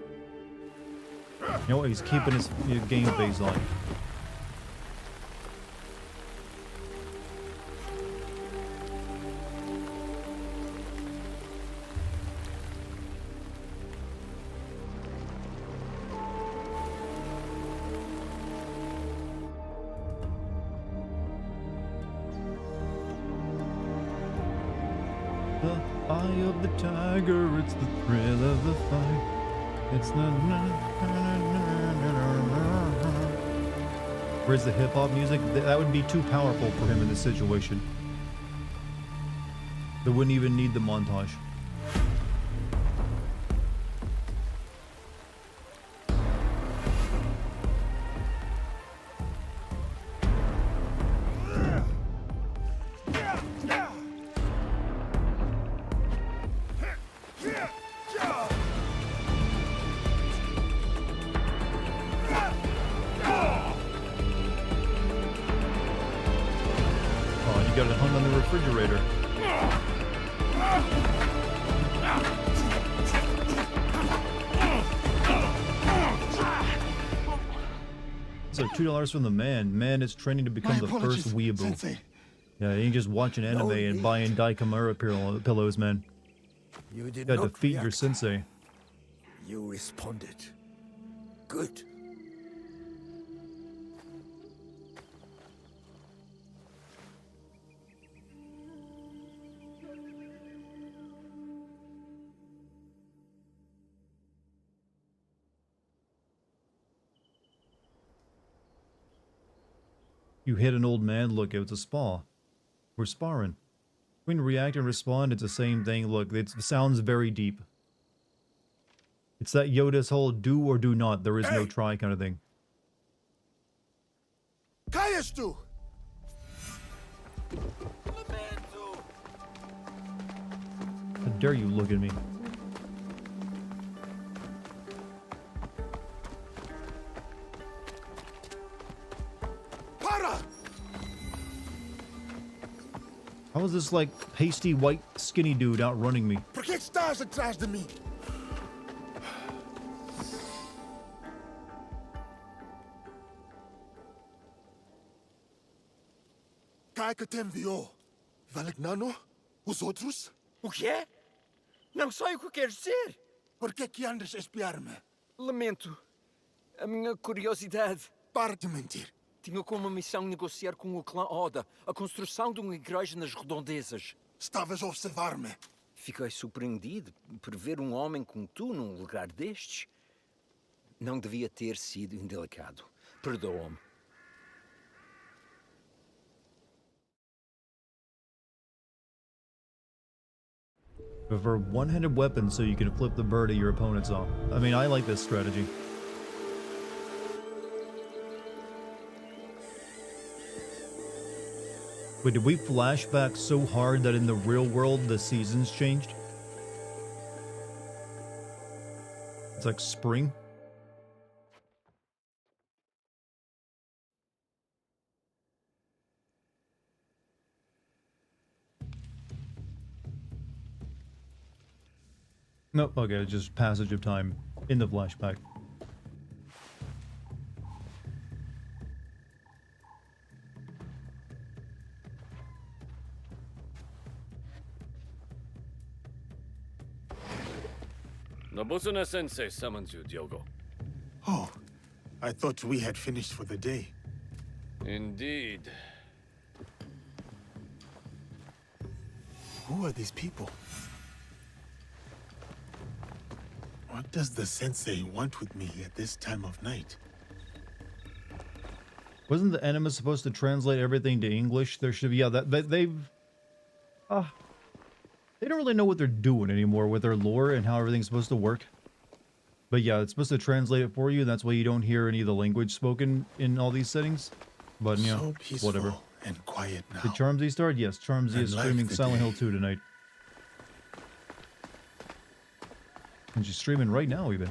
You know what? He's keeping his game phase on. The eye of the tiger, it's the thrill of the fight. It's the... Where's the hip-hop music? That would be too powerful for him in this situation. They wouldn't even need the montage. You got it hung on the refrigerator. So $2 from the man. Man is training to become the first weeaboo. Sensei. Yeah, he ain't just watching anime and buying Daikamura pillows, man. You did gotta not defeat your react. sensei. You responded. Good. You hit an old man, look, it's a spa. We're sparring. When react and respond, it's the same thing. Look, it sounds very deep. It's that Yoda's whole do or do not, there is no try kind of thing. Kayas tu! How dare you look at me? Para! How is this like pasty white skinny dude outrunning me? Por que estás atrás de mim? Quem que te enviou? Valignano? Os outros? O quê? Não sei o que queres dizer. Por que que andas a espiar-me? Lamento. A minha curiosidade. Para de mentir. Tinha como missão negociar com o clã Oda a construção de uma igreja nas redondezas. Estavas a observar-me. Fiquei surpreendido por ver um homem como tu num lugar destes. Não devia ter sido indelicado. Perdoa-me. Prefer one-handed weapons so you can flip the bird at your opponents off. I mean, I like this strategy. Wait, did we flash back so hard that in the real world the seasons changed? It's like spring. Nope, okay, it's just passage of time in the flashback. Nobuzuna Sensei summons you, Diogo. Oh, I thought we had finished for the day. Indeed. Who are these people? What does the sensei want with me at this time of night? Wasn't the enema supposed to translate everything to English? There should be, yeah, they've... They don't really know what they're doing anymore with their lore and how everything's supposed to work. But yeah, it's supposed to translate it for you, and that's why you don't hear any of the language spoken in all these settings. But, you know, So peaceful whatever. and quiet now. Did Charmsy start? Yes, Charmsy I is like streaming the Silent day. Hill 2 tonight. And she's streaming right now, even.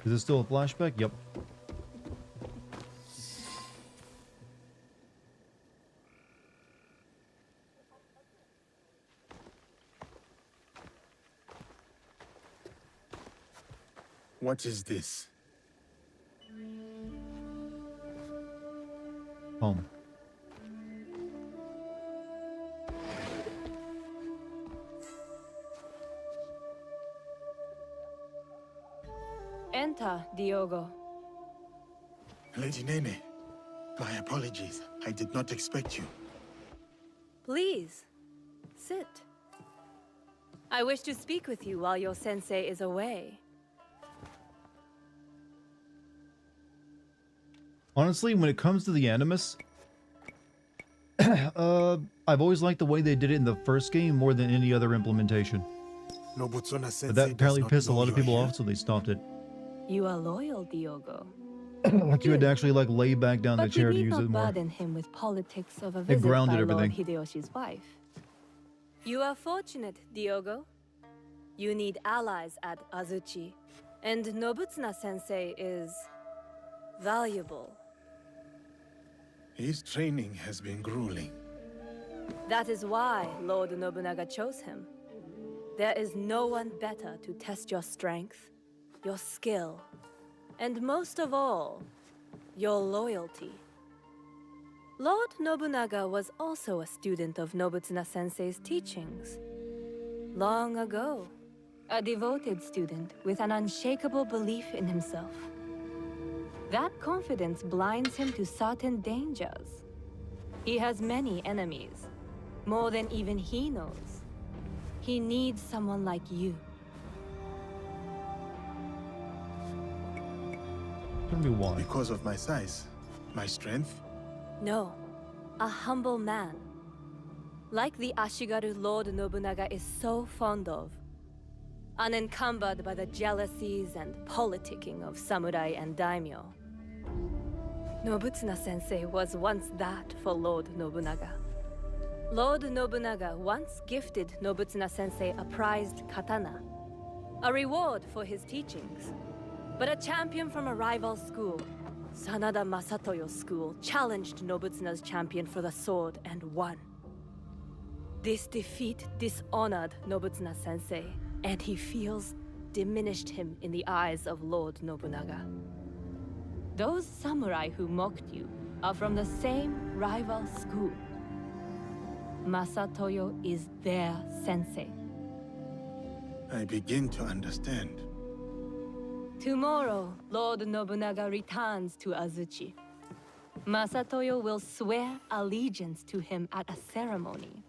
Is this still a flashback? Yep. What is this? Home. Enter, Diogo. Lady Nene, my apologies. I did not expect you. Please, sit. I wish to speak with you while your sensei is away. Honestly, when it comes to the Animus, I've always liked the way they did it in the first game more than any other implementation. Nobutsuna Sensei But that apparently does not pissed a know lot of you're people here. off, so they stopped it. You are loyal, Diogo. Like you had to actually like lay back down the But chair we to need use not it more. burden him with politics of a It visit grounded by Lord everything. Hideyoshi's wife. You are fortunate, Diogo. You need allies at Azuchi. And Nobutsuna-sensei is valuable. His training has been grueling. That is why Lord Nobunaga chose him. There is no one better to test your strength, your skill, and most of all, your loyalty. Lord Nobunaga was also a student of Nobutsuna-sensei's teachings. Long ago, a devoted student with an unshakable belief in himself. That confidence blinds him to certain dangers. He has many enemies, more than even he knows. He needs someone like you. Tell me why. Because of my size, my strength. No, a humble man. Like the Ashigaru Lord Nobunaga is so fond of. Unencumbered by the jealousies and politicking of samurai and daimyo. Nobutsuna-sensei was once that for Lord Nobunaga. Lord Nobunaga once gifted Nobutsuna-sensei a prized katana, a reward for his teachings. But a champion from a rival school, Sanada Masatoyo's school, challenged Nobutsuna's champion for the sword and won. This defeat dishonored Nobutsuna-sensei, and he feels diminished him in the eyes of Lord Nobunaga. Those samurai who mocked you are from the same rival school. Masatoyo is their sensei. I begin to understand. Tomorrow, Lord Nobunaga returns to Azuchi. Masatoyo will swear allegiance to him at a ceremony.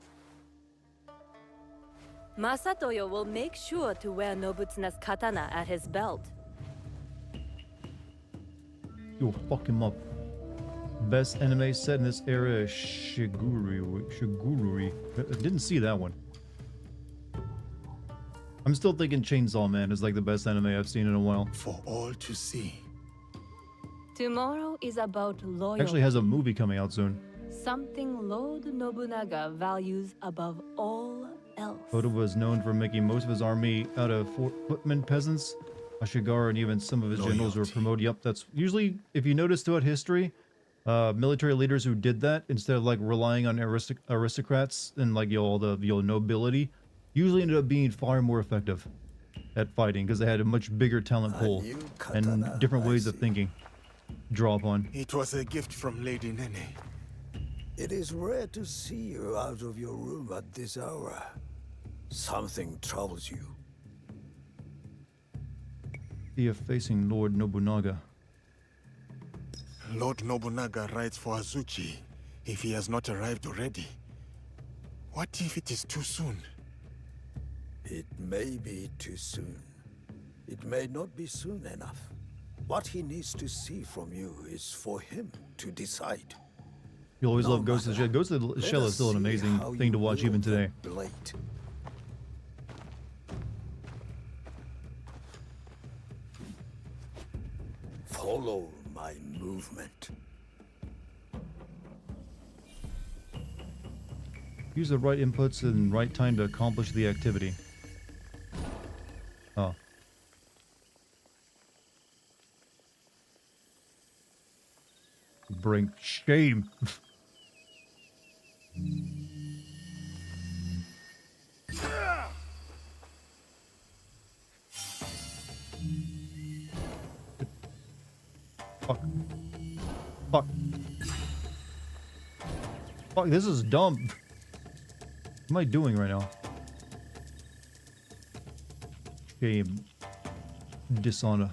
Masatoyo will make sure to wear Nobutsuna's katana at his belt. You'll fuck him up. Best anime set in this era is Shigurui. I didn't see that one. I'm still thinking Chainsaw Man is like the best anime I've seen in a while. For all to see. Tomorrow is about loyalty. Actually has a movie coming out soon. Something Lord Nobunaga values above all else. Oda was known for making most of his army out of footmen peasants. Ashigara and even some of his generals were promoted. Yep, that's usually, if you notice throughout history, military leaders who did that, instead of like relying on aristocrats and like all the nobility, usually ended up being far more effective at fighting because they had a much bigger talent pool and different ways of thinking. Draw upon. It was a gift from Lady Nene. It is rare to see you out of your room at this hour. Something troubles you. Fear facing Lord Nobunaga. Lord Nobunaga rides for Azuchi if he has not arrived already. What if it is too soon? It may be too soon. It may not be soon enough. What he needs to see from you is for him to decide. You always love Ghost of the Shell. Ghost of the Shell is still an amazing thing to watch even today. Blade. Follow my movement. Use the right inputs and right time to accomplish the activity. Oh. Bring shame. Fuck. Fuck. Fuck, this is dumb. What am I doing right now? Shame. Dishonor.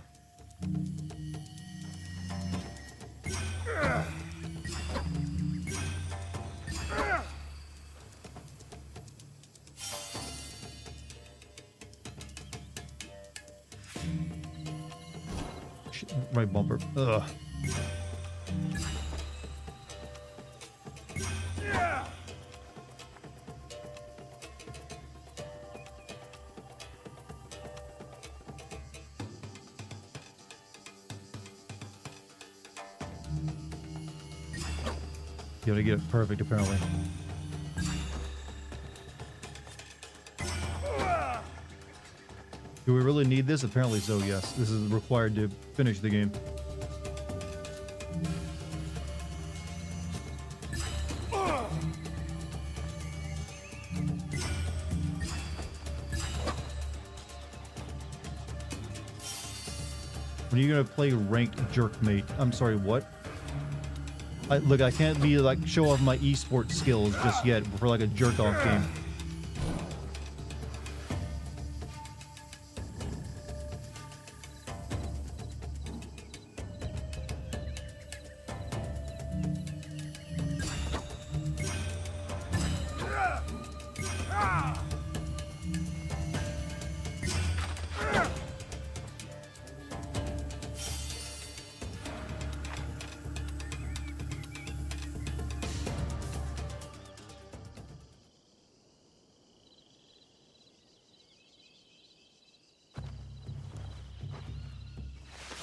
Right bumper. Ugh. You gotta get it perfect, apparently. Do we really need this? Apparently so, yes. This is required to finish the game. When are you gonna play ranked jerkmate? I'm sorry, what? Look, I can't be like show off my esports skills just yet for like a jerk off game.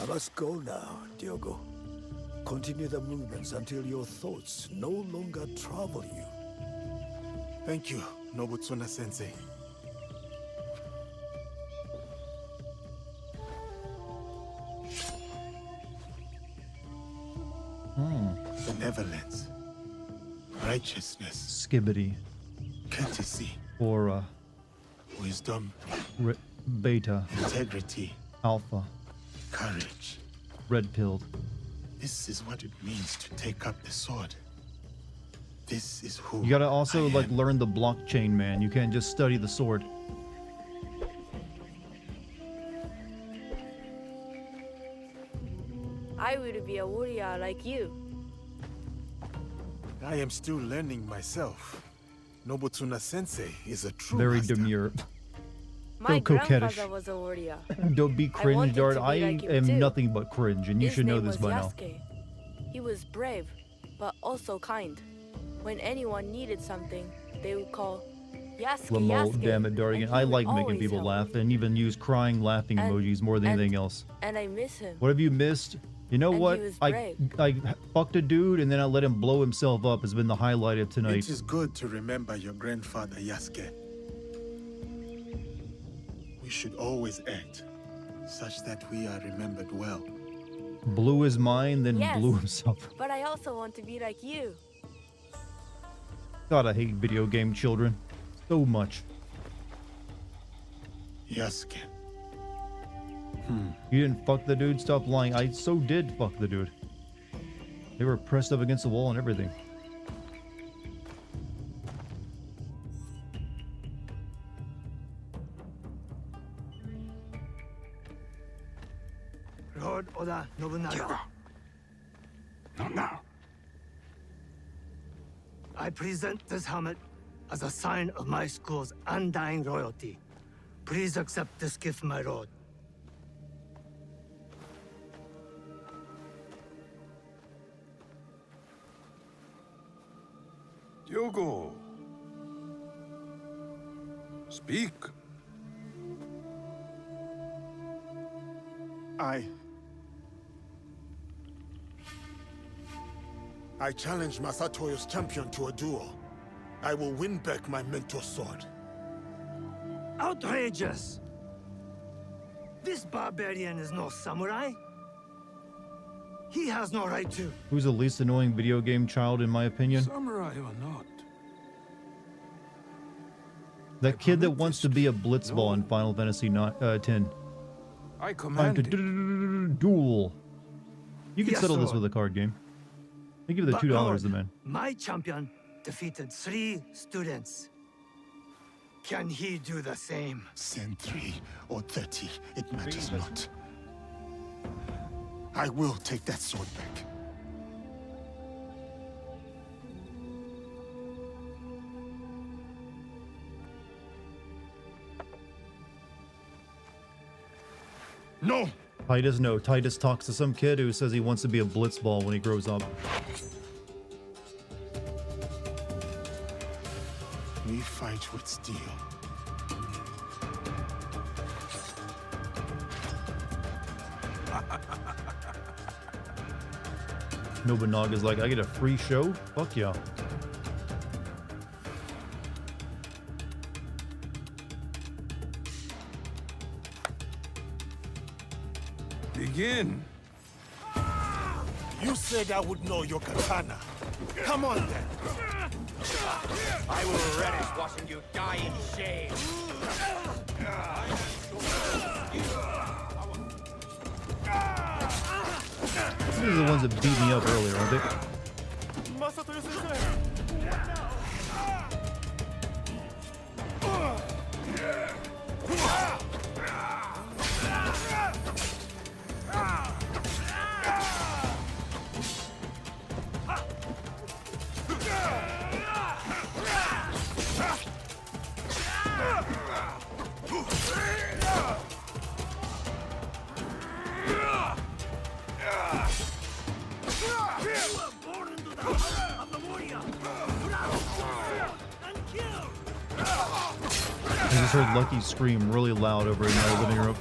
I must go now, Diogo. Continue the movements until your thoughts no longer trouble you. Thank you, Nobutsuna-sensei. Benevolence, righteousness, Skibbity. courtesy, Aura. wisdom, Beta. integrity, Alpha. courage. Red pilled. This is what it means to take up the sword. This is who You gotta also like learn the blockchain, man. You can't just study the sword. I will be a warrior like you. I am still learning myself. Nobutsuna-sensei is a true Very master. demure. My So coquettish. grandfather was a warrior. Don't be cringe, wanted Dart. to be I like him am too. nothing but cringe, and you His should know name this was by now. Yasuke. He was brave, but also kind. When anyone needed something, they would call Yasuke, Lamo, Yasuke, damn it, and Dartigan. he I would like making always people help. laugh and even use crying, laughing emojis more than anything else. And I miss him. What have you missed? You know And he what? was I brave. fucked a dude and then I let him blow himself up has been the highlight of tonight. It is good to remember your grandfather Yasuke. We should always act such that we are remembered well. Blew his mind, then Yes, blew himself. but I also want to be like you. God, I hate video game children so much. Yasuke. You didn't fuck the dude? Stop lying. I so did fuck the dude. They were pressed up against the wall and everything. Lord Oda Nobunaga. Not now. I present this helmet as a sign of my school's undying loyalty. Please accept this gift, my lord. Diogo. Speak. I challenge Masatoyo's champion to a duel. I will win back my mentor's sword. Outrageous! This barbarian is no samurai. He has no right to. Who's the least annoying video game child, in my opinion? Samurai or not, That kid that wants to be a blitzball in Final Fantasy 10. I Time command to it. duel. You can Yes, settle this Lord. with a card game. They give you the But $2, Lord, the man. My champion defeated 3 students. Can he do the same? Send 3 or 30, it matters not. I will take that sword back. No! Titus, no. Titus talks to some kid who says he wants to be a blitzball when he grows up. We fight with steel. Nobunaga's like, I get a free show? Fuck yeah. Begin. You said I would know your katana. Come on then. I will relish watching you die in shame. These are the ones that beat me up earlier, aren't they? I just heard Lucky scream really loud over in my living room.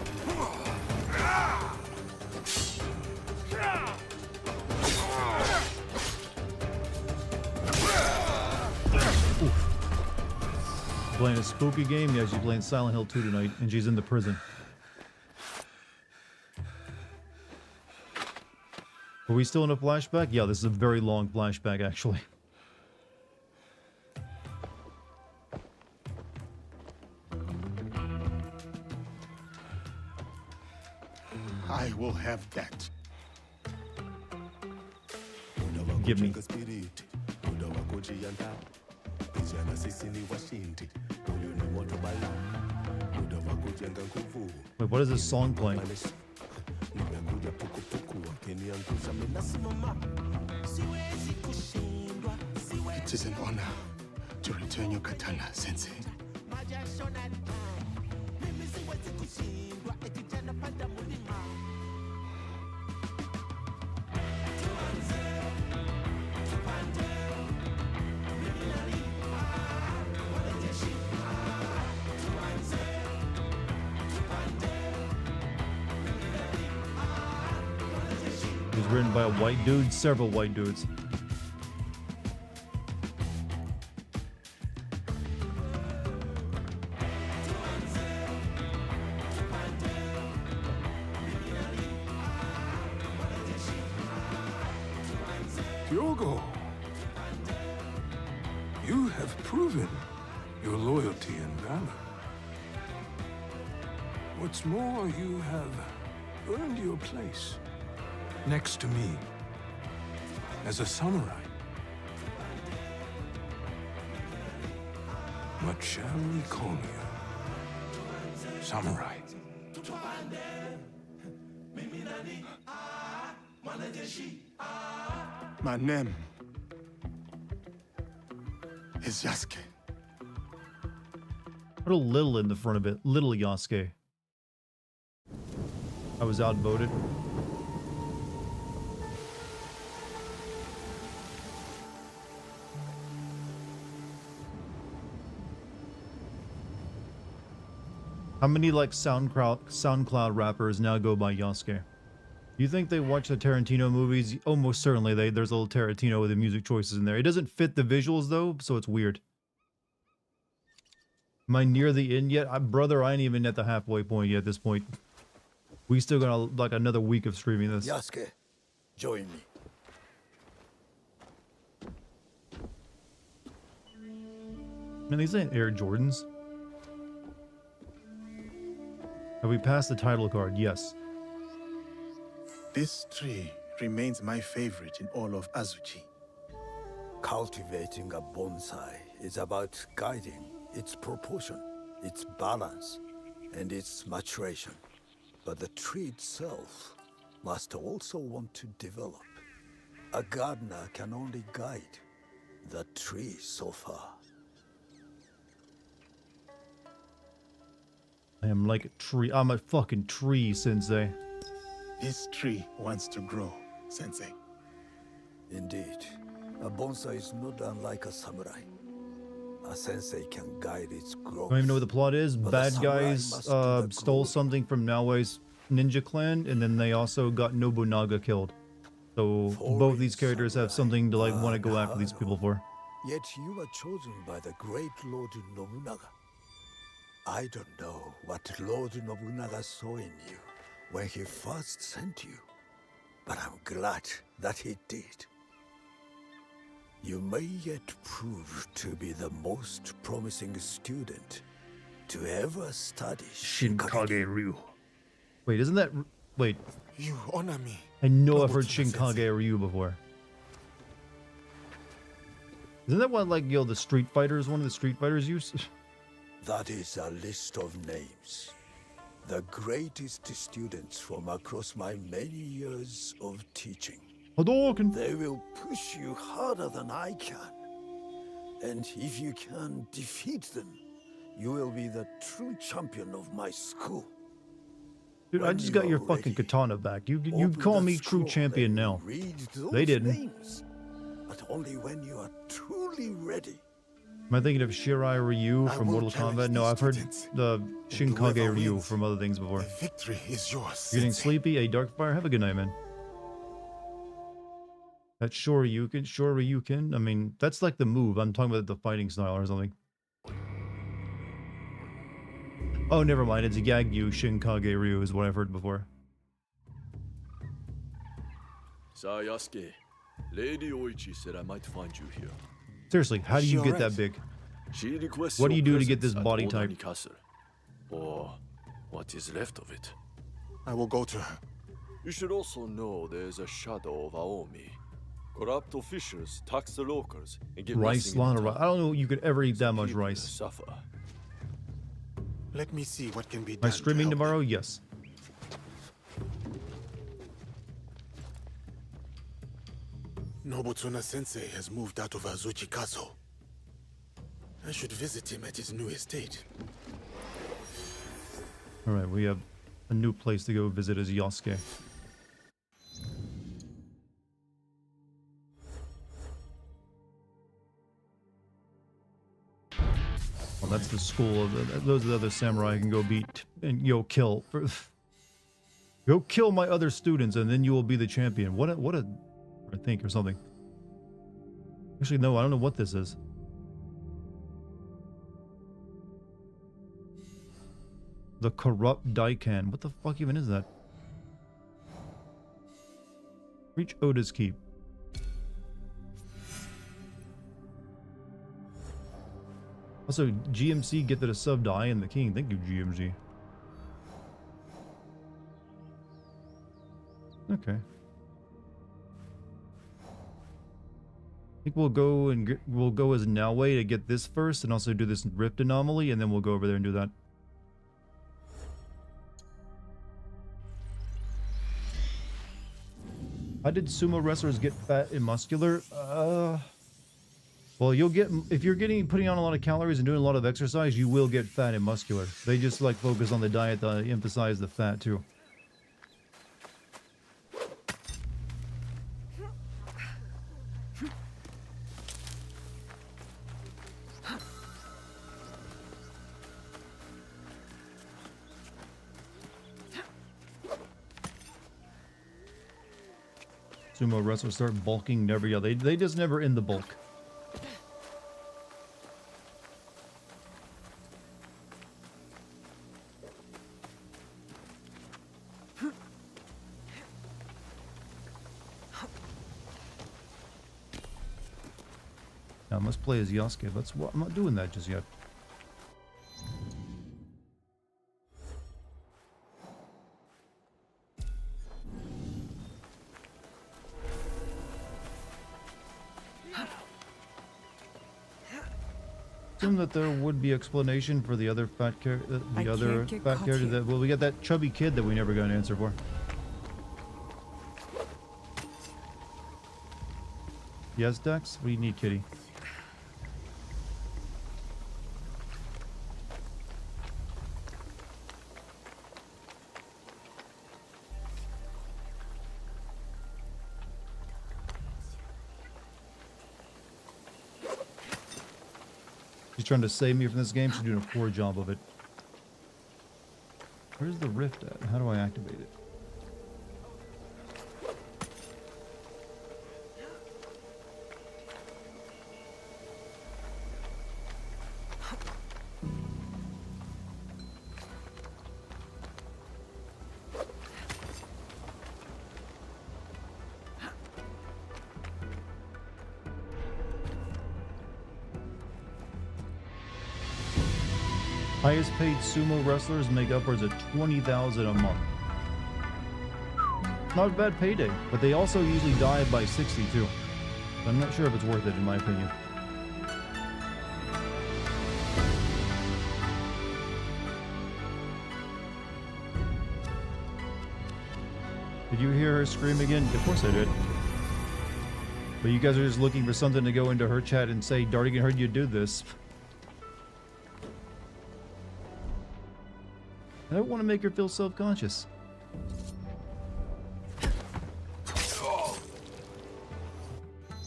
Oof. Playing a spooky game? Yeah, she's playing Silent Hill 2 tonight, and she's in the prison. Are we still in a flashback? Yeah, this is a very long flashback, actually. I will have that. Give me. Wait, what is this song playing? It is an honor to return your katana, Sensei. It was written by a white dude, several white dudes. Diogo, you have proven your loyalty and valor. What's more, you have earned your place next to me as a samurai. What shall we call you? Samurai. My name is Yasuke. Put a little in the front of it. Little Yasuke. I was outvoted. How many like SoundCloud rappers now go by Yasuke? You think they watch the Tarantino movies? Almost certainly there's a little Tarantino with the music choices in there. It doesn't fit the visuals though, so it's weird. Am I near the end yet? Brother, I ain't even at the halfway point yet at this point. We still got like another week of streaming this. Yasuke, join me. Man, these ain't Air Jordans. Have we passed the title card? Yes. This tree remains my favorite in all of Azuchi. Cultivating a bonsai is about guiding its proportion, its balance, and its maturation. But the tree itself must also want to develop. A gardener can only guide the tree so far. I am like a tree. I'm a fucking tree, Sensei. This tree wants to grow, Sensei. Indeed. A bonsai is not unlike a samurai. A sensei can guide its growth. I don't even know what the plot is. But Bad the samurai guys must do the stole something from Naoi's ninja clan, and then they also got Nobunaga killed. So both these characters have something to like want to go after these people for. Yet you were chosen by the great Lord Nobunaga. I don't know what Lord Nobunaga saw in you when he first sent you, but I'm glad that he did. You may yet prove to be the most promising student to ever study Shinkage Ryu. Wait, isn't that... Wait. You honor me. I know I've heard Shinkage Ryu before. Isn't that what, like, yo, the Street Fighters, one of the Street Fighters use? That is a list of names. The greatest students from across my many years of teaching. Hadouken! They will push you harder than I can. And if you can defeat them, you will be the true champion of my school. Dude, I just got your fucking katana back. You call me true champion now. They didn't. Names, but only when you are truly ready. Am I thinking of Shirai Ryu from Mortal Kombat? No, I've heard the Shinkage Ryu from other things before. Victory is yours. You're getting sleepy? A Darkfire? Have a good night, man. That Shoryuken? I mean, that's like the move. I'm talking about the fighting style or something. Oh, never mind. It's Yagyu Shinkage Ryu is what I've heard before. Yasuke, Lady Oichi said I might find you here. Seriously, how do you get that big? What do you do to get this body type? Castle, or what is left of it? I will go to her. You should also know there's a shadow of Aomi. Corrupt officials tax the locals and give Rice, lot of rice. I don't know you could ever eat that much rice. Suffer. Let me see what can be done. Am I streaming tomorrow? Yes. Nobutsuna Sensei has moved out of Azuchi Castle. I should visit him at his new estate. Alright, we have a new place to go visit as Yasuke. Well, that's the school of those are the other samurai I can go beat and kill. Go kill my other students and then you will be the champion. What a I think or something. Actually, no, I don't know what this is. The corrupt Dartigan. What the fuck even is that? Reach Oda's Keep. Also, GMC get that a sub to I Am the King. Thank you, GMC. Okay. I think we'll go and we'll go as Naoi to get this first, and also do this Rift Anomaly, and then we'll go over there and do that. How did sumo wrestlers get fat and muscular? Well, you'll get, if you're putting on a lot of calories and doing a lot of exercise, you will get fat and muscular. They just like focus on the diet to emphasize the fat too. Sumo wrestlers start bulking. Never, yeah, they just never in the bulk. Now I must play as Yasuke. I'm not doing that just yet. Assume that there would be explanation for the other fat character, that, well, we got that chubby kid that we never got an answer for. Yes, Dex? What do you need, kitty? She's trying to save me from this game. She's doing a poor job of it. Where's the rift at? How do I activate it? Highest paid sumo wrestlers make upwards of $20,000 a month. Not a bad payday, but they also usually die by 62. So I'm not sure if it's worth it in my opinion. Did you hear her scream again? Of course I did. But you guys are just looking for something to go into her chat and say, Dartigan heard you do this. I don't want to make her feel self-conscious.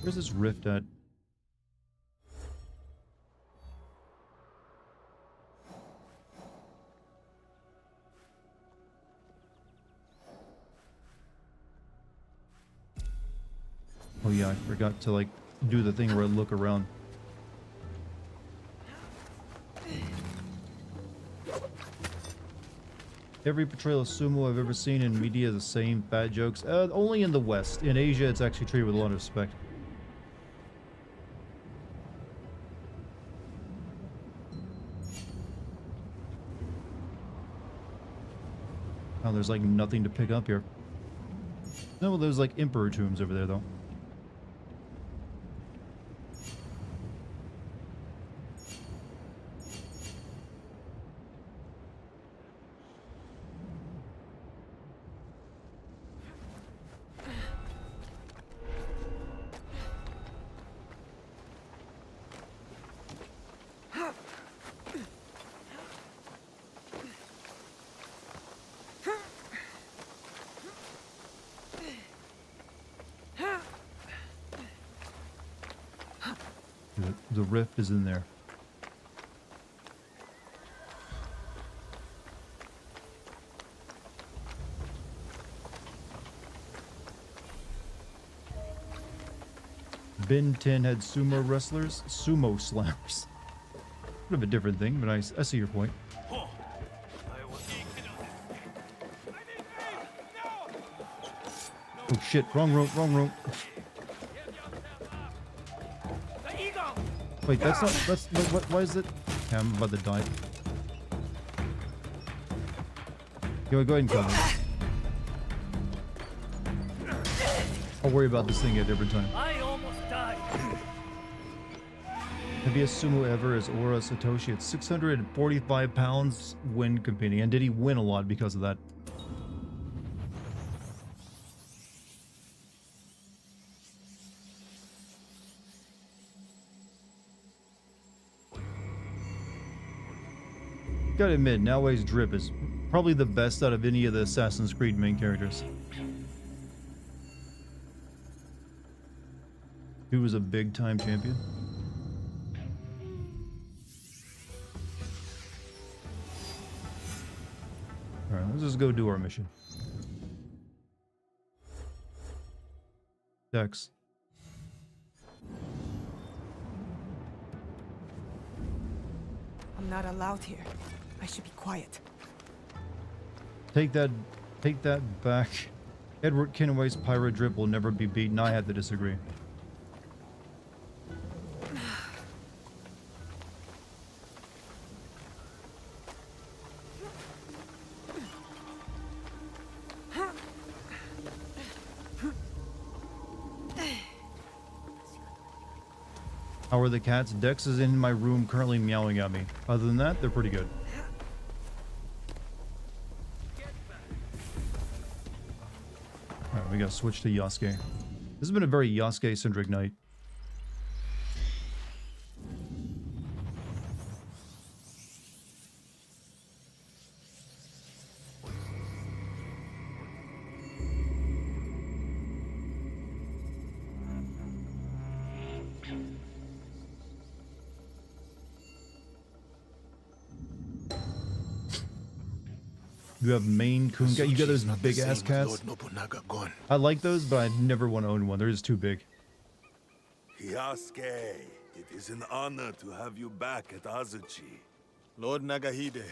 Where's this rift at? Oh yeah, I forgot to like do the thing where I look around. Every portrayal of sumo I've ever seen in media is the same fat jokes. Only in the West. In Asia, it's actually treated with a lot of respect. Oh, there's like nothing to pick up here. No, there's like emperor tombs over there, though. The rift is in there. Bin 10 had sumo wrestlers, sumo slammers. Bit of a different thing, but I see your point. Oh shit, wrong room, wrong room. Wait, that's not, why is it? Okay, I'm about to die. Go ahead and kill me. I'll worry about this thing at a different time. I almost died. Heaviest sumo ever is Ora Satoshi at 645 pounds when competing. And did he win a lot because of that? Gotta admit, Naoi's drip is probably the best out of any of the Assassin's Creed main characters. He was a big-time champion. Alright, let's just go do our mission. Dex. I'm not allowed here. I should be quiet. Take that back. Edward Kenway's pirate drip will never be beaten. I had to disagree. How are the cats? Dex is in my room currently meowing at me. Other than that, they're pretty good. Alright, we gotta switch to Yasuke. This has been a very Yasuke-centric night. You have Maine Coon. You got those big ass cats. I like those, but I never want to own one. They're just too big. Yasuke, it is an honor to have you back at Azuchi. Lord Nagahide,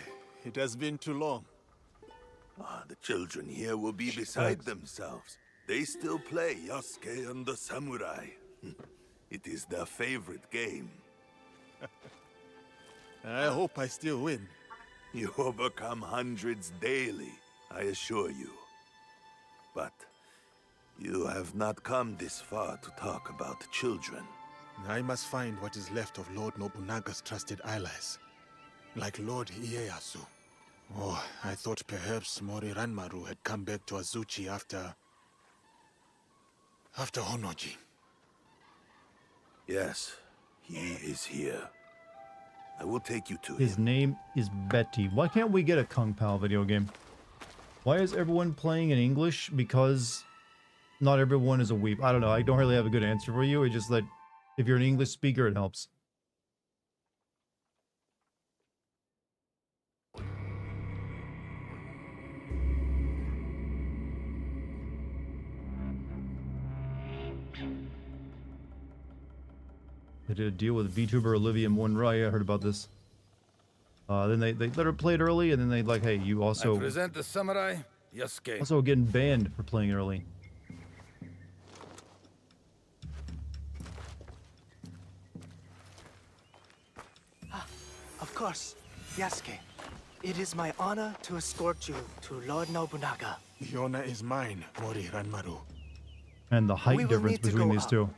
it has been too long. The children here will be beside themselves. They still play Yasuke and the Samurai. It is their favorite game. I hope I still win. You overcome hundreds daily, I assure you. But you have not come this far to talk about children. I must find what is left of Lord Nobunaga's trusted allies, like Lord Ieyasu. Oh, I thought perhaps Mori Ranmaru had come back to Azuchi after Honoji. Yes, he is here. I will take you to His name is Betty. Why can't we get a Kung Pao video game? Why is everyone playing in English? Because not everyone is a weep. I don't know. I don't really have a good answer for you. It's just that if you're an English speaker, it helps. They did a deal with VTuber Olivia Monroy. I heard about this. Then they let her play it early, and then they like, hey, you also I present the samurai, Yasuke. also getting banned for playing early. Of course, Yasuke. It is my honor to escort you to Lord Nobunaga. The honor is mine, Mori Ranmaru. And the height We will difference need to between go these up. two.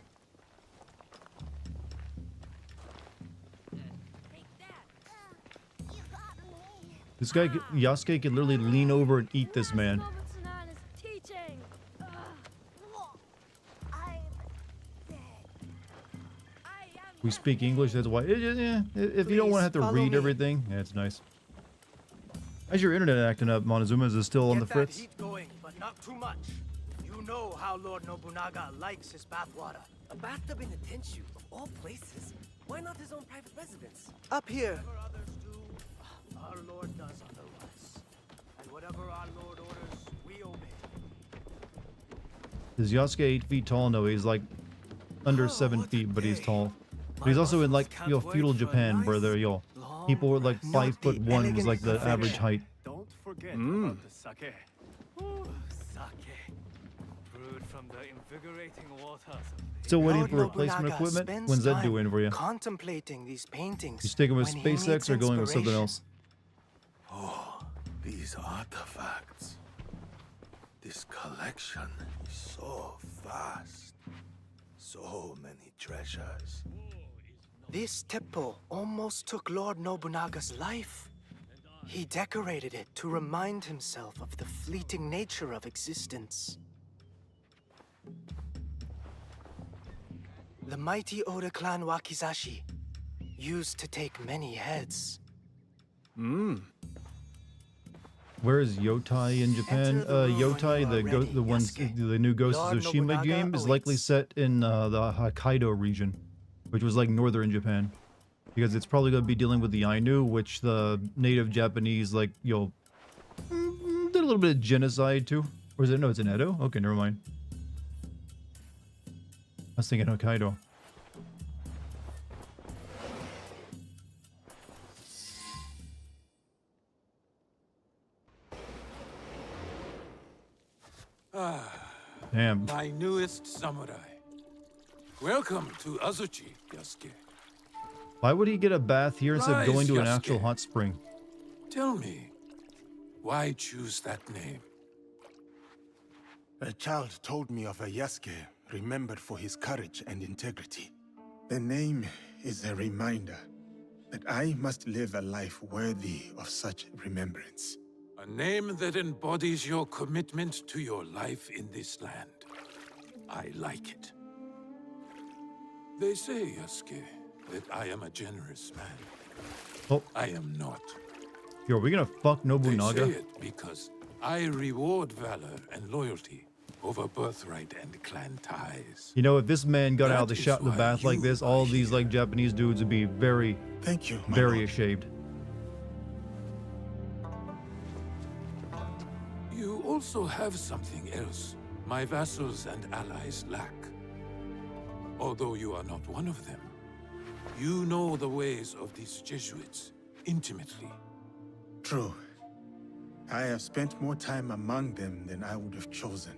This guy, Yasuke, could literally lean over and eat this man. We speak English, that's why. Yeah, if you don't want to have to follow read me. everything, yeah, it's nice. How's your internet acting up, Montezuma? Is it still on the Get that fritz? heat going, but not too much. You know how Lord Nobunaga likes his bathwater. A bathtub in a Tenshu, of all places. Why not his own private residence? Up here. Whatever others do, our Lord does otherwise. And whatever our Lord orders, we obey. Is Yasuke 8 feet tall? No, he's like under 7 feet, but he's tall. But he's also in like, yo, feudal Japan, brother, yo. People were like 5'1" was like the average height. Don't forget about the sake. Ooh, sake. Brewed from the invigorating waters of Still waiting Lord for replacement Nobunaga equipment? spends When's that time doing for you? Contemplating these paintings. You sticking with when he SpaceX needs or going with something inspiration. else? Oh, these artifacts. This collection is so vast. So many treasures. This temple almost took Lord Nobunaga's life. He decorated it to remind himself of the fleeting nature of existence. The mighty Oda clan Wakizashi used to take many heads. Where is Yotai in Japan? Yotai, the new Ghost of Lord Tsushima Nobunaga game, is likely set in the Hokkaido region, which was like northern Japan, because it's probably going to be dealing with the Ainu, which the native Japanese like did a little bit of genocide too. Or is it? No, it's in Edo. Okay, never mind. was thinking Hokkaido. Damn. My newest samurai. Welcome to Azuchi, Yasuke. Why would he get a bath here instead of Rise, going to an Yasuke. actual hot spring? Tell me, why choose that name? A child told me of a Yasuke remembered for his courage and integrity. The name is a reminder that I must live a life worthy of such remembrance. A name that embodies your commitment to your life in this land. I like it. They say, Yasuke, that I am a generous man. Oh. I am not. Yo, are we gonna fuck They Nobunaga? say it because I reward valor and loyalty over birthright and clan ties. You know, if this man got out of the That is shot in the why bath like you this, all these like Japanese dudes would be very, Thank you, my very lord. ashamed. You also have something else my vassals and allies lack. Although you are not one of them, you know the ways of these Jesuits intimately. True. I have spent more time among them than I would have chosen.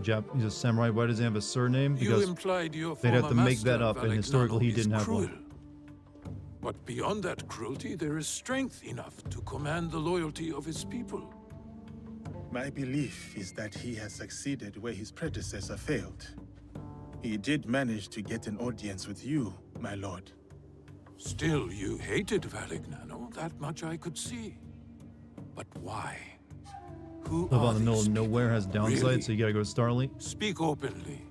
He's a samurai. Why does he have a surname? You Because implied your they'd have to former make that master, up, and historically he Valegnano, didn't is have cruel. one. But beyond that cruelty, there is strength enough to command the loyalty of his people. My belief is that he has succeeded where his predecessor failed. He did manage to get an audience with you, my lord. Still, you hated Valegnano, that much I could see. But why? Who Live are out in the middle these of nowhere has downsides, really? so you gotta go to Starlink. Speak openly.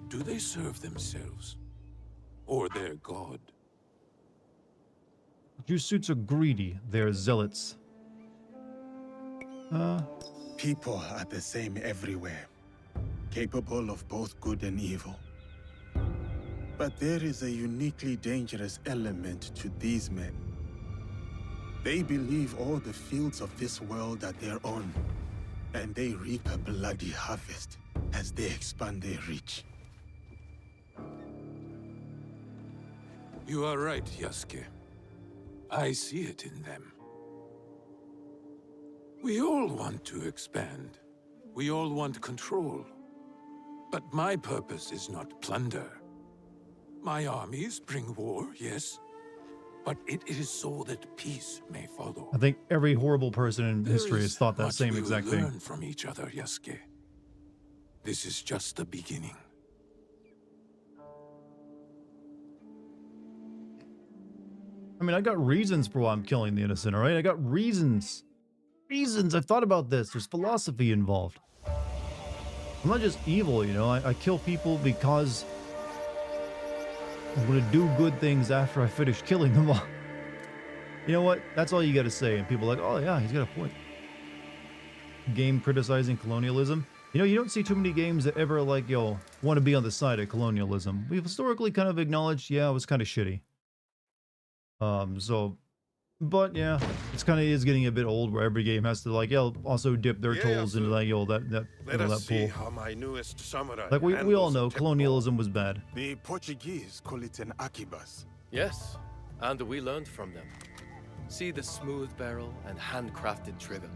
Do they serve themselves? Or their god? Jusuits are greedy. They're zealots. People are the same everywhere, capable of both good and evil. But there is a uniquely dangerous element to these men. They believe all the fields of this world are their own, and they reap a bloody harvest as they expand their reach. You are right, Yasuke. I see it in them. We all want to expand. We all want control. But my purpose is not plunder. My armies bring war, yes, but it is so that peace may follow. I think every horrible person in There history has is thought that much same we exact will thing. learn from each other, Yasuke. This is just the beginning. I mean, I got reasons for why I'm killing the innocent, all right? I got reasons. Reasons. I've thought about this. There's philosophy involved. I'm not just evil, you know? I kill people because I'm going to do good things after I finish killing them all. You know what? That's all you got to say. And people are like, oh, yeah, he's got a point. Game criticizing colonialism. You know, you don't see too many games that ever, like, yo, want to be on the side of colonialism. We've historically kind of acknowledged, yeah, it was kind of shitty. But yeah, it's kind of is getting a bit old where every game has to like, yeah, also dip their toes into like, yo, that pool. how my newest samurai Like we all handles know a temple. colonialism was bad. The Portuguese call it an akibas. Yes, and we learned from them. See the smooth barrel and handcrafted trigger.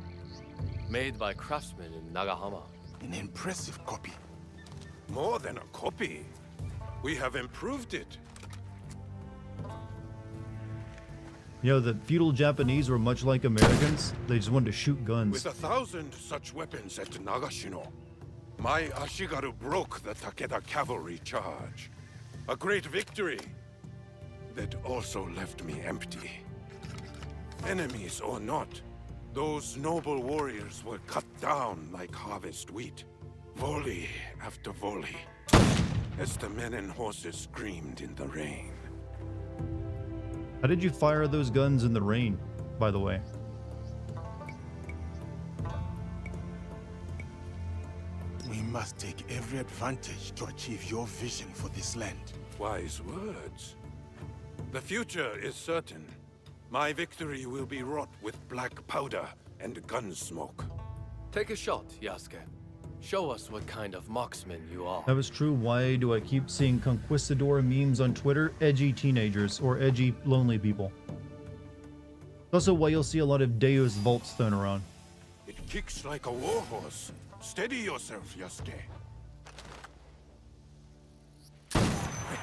Made by craftsmen in Nagahama. An impressive copy. More than a copy. We have improved it. You know, the feudal Japanese were much like Americans. They just wanted to shoot guns. With 1,000 such weapons at Nagashino, my Ashigaru broke the Takeda cavalry charge. A great victory that also left me empty. Enemies or not, those noble warriors were cut down like harvest wheat. Volley after volley, as the men and horses screamed in the rain. How did you fire those guns in the rain, by the way? We must take every advantage to achieve your vision for this land. Wise words. The future is certain. My victory will be wrought with black powder and gun smoke. Take a shot, Yasuke. Show us what kind of marksman you are. That was true. Why do I keep seeing conquistador memes on Twitter? Edgy teenagers or edgy lonely people. Also why you'll see a lot of Deus vaults thrown around. It kicks like a warhorse. Steady yourself, Yasuke.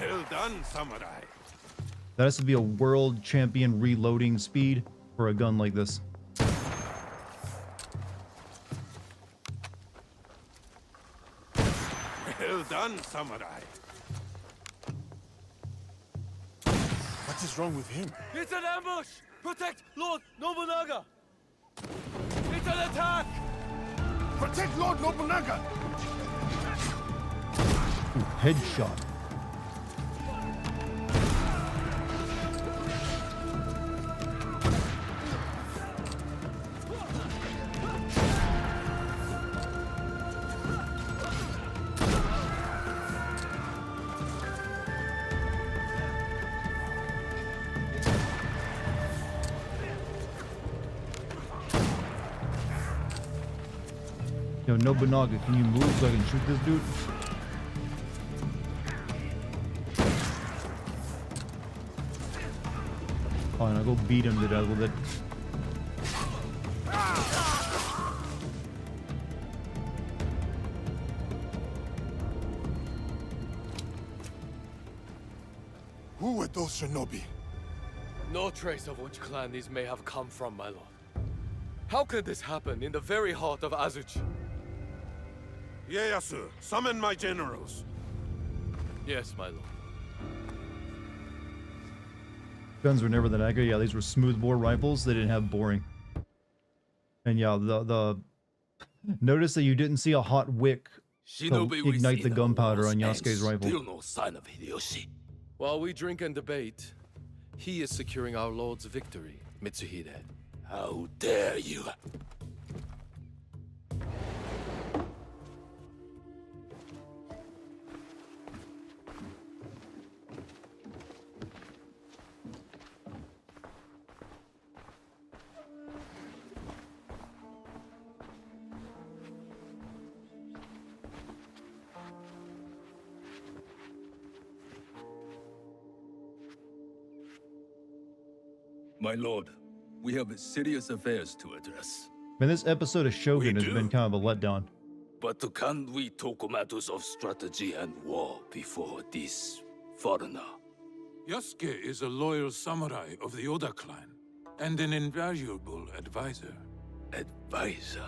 Well done, samurai. That has to be a world champion reloading speed for a gun like this. Well done, samurai. What is wrong with him? It's an ambush! Protect Lord Nobunaga! It's an attack! Protect Lord Nobunaga! Ooh, headshot. Yo, Nobunaga, can you move so I can shoot this dude? Fine, I'll go beat him to death with it. Who were those shinobi? No trace of which clan these may have come from, my lord. How could this happen in the very heart of Azuchi? Ieyasu, summon my generals. Yes, my lord. Guns were never that accurate. Yeah, these were smoothbore rifles. They didn't have boring. And yeah, the notice that you didn't see a hot wick to ignite the gunpowder on Yasuke's rifle. Still no sign of Hideyoshi. While we drink and debate, he is securing our lord's victory, Mitsuhide. How dare you! My lord, we have serious affairs to address. Man, this episode of Shogun has been kind of a letdown. But can we talk matters of strategy and war before this foreigner? Yasuke is a loyal samurai of the Oda clan, and an invaluable advisor. Advisor?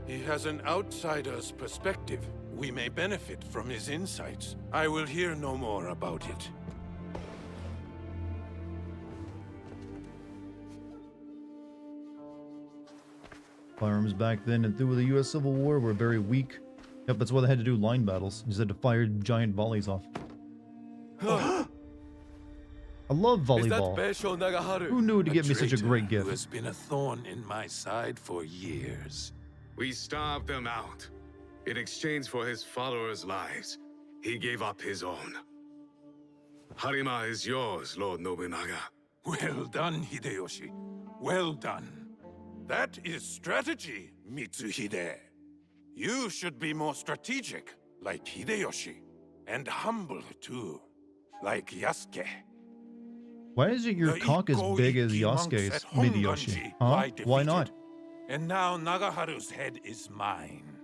He has an outsider's perspective. We may benefit from his insights. I will hear no more about it. Firearms back then and through the U.S. Civil War were very weak. Yep, that's why they had to do line battles. You just had to fire giant volleys off. I love volleyball. Who knew to get me such a great gift? Who has been a thorn in my side for years. We starved him out. In exchange for his followers' lives, he gave up his own. Harima is yours, Lord Nobunaga. Well done, Hideyoshi. Well done. That is strategy, Mitsuhide. You should be more strategic, like Hideyoshi. And humble, too, like Yasuke. Why isn't your cock as big as Yasuke's, Mideyoshi? Huh? Why not? And now Nagaharu's head is mine.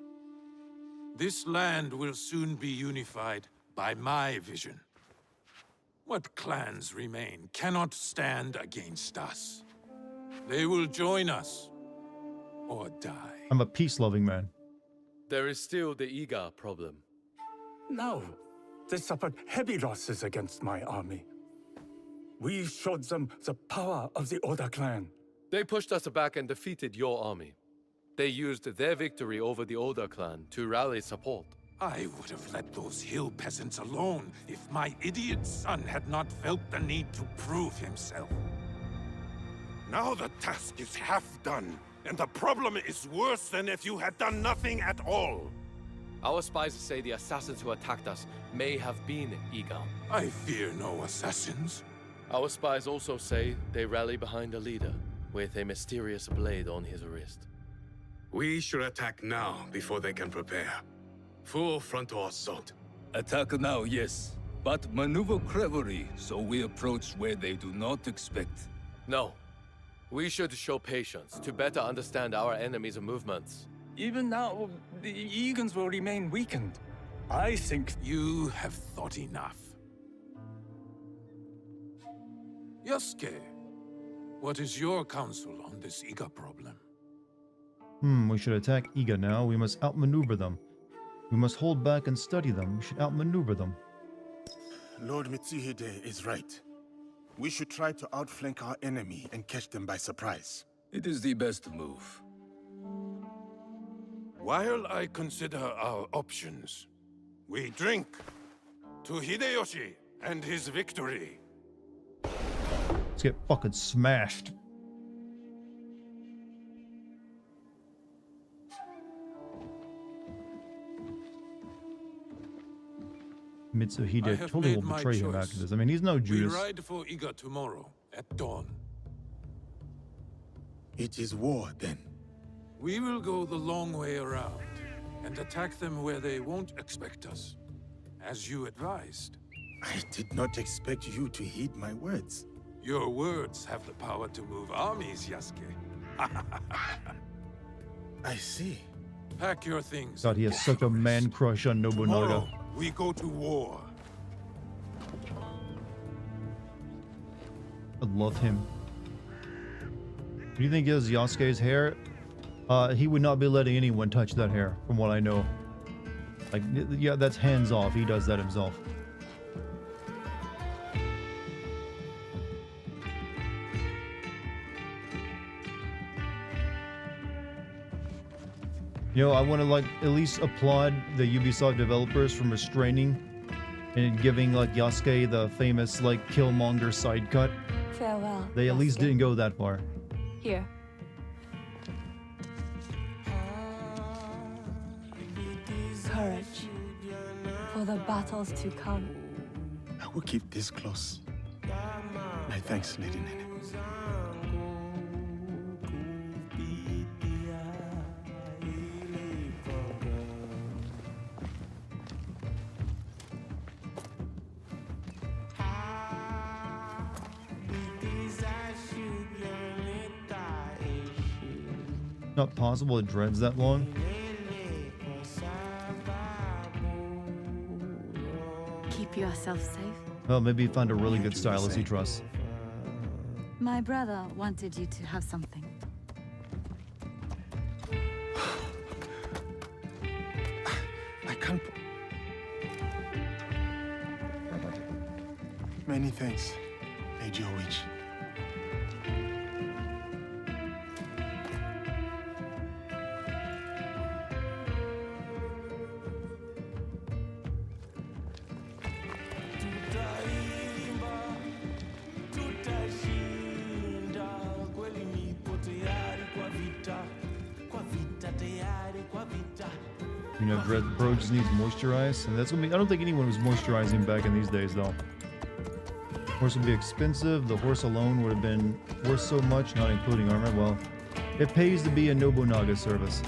This land will soon be unified by my vision. What clans remain cannot stand against us. They will join us, or die. I'm a peace-loving man. There is still the Iga problem. No, they suffered heavy losses against my army. We showed them the power of the Oda clan. They pushed us back and defeated your army. They used their victory over the Oda clan to rally support. I would have let those hill peasants alone if my idiot son had not felt the need to prove himself. Now the task is half done, and the problem is worse than if you had done nothing at all. Our spies say the assassins who attacked us may have been Iga. I fear no assassins. Our spies also say they rally behind a leader with a mysterious blade on his wrist. We should attack now before they can prepare. Full frontal assault. Attack now, yes. But maneuver cleverly so we approach where they do not expect. No. We should show patience to better understand our enemy's movements. Even now, the Egans will remain weakened. I think you have thought enough. Yasuke, what is your counsel on this Iga problem? We should attack Iga now. We must outmaneuver them. We must hold back and study them. We should outmaneuver them. Lord Mitsuhide is right. We should try to outflank our enemy and catch them by surprise. It is the best move. While I consider our options, we drink to Hideyoshi and his victory. Let's get fucking smashed. Mitsuhide totally will betray him after this. I mean, he's no Judas. We ride for Iga tomorrow at dawn. It is war, then. We will go the long way around and attack them where they won't expect us, as you advised. I did not expect you to heed my words. Your words have the power to move armies, Yasuke. I see. Pack your things. God, he has such a man crush on Nobunaga. Tomorrow, we go to war. I love him. Do you think he has Yasuke's hair? He would not be letting anyone touch that hair, from what I know. Like, yeah, that's hands off. He does that himself. You know, I want to like at least applaud the Ubisoft developers from restraining and giving like Yasuke the famous like Killmonger side cut. Farewell. They at least didn't go that far. Here. Courage for the battles to come. I will keep this close. My thanks, Lady Nene. Not possible it dreads that long. Keep yourself safe. Well, maybe he found a really good stylist he trusts. My brother wanted you to have something. I can't. Many thanks, Lady Witch. You know, bro just needs moisturize, and that's gonna be. I don't think anyone was moisturizing back in these days, though. Horse would be expensive. The horse alone would have been worth so much, not including armor. Well, it pays to be a Nobunaga service.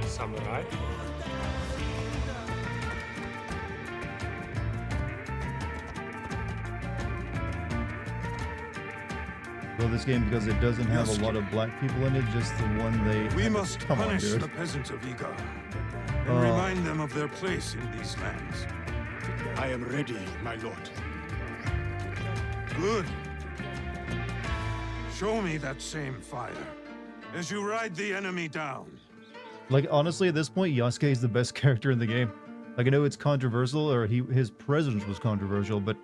Samurai. Well, this game, because it doesn't have a lot of black people in it, just the one they... We must Come on, punish dude. the peasants of Iga and remind them of their place in these lands. I am ready, my lord. Good. Show me that same fire as you ride the enemy down. Like, honestly, at this point, Yasuke is the best character in the game. Like, I know it's controversial, or his presence was controversial, but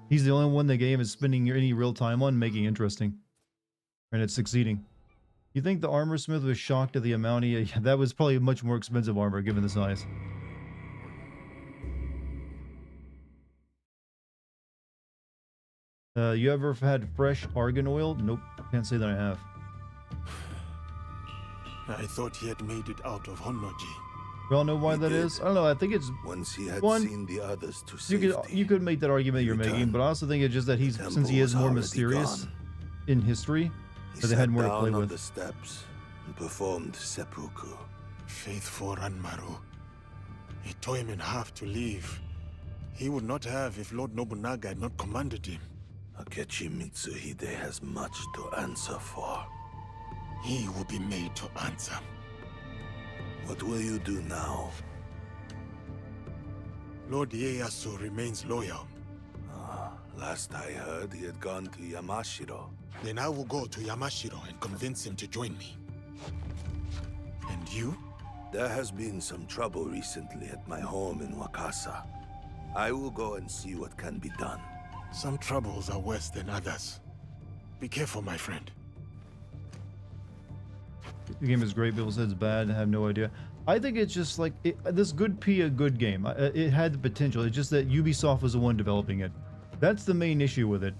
he's the only one the game is spending any real time on making interesting. And it's succeeding. You think the armor smith was shocked at the amount he... Yeah, that was probably much more expensive armor, given the size. You ever had fresh argan oil? Nope, can't say that I have. I thought he had made it out of Honnoji. We all know why that is? I don't know, I think it's... Once he had one, seen the others to safety, you could make that argument you're making, but I also think it's just that he's, since he is more mysterious, in history, He but they had sat more to down play on with. the steps and performed seppuku. Faithful Ranmaru. Itoimen have to leave. He would not have if Lord Nobunaga had not commanded him. Akechi Mitsuhide has much to answer for. He will be made to answer. What will you do now? Lord Ieyasu remains loyal. Last I heard, he had gone to Yamashiro. Then I will go to Yamashiro and convince him to join me. And you? There has been some trouble recently at my home in Wakasa. I will go and see what can be done. Some troubles are worse than others. Be careful, my friend. The game is great. People say it's bad. I have no idea. I think it's just like this could be a good game. It had the potential. It's just that Ubisoft was the one developing it. That's the main issue with it.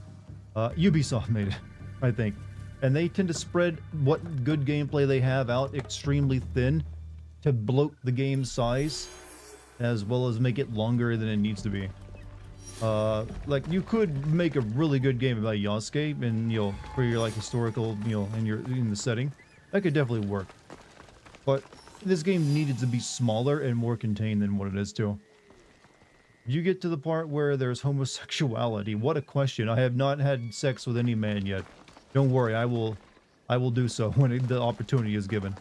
Ubisoft made it, I think, and they tend to spread what good gameplay they have out extremely thin to bloat the game's size, as well as make it longer than it needs to be. Like you could make a really good game about Yasuke, and for your like historical, in the setting, that could definitely work. But this game needed to be smaller and more contained than what it is too. You get to the part where there's homosexuality. What a question. I have not had sex with any man yet. Don't worry, I will do so when the opportunity is given.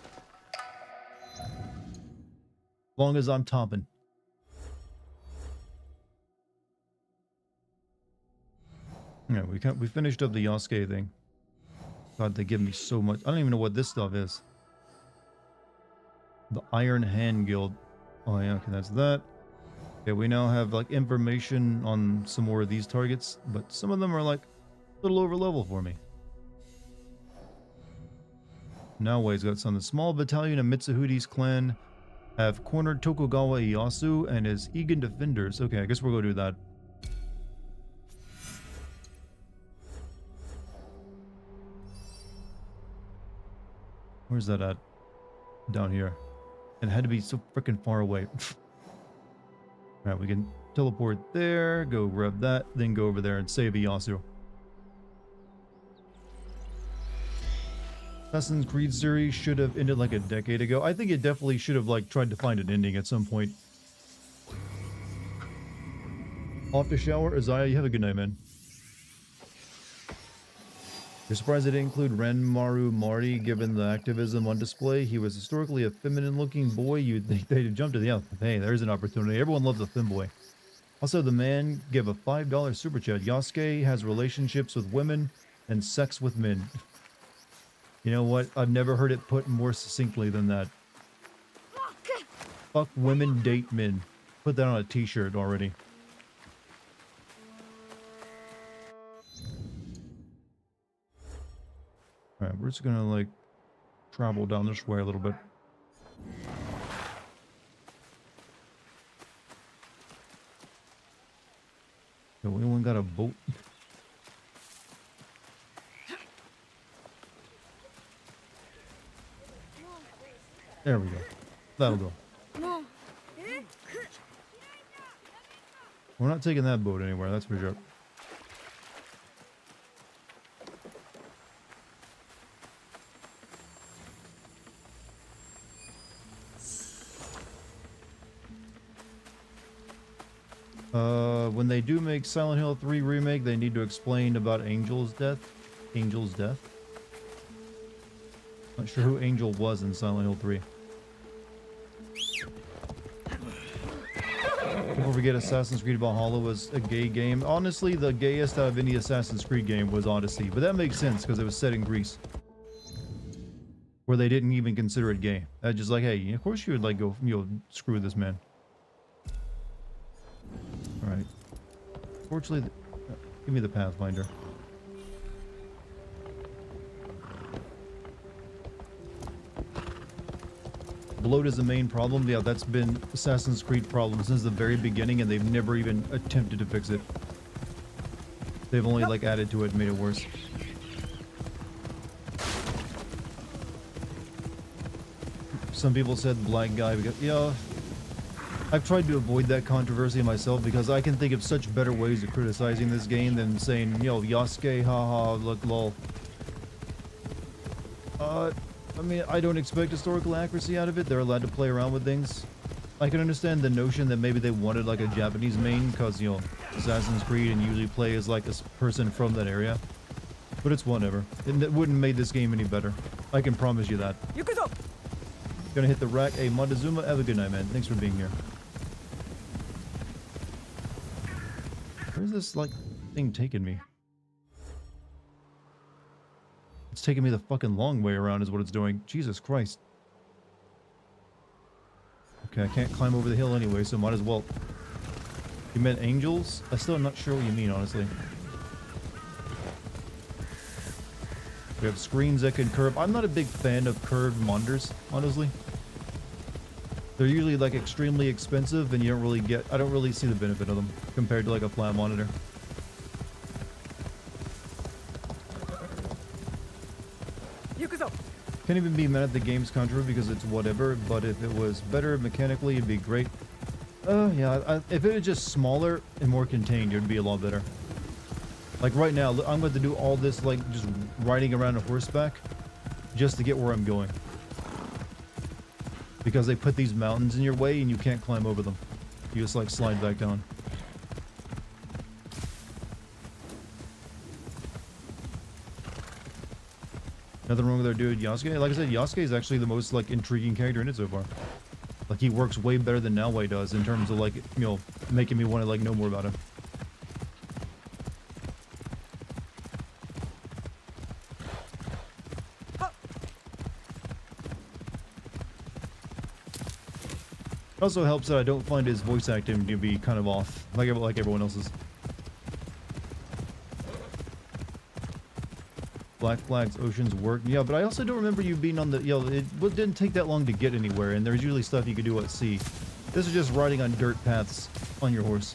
As long as I'm topping. Yeah, we finished up the Yasuke thing. God, they give me so much. I don't even know what this stuff is. The Iron Hand Guild. Oh yeah, okay, that's that. Okay, we now have like information on some more of these targets, but some of them are like a little over level for me. Now he's got something. Small battalion of Mitsuhudi's clan have cornered Tokugawa Ieyasu and his Egan defenders. Okay, I guess we'll go do that. Where's that at? Down here. It had to be so freaking far away. Alright, we can teleport there, go grab that, then go over there and save Ieyasu. Assassin's Creed series should have ended like a decade ago. I think it definitely should have like tried to find an ending at some point. Off to shower, Isaiah, you have a good night, man. You're surprised they didn't include Renmaru Marty given the activism on display? He was historically a feminine-looking boy. You'd think they'd jump to the hey, there's an opportunity. Everyone loves a femboy. Also, the man gave a $5 super chat. Yasuke has relationships with women and sex with men. You know what? I've never heard it put more succinctly than that. Fuck women, date men. Put that on a t-shirt already. Alright, we're just gonna like travel down this way a little bit. Yo, anyone got a boat? There we go. That'll go. We're not taking that boat anywhere, that's for sure. When they do make Silent Hill 3 remake, they need to explain about Angel's death. Angel's death? Not sure who Angel was in Silent Hill 3. Don't forget Assassin's Creed Valhalla was a gay game. Honestly, the gayest out of any Assassin's Creed game was Odyssey, but that makes sense because it was set in Greece, where they didn't even consider it gay. Just like, hey, of course you would like go, screw this man. All right. Fortunately, give me the Pathfinder. Bloat is the main problem. Yeah, that's been Assassin's Creed problem since the very beginning, and they've never even attempted to fix it. They've only like added to it and made it worse. Some people said black guy because, I've tried to avoid that controversy myself because I can think of such better ways of criticizing this game than saying, Yasuke, haha, look, lol. I mean, I don't expect historical accuracy out of it. They're allowed to play around with things. I can understand the notion that maybe they wanted like a Japanese main because, you know, Assassin's Creed and usually play as like a person from that area. But it's whatever. It wouldn't make this game any better. I can promise you that. Gonna hit the rack. Hey, Montezuma, have a good night, man. Thanks for being here. Where's this, like, thing taking me? It's taking me the fucking long way around is what it's doing. Jesus Christ. Okay, I can't climb over the hill anyway, so might as well. You meant angels? I still am not sure what you mean, honestly. We have screens that can curve. I'm not a big fan of curved monitors, honestly. They're usually like extremely expensive and you don't really get, I don't really see the benefit of them compared to like a flat monitor. Can't even be mad at the game's controversy because it's whatever, but if it was better mechanically, it'd be great. Yeah, if it was just smaller and more contained, it'd be a lot better. Like right now, I'm going to do all this like just riding around a horseback just to get where I'm going. Because they put these mountains in your way and you can't climb over them. You just like slide back down. Nothing wrong with our dude Yasuke. Like I said, Yasuke is actually the most like intriguing character in it so far. Like he works way better than Naoe does in terms of like, you know, making me want to like know more about him. It also helps that I don't find his voice acting to be kind of off, like everyone else's. Black Flags, Oceans work. Yeah, but I also don't remember you being on the, you know, it didn't take that long to get anywhere, and there's usually stuff you could do at sea. This is just riding on dirt paths on your horse.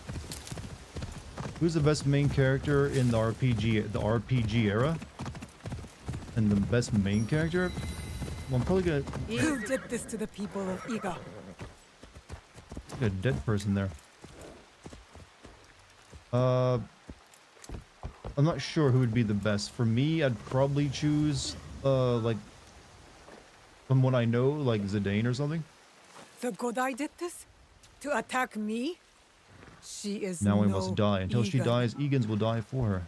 Who's the best main character in the RPG era? And the best main character? Well, I'm probably gonna... You did this to the people of Iga. A dead person there. I'm not sure who would be the best. For me, I'd probably choose, like, someone I know, like Zidane or something. The Godai did this? To attack me? She is Naoe no must die. Until she Egan. dies, Egans will die for her.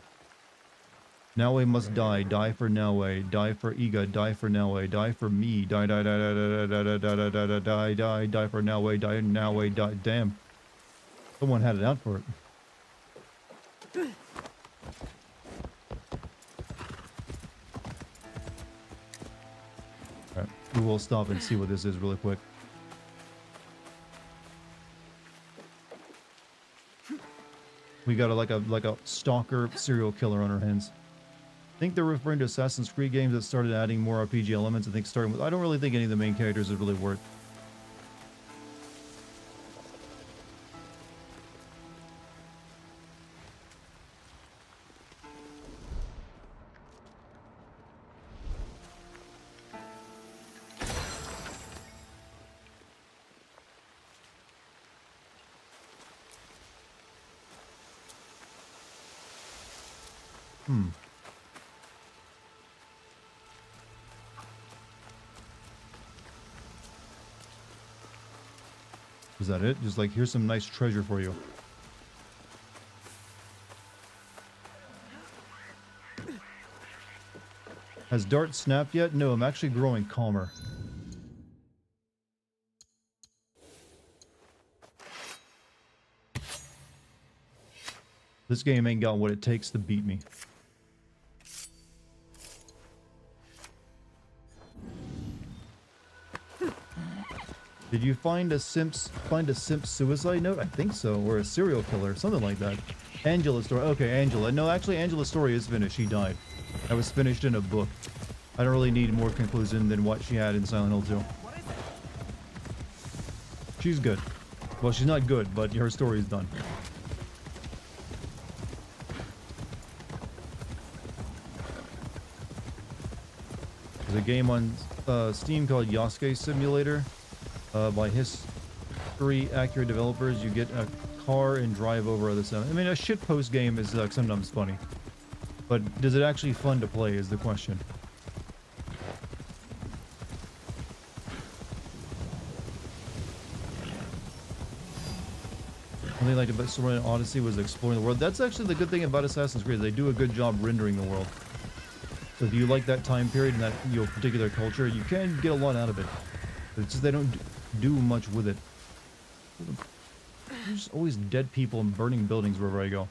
Naoe must die. Die for Naoe. Die for Iga. Die for Naoe. Die for me. Die, die, die, die, die, die, die, die, die, die, die, die, die for Naoe. Die, Naoe, die. Damn. Someone had it out for it. Alright, we will stop and see what this is really quick. We got like a stalker serial killer on our hands. I think they're referring to Assassin's Creed games that started adding more RPG elements. I think starting with, I don't really think any of the main characters is really worth. Is that it? Just like, here's some nice treasure for you. Has Dart snapped yet? No, I'm actually growing calmer. This game ain't got what it takes to beat me. Did you find a simp suicide note? I think so, or a serial killer, something like that. Angela's story. Okay, Angela. No, actually, Angela's story is finished. She died. That was finished in a book. I don't really need more conclusion than what she had in Silent Hill 2. She's good. Well, she's not good, but her story is done. There's a game on Steam called Yasuke Simulator. By history accurate developers. You get a car and drive over other stuff. I mean, a shitpost game is like sometimes funny, but does it actually fun to play is the question. One thing I liked about Story and Odyssey was exploring the world. That's actually the good thing about Assassin's Creed. They do a good job rendering the world. So if you like that time period and that particular culture, you can get a lot out of it. But it's just they don't do much with it. There's always dead people and burning buildings wherever I go.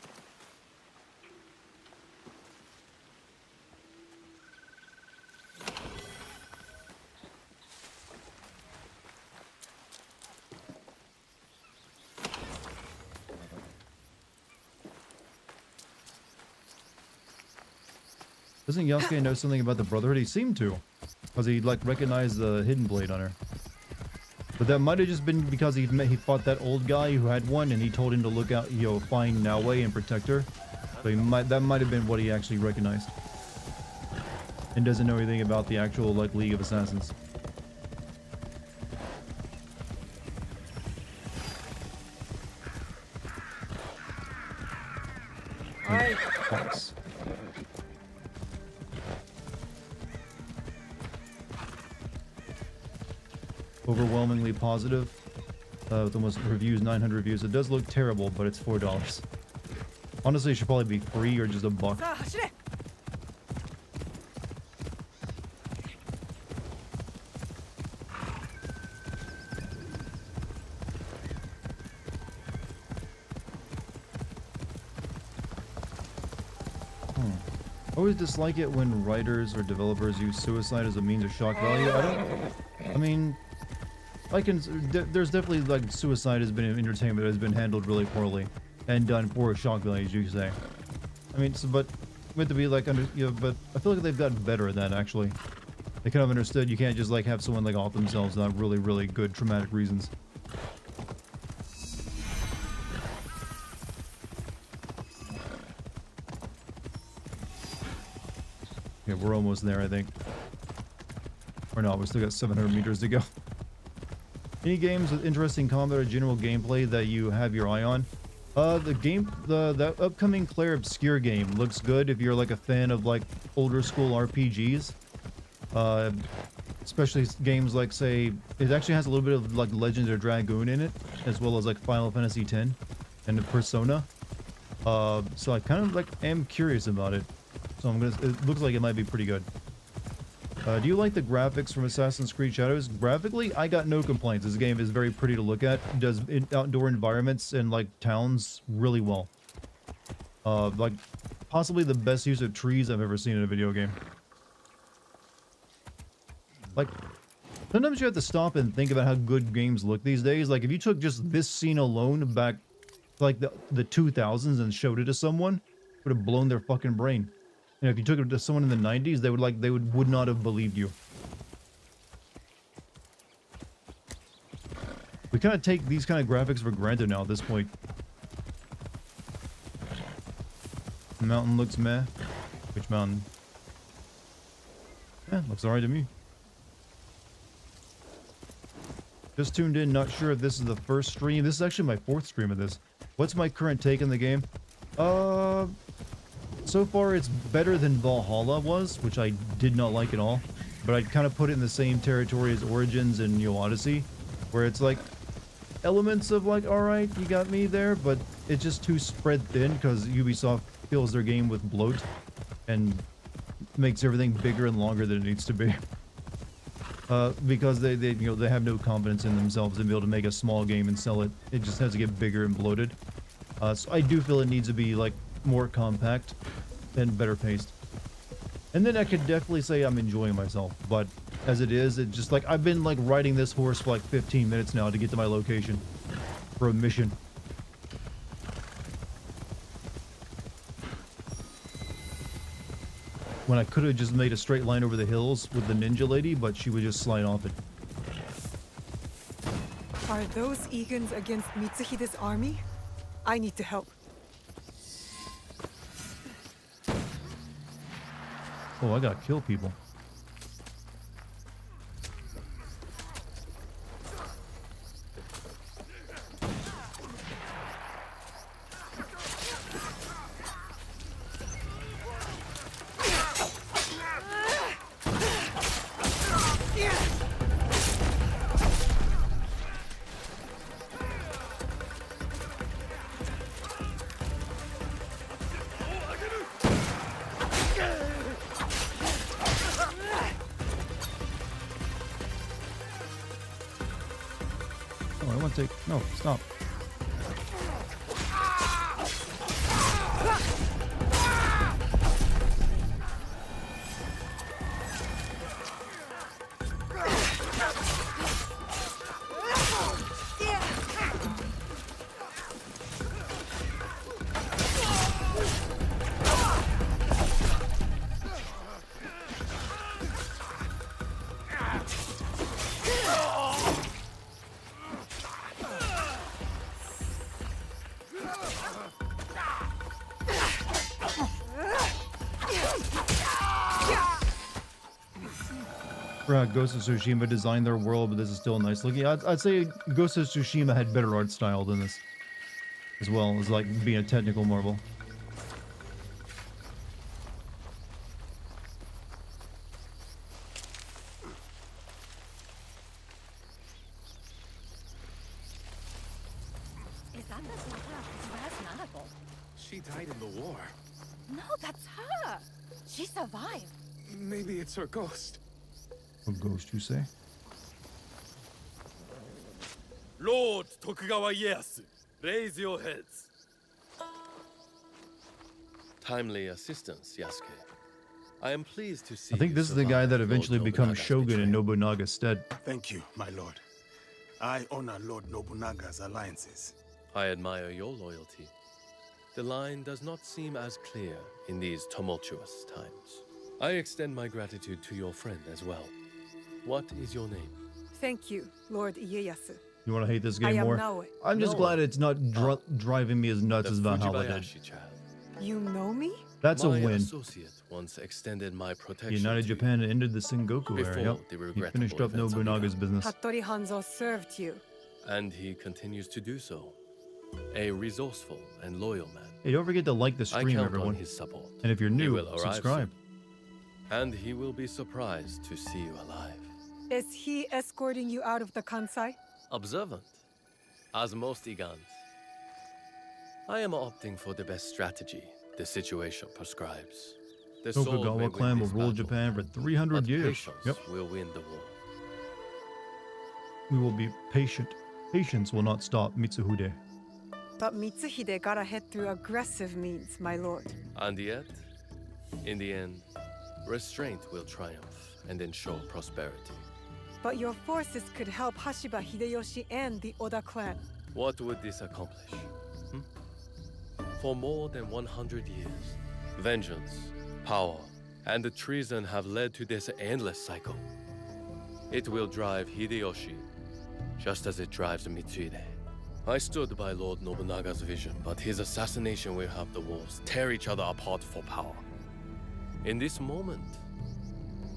Doesn't Yasuke know something about the Brotherhood? He seemed to. Because he, like, recognized the hidden blade on her. But that might have just been because he fought that old guy who had one, and he told him to look out, you know, find Naoe and protect her. So that might have been what he actually recognized. And doesn't know anything about the actual, like, League of Assassins. Alright. Fox. Overwhelmingly positive. With almost reviews, 900 reviews. It does look terrible, but it's $4. Honestly, it should probably be free or just $1. I always dislike it when writers or developers use suicide as a means of shock value. I mean, there's definitely, like, suicide has been entertainment that has been handled really poorly and done for shock value, as you say. I mean, so, but meant to be like but I feel like they've gotten better at that actually. They kind of understood you can't just like have someone like off themselves without really good traumatic reasons. Yeah, we're almost there, I think. Or no, we still got 700 meters to go. Any games with interesting combat or general gameplay that you have your eye on? The upcoming Claire Obscure game looks good if you're like a fan of like older school RPGs. Especially games like, say, it actually has a little bit of like Legends of Dragoon in it, as well as like Final Fantasy X and Persona. So I kind of like am curious about it. So it looks like it might be pretty good. Do you like the graphics from Assassin's Creed Shadows? Graphically, I got no complaints. This game is very pretty to look at. It does outdoor environments and like towns really well. Like possibly the best use of trees I've ever seen in a video game. Like, sometimes you have to stop and think about how good games look these days. Like, if you took just this scene alone back, like the 2000s and showed it to someone, it would have blown their fucking brain. And if you took it to someone in the 90s, they would not have believed you. We kind of take these kind of graphics for granted now at this point. The mountain looks meh. Which mountain? Yeah, looks alright to me. Just tuned in, not sure if this is the first stream. This is actually my 4th stream of this. What's my current take on the game? So far it's better than Valhalla was, which I did not like at all. But I'd kind of put it in the same territory as Origins and New Odyssey, where it's like elements of like, alright, you got me there, but it's just too spread thin because Ubisoft fills their game with bloat and makes everything bigger and longer than it needs to be. Because they have no confidence in themselves and be able to make a small game and sell it. It just has to get bigger and bloated. So I do feel it needs to be like more compact and better paced. And then I could definitely say I'm enjoying myself, but as it is, it's just like I've been like riding this horse for like 15 minutes now to get to my location for a mission. When I could have just made a straight line over the hills with the ninja lady, but she would just slide off it. Are those Egans against Mitsuhide's army? I need to help. Oh, I gotta kill people. want to take... No, stop. Ghost of Tsushima designed their world, but this is still nice looking. I'd say Ghost of Tsushima had better art style than this, as well as like being a technical marvel. Is that the daughter of Nagabo? She died in the war. No, that's her. She survived. Maybe it's her ghost. A ghost, you say? Lord Tokugawa Ieyasu, raise your heads. Timely assistance, Yasuke. I am pleased to see I think you this is the guy survive that Lord eventually becomes Nobunaga's Shogun in betrayal. Nobunaga's stead. Thank you, my lord. I honor Lord Nobunaga's alliances. I admire your loyalty. The line does not seem as clear in these tumultuous times. I extend my gratitude to your friend as well. What is your name? Thank you, Lord Ieyasu. You want to hate this I game am more? Naoe. I'm just glad it's not driving me as nuts as Valhalla did. Fujibayashi child. You know me? That's a My win. associate once extended my protection United to Japan ended the Sengoku before era. Yep. the He regrettable finished up events of Nobunaga's business. Hattori Hanzo served you. and he continues to do so. A resourceful and loyal man. Hey, don't forget to like the I stream, count everyone. on his support. And if you're He new, will arrive subscribe. soon, and he will be surprised to see you alive. Is he escorting you out of the Kansai? Observant, as most Igans. I am opting for the best strategy the situation prescribes. The sword may Tokugawa win clan will this rule battle, Japan for 300 but years. patience Yep. will win the war. We will be patient. Patience will not stop Mitsuhide. But Mitsuhide gotta head through aggressive means, my lord. And yet, in the end, restraint will triumph and ensure prosperity. But your forces could help Hashiba Hideyoshi and the Oda clan. What would this accomplish? For more than 100 years, vengeance, power, and the treason have led to this endless cycle. It will drive Hideyoshi, just as it drives Mitsuhide. I stood by Lord Nobunaga's vision, but his assassination will have the wolves tear each other apart for power. In this moment,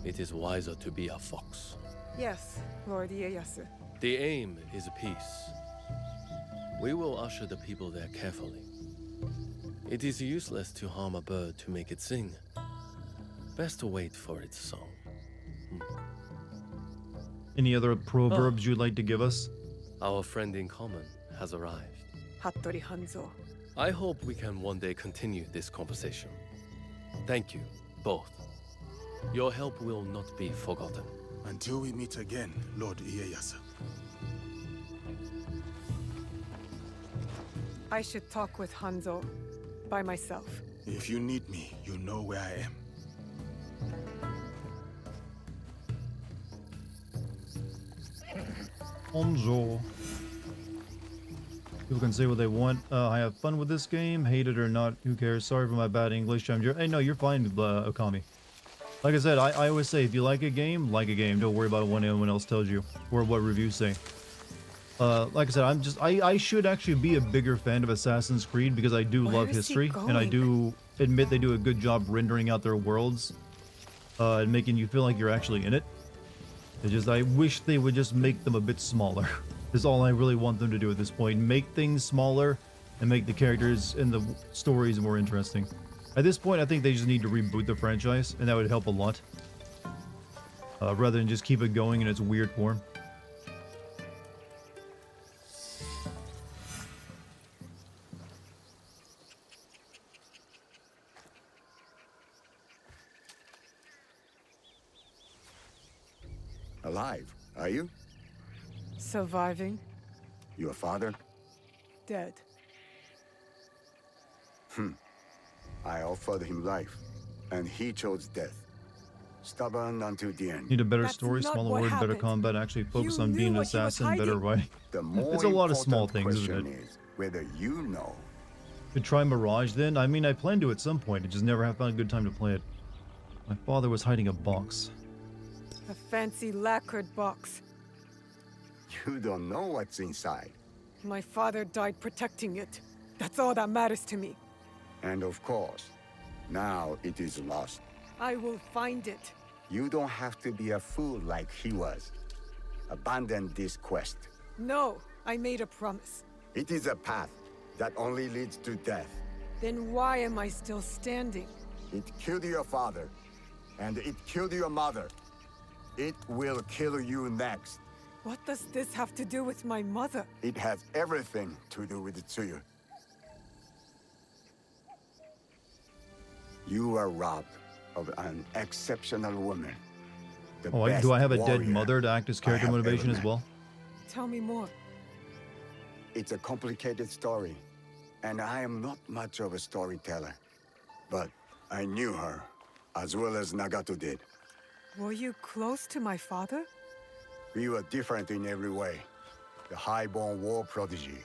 it is wiser to be a fox. Yes, Lord Ieyasu. The aim is peace. We will usher the people there carefully. It is useless to harm a bird to make it sing. Best to wait for its song. Any other proverbs you'd like to give us? Our friend in common has arrived. Hattori Hanzo. I hope we can one day continue this conversation. Thank you, both. Your help will not be forgotten. Until we meet again, Lord Ieyasu. I should talk with Hanzo by myself. If you need me, you know where I am. Hanzo. People can say what they want. I have fun with this game. Hate it or not, who cares? Sorry for my bad English. Hey, no, you're fine, Okami. Like I said, I always say, if you like a game, like a game. Don't worry about what anyone else tells you or what reviews say. Like I said, I should actually be a bigger fan of Assassin's Creed because I do love history, and I do admit they do a good job rendering out their worlds and making you feel like you're actually in it. It's just, I wish they would just make them a bit smaller. Is all I really want them to do at this point. Make things smaller and make the characters and the stories more interesting. At this point, I think they just need to reboot the franchise, and that would help a lot. Rather than just keep it going in its weird form. Alive, are you? Surviving. Your father? Dead. I offered him life, and he chose death. Stubborn until the end. Need a better story, smaller word, better combat, actually focus on being an assassin, better writing. It's a lot of small things, isn't it? Is whether you know. To try Mirage then? I mean, I plan to at some point, I just never have found a good time to play it. My father was hiding a box. A fancy lacquered box. You don't know what's inside. My father died protecting it. That's all that matters to me. And of course, now it is lost. I will find it. You don't have to be a fool like he was. Abandon this quest. No, I made a promise. It is a path that only leads to death. Then why am I still standing? It killed your father, and it killed your mother. It will kill you next. What does this have to do with my mother? It has everything to do with Tsuyu. You are robbed of an exceptional woman. Oh, do I have a dead mother to act as character motivation as well? Tell me more. It's a complicated story, and I am not much of a storyteller. But I knew her, as well as Nagato did. Were you close to my father? We were different in every way. The high-born war prodigy,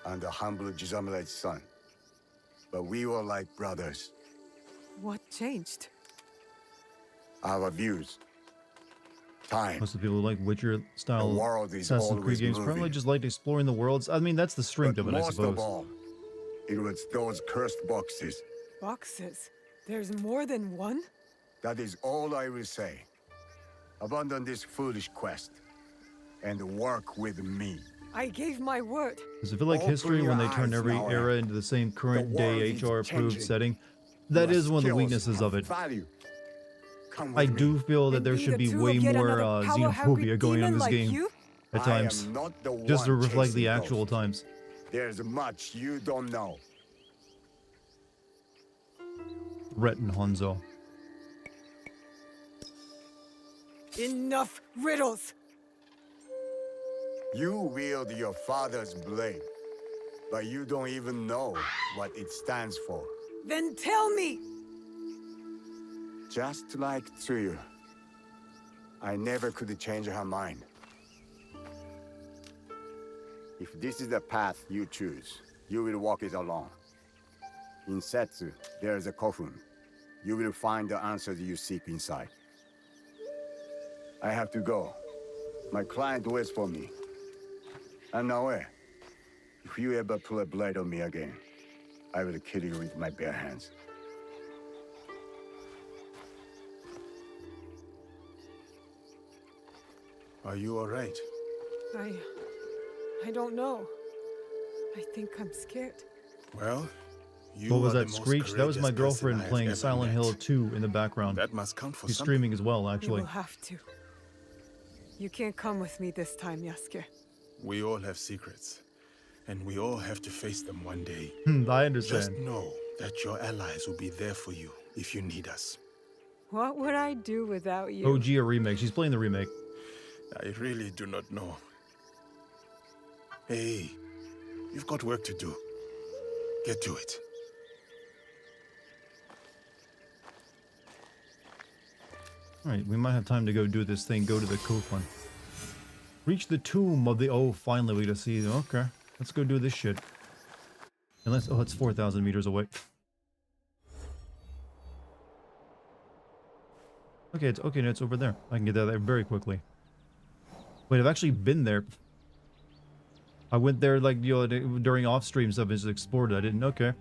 and the humble Jizamure's son. But we were like brothers. What changed? Our views. Time. Most of the people who like Witcher style The world is Assassin's Creed always games moving. probably just liked exploring the worlds. I mean, that's the strength of it, I Most suppose. of all, it was those cursed boxes. Boxes? There's more than one? That is all I will say. Abandon this foolish quest, and work with me. I gave my word. Does it feel like Open history when they your turn eyes every now, era into the same current The day world is HR approved changing. setting? That Your is one of the skills weaknesses of have it. value. Come I with me. do feel that there should be way more xenophobia going on in this game at times, I am not the just to one reflect the chasing actual ghosts. times. There's much you don't know. Rhett and Hanzo. Enough riddles! You wield your father's blade, but you don't even know what it stands for. Then tell me! Just like Tsuyu, I never could change her mind. If this is the path you choose, you will walk it alone. In Setsu, there is a coffin. You will find the answers you seek inside. I have to go. My client waits for me. And now, if you ever pull a blade on me again, I will kill you with my bare hands. Are you all right? I don't know. I think I'm scared. Well, you What was are the that most screech? That was my courageous person girlfriend I have playing ever Silent met. Hill 2 in the background. That must count for She's something. streaming as well, You actually. will have to. You can't come with me this time, Yasuke. We all have secrets, and we all have to face them one day. I Just understand. know that your allies will be there for you if you need us. What would I do without you? OG or remake? She's playing the remake. I really do not know. Hey, you've got work to do. Get to it. Alright, we might have time to go do this thing. Go to the Kofun. Reach the tomb of the... Oh, finally we get to see... Okay, let's go do this shit. Unless... Oh, it's 4,000 meters away. Okay, it's okay. No, it's over there. I can get there very quickly. Wait, I've actually been there. I went there like during off-stream stuff and just explored it. I didn't. Okay.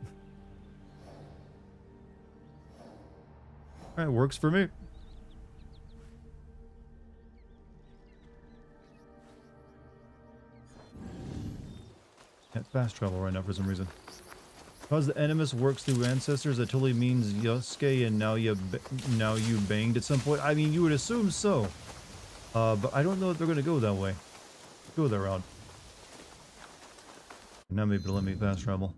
All right, works for me. Can't fast travel right now for some reason. Because the Animus works through ancestors, that totally means Yosuke and now you banged at some point. I mean, you would assume so. But I don't know if they're going to go that way. Go that route. Now maybe they'll let me fast travel.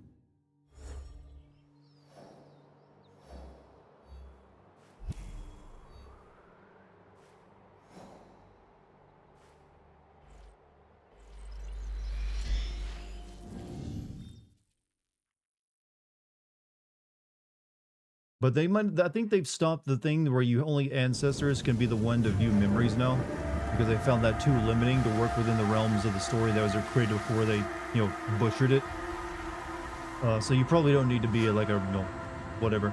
But they might, I think they've stopped the thing where you only ancestors can be the one to view memories now, because they found that too limiting to work within the realms of the story that was created before they, you know, butchered it. So you probably don't need to be like a, you know, whatever.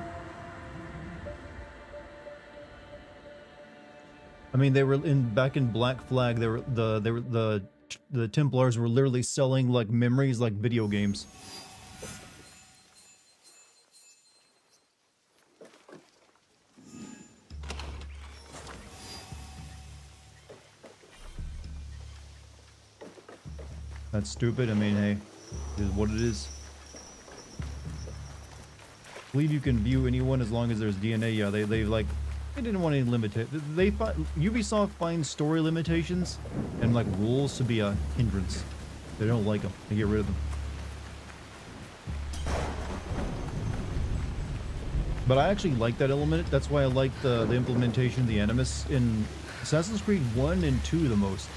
I mean, they were back in Black Flag. The Templars were literally selling like memories like video games. That's stupid. I mean, hey, it is what it is. I believe you can view anyone as long as there's DNA. Yeah, they didn't want any Ubisoft finds story limitations and like rules to be a hindrance. They don't like them. They get rid of them. But I actually like that element. That's why I like the implementation of the Animus in Assassin's Creed 1 and 2 the most.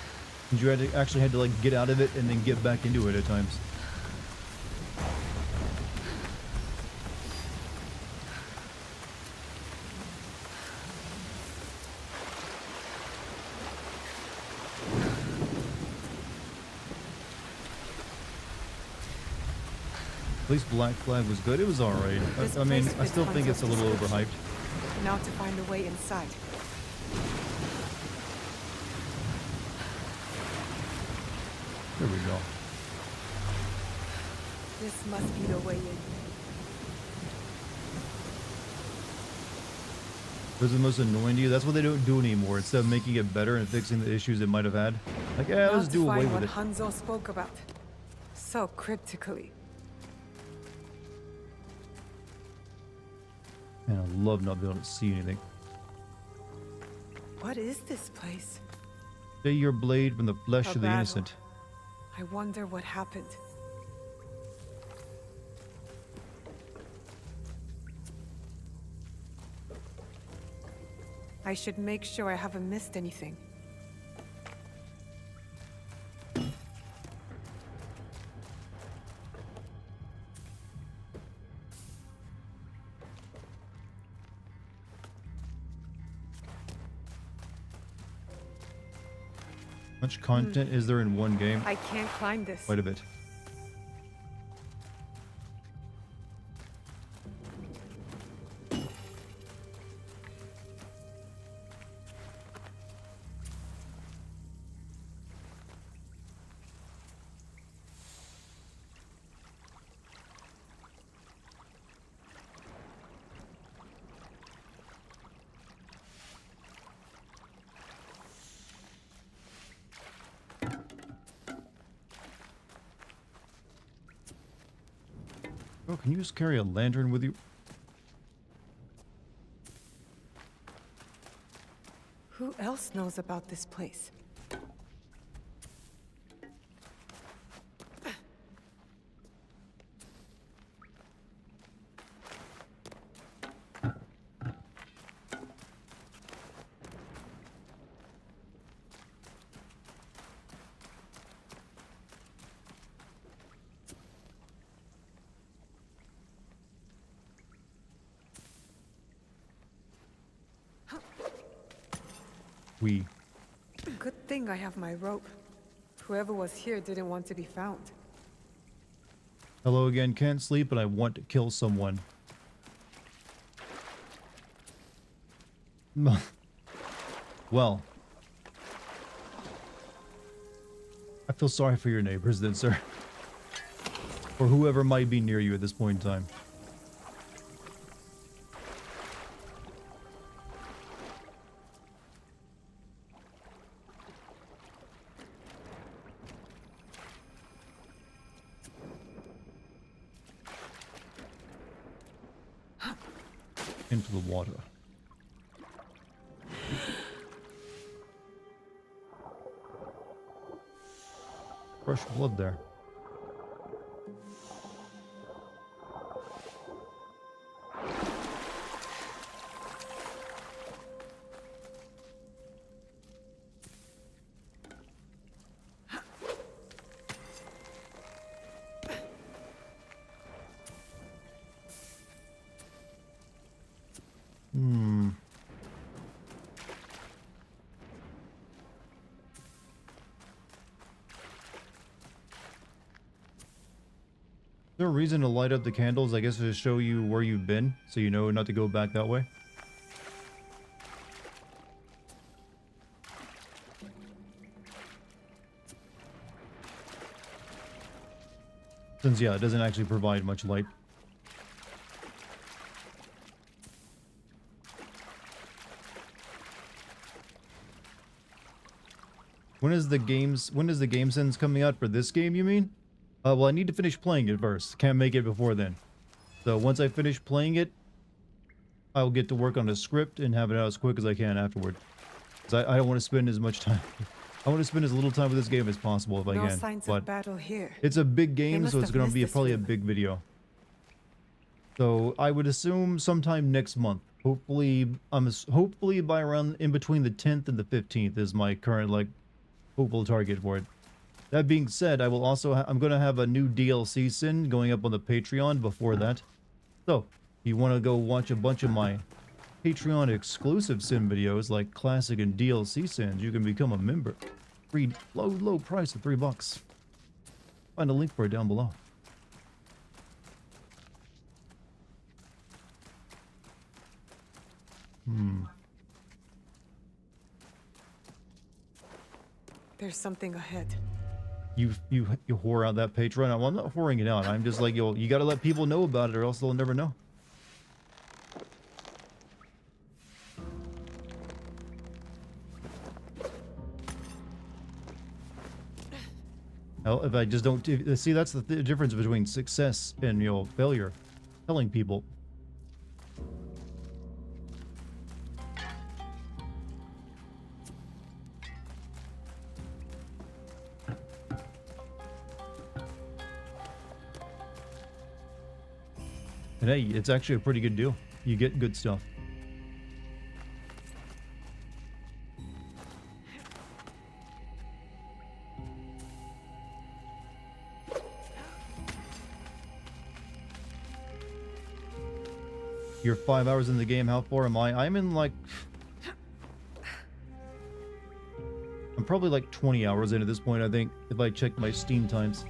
You actually had to like get out of it and then get back into it at times. At least Black Flag was good. It was alright. I mean, I still think it's a little overhyped. Now to find a way inside. There we go. This must be the way in. Those are the most annoying to you. That's what they don't do anymore. Instead of making it better and fixing the issues it might have had, like, yeah, let's do away with it. What Hanzo spoke about, so cryptically. Man, I love not being able to see anything. What is this place? Stay your blade from the flesh of the battle. innocent. I wonder what happened. I should make sure I haven't missed anything. How much content is there in one game? I can't climb this. Quite a bit. Oh, can you just carry a lantern with you? Who else knows about this place? Good thing I have my rope. Whoever was here didn't want to be found. Hello again, can't sleep, but I want to kill someone. Well. I feel sorry for your neighbors then, sir. Or whoever might be near you at this point in time. Into the water. Fresh blood there. there a reason to light up the candles? I guess to show you where you've been, so you know not to go back that way. Since, yeah, it doesn't actually provide much light. When is the game sense coming out for this game, you mean? Well, I need to finish playing it first. Can't make it before then. So once I finish playing it, I'll get to work on the script and have it out as quick as I can afterward. Because I don't want to spend as much time. I want to spend as little time with this game as possible if I No can. signs But of battle here. it's a big game, must so it's have going to missed be this probably a room. big video. So I would assume sometime next month. Hopefully, hopefully by around in between the 10th and the 15th is my current like hopeful target for it. That being said, I will also I'm going to have a new DLC sin going up on the Patreon before that. So, if you want to go watch a bunch of my Patreon exclusive sin videos like classic and DLC sins, you can become a member. Free low price of $3. Find a link for it down below. There's something ahead. You whore out that Patreon. Well, I'm not whoring it out. I'm just like, you got to let people know about it or else they'll never know. Hell, if I just don't see, that's the difference between success and failure. Telling people. And hey, it's actually a pretty good deal. You get good stuff. You're 5 hours in the game. How far am I? I'm in like... I'm probably like 20 hours in at this point, I think, if I check my Steam times.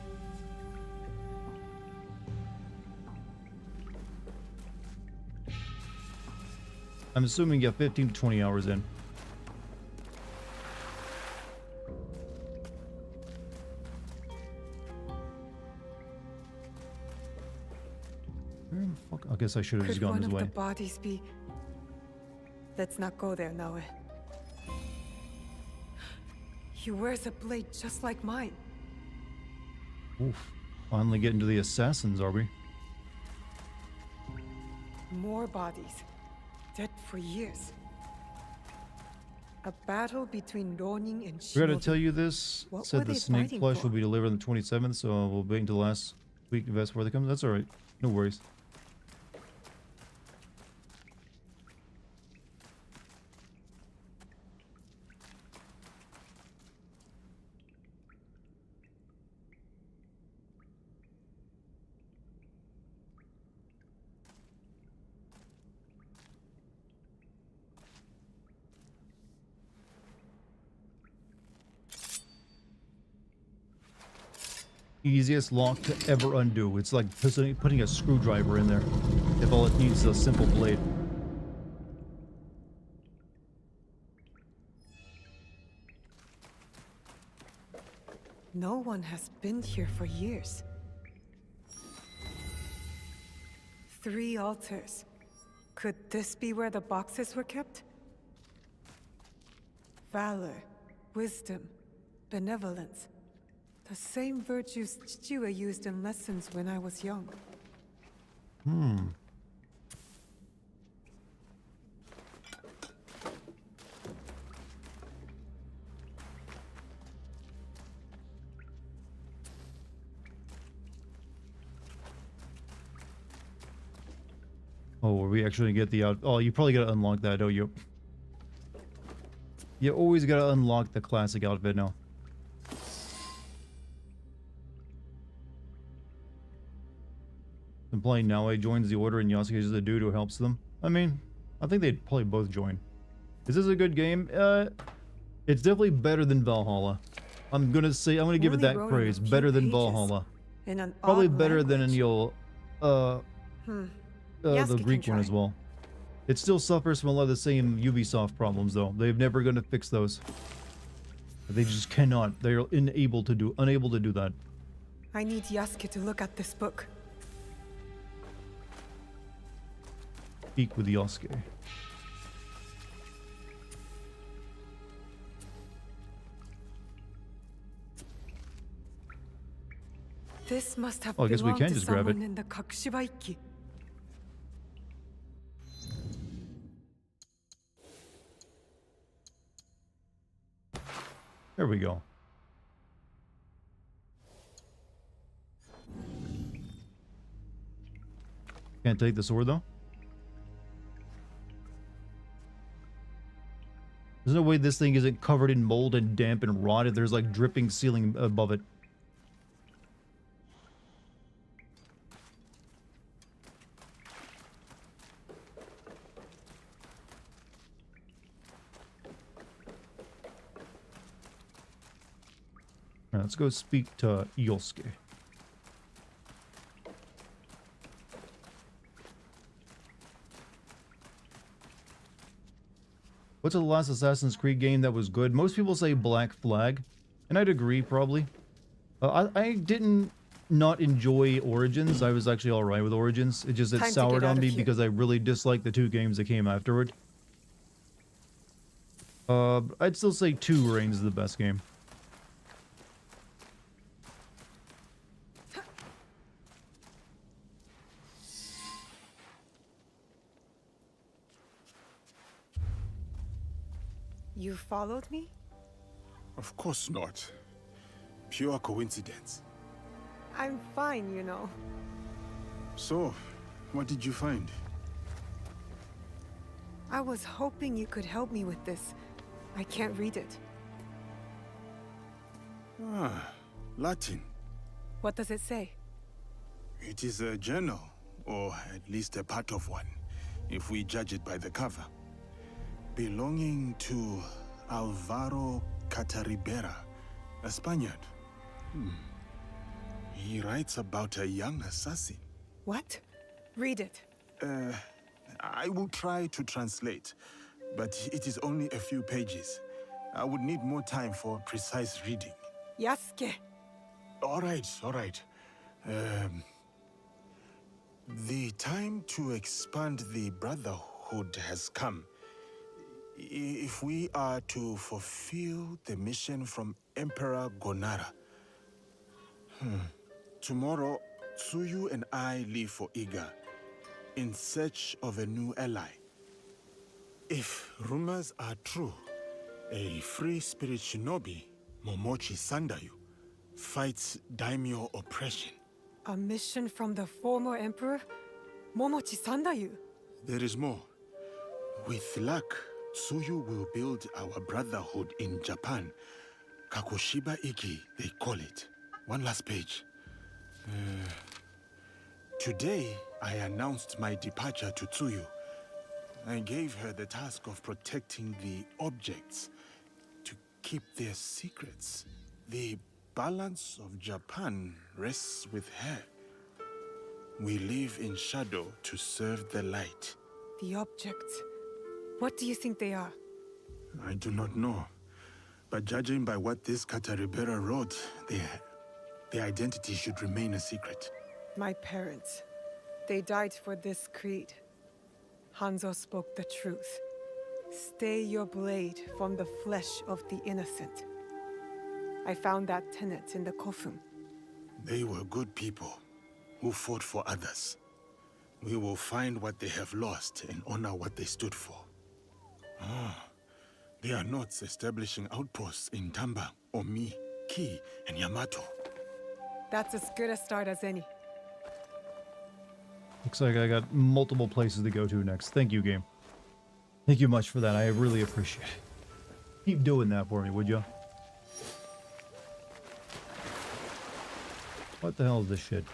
I'm assuming, yeah, 15 to 20 hours in. Where the fuck? I guess I should have just Could gone one this of way. the bodies be... Let's not go there, Naue. He wears a blade just like mine. Oof. Finally getting to the assassins, are we? More bodies. Dead for years. A battle between Ronin and We gotta Shinobi. tell you this. What Said were the they snake fighting flesh for? will be delivered on the 27th, so we'll wait until the last week if that's where they come. That's alright. No worries. Easiest lock to ever undo. It's like putting a screwdriver in there. If all it needs is a simple blade. No one has been here for years. 3 altars. Could this be where the boxes were kept? Valor, wisdom, benevolence. The same virtues Chichiwa used in lessons when I was young. Oh, are we actually gonna get the out? Oh, you probably gotta unlock that, don't you? You always gotta unlock the classic outfit now. Implying Naue joins the order and Yasuke is the dude who helps them. I mean, I think they'd probably both join. Is this a good game? It's definitely better than Valhalla. I'm gonna give it Only that Ronin praise. a few Better than pages. Valhalla. in an Probably odd better than language. in your, the Yasuke Greek can one as try. well. It still suffers from a lot of the same Ubisoft problems, though. They're never going to fix those. They just cannot. They are unable to do that. I need Yasuke to look at this book. Speak with Yosuke. This must have Well, I guess we belonged can to just grab it. someone in the Kakushibaiki. There we go. Can't take the sword, though? There's no way this thing isn't covered in mold and damp and rot if there's like dripping ceiling above it. Alright, let's go speak to Yosuke. What's the last Assassin's Creed game that was good? Most people say Black Flag, and I'd agree, probably. I didn't not enjoy Origins. I was actually alright with Origins. It just Time to get soured out on of me here. because I really disliked the two games that came afterward. I'd still say 2 Reigns is the best game. You followed me? Of course not. Pure coincidence. I'm fine, you know. So, what did you find? I was hoping you could help me with this. I can't read it. Ah, Latin. What does it say? It is a journal, or at least a part of one, if we judge it by the cover. Belonging to Alvaro Cataribera, a Spaniard. He writes about a young assassin. What? Read it. I will try to translate, but it is only a few pages. I would need more time for precise reading. Yasuke. All right. The time to expand the Brotherhood has come. If we are to fulfill the mission from Emperor Gonara. Tomorrow, Tsuyu and I leave for Iga, in search of a new ally. If rumors are true, a free spirit shinobi, Momochi Sandayu, fights daimyo oppression. A mission from the former emperor? Momochi Sandayu? There is more. With luck, Tsuyu will build our brotherhood in Japan. Kakushiba Iki, they call it. One last page. Today, I announced my departure to Tsuyu. I gave her the task of protecting the objects, to keep their secrets. The balance of Japan rests with her. We live in shadow to serve the light. The objects. What do you think they are? I do not know. But judging by what this Kataribera wrote, their identity should remain a secret. My parents. They died for this creed. Hanzo spoke the truth. Stay your blade from the flesh of the innocent. I found that tenet in the Kofun. They were good people who fought for others. We will find what they have lost and honor what they stood for. They are not establishing outposts in Tamba, Omi, Ki, and Yamato. That's as good a start as any. Looks like I got multiple places to go to next. Thank you, game. Thank you much for that. I really appreciate it. Keep doing that for me, would you? What the hell is this shit?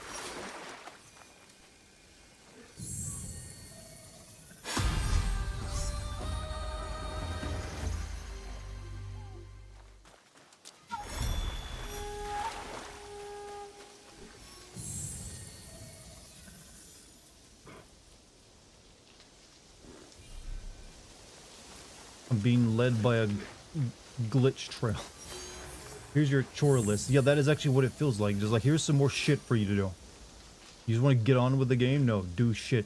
being led by a glitch trail. Here's your chore list. Yeah, that is actually what it feels like. Just like, here's some more shit for you to do. You just want to get on with the game? No, do shit.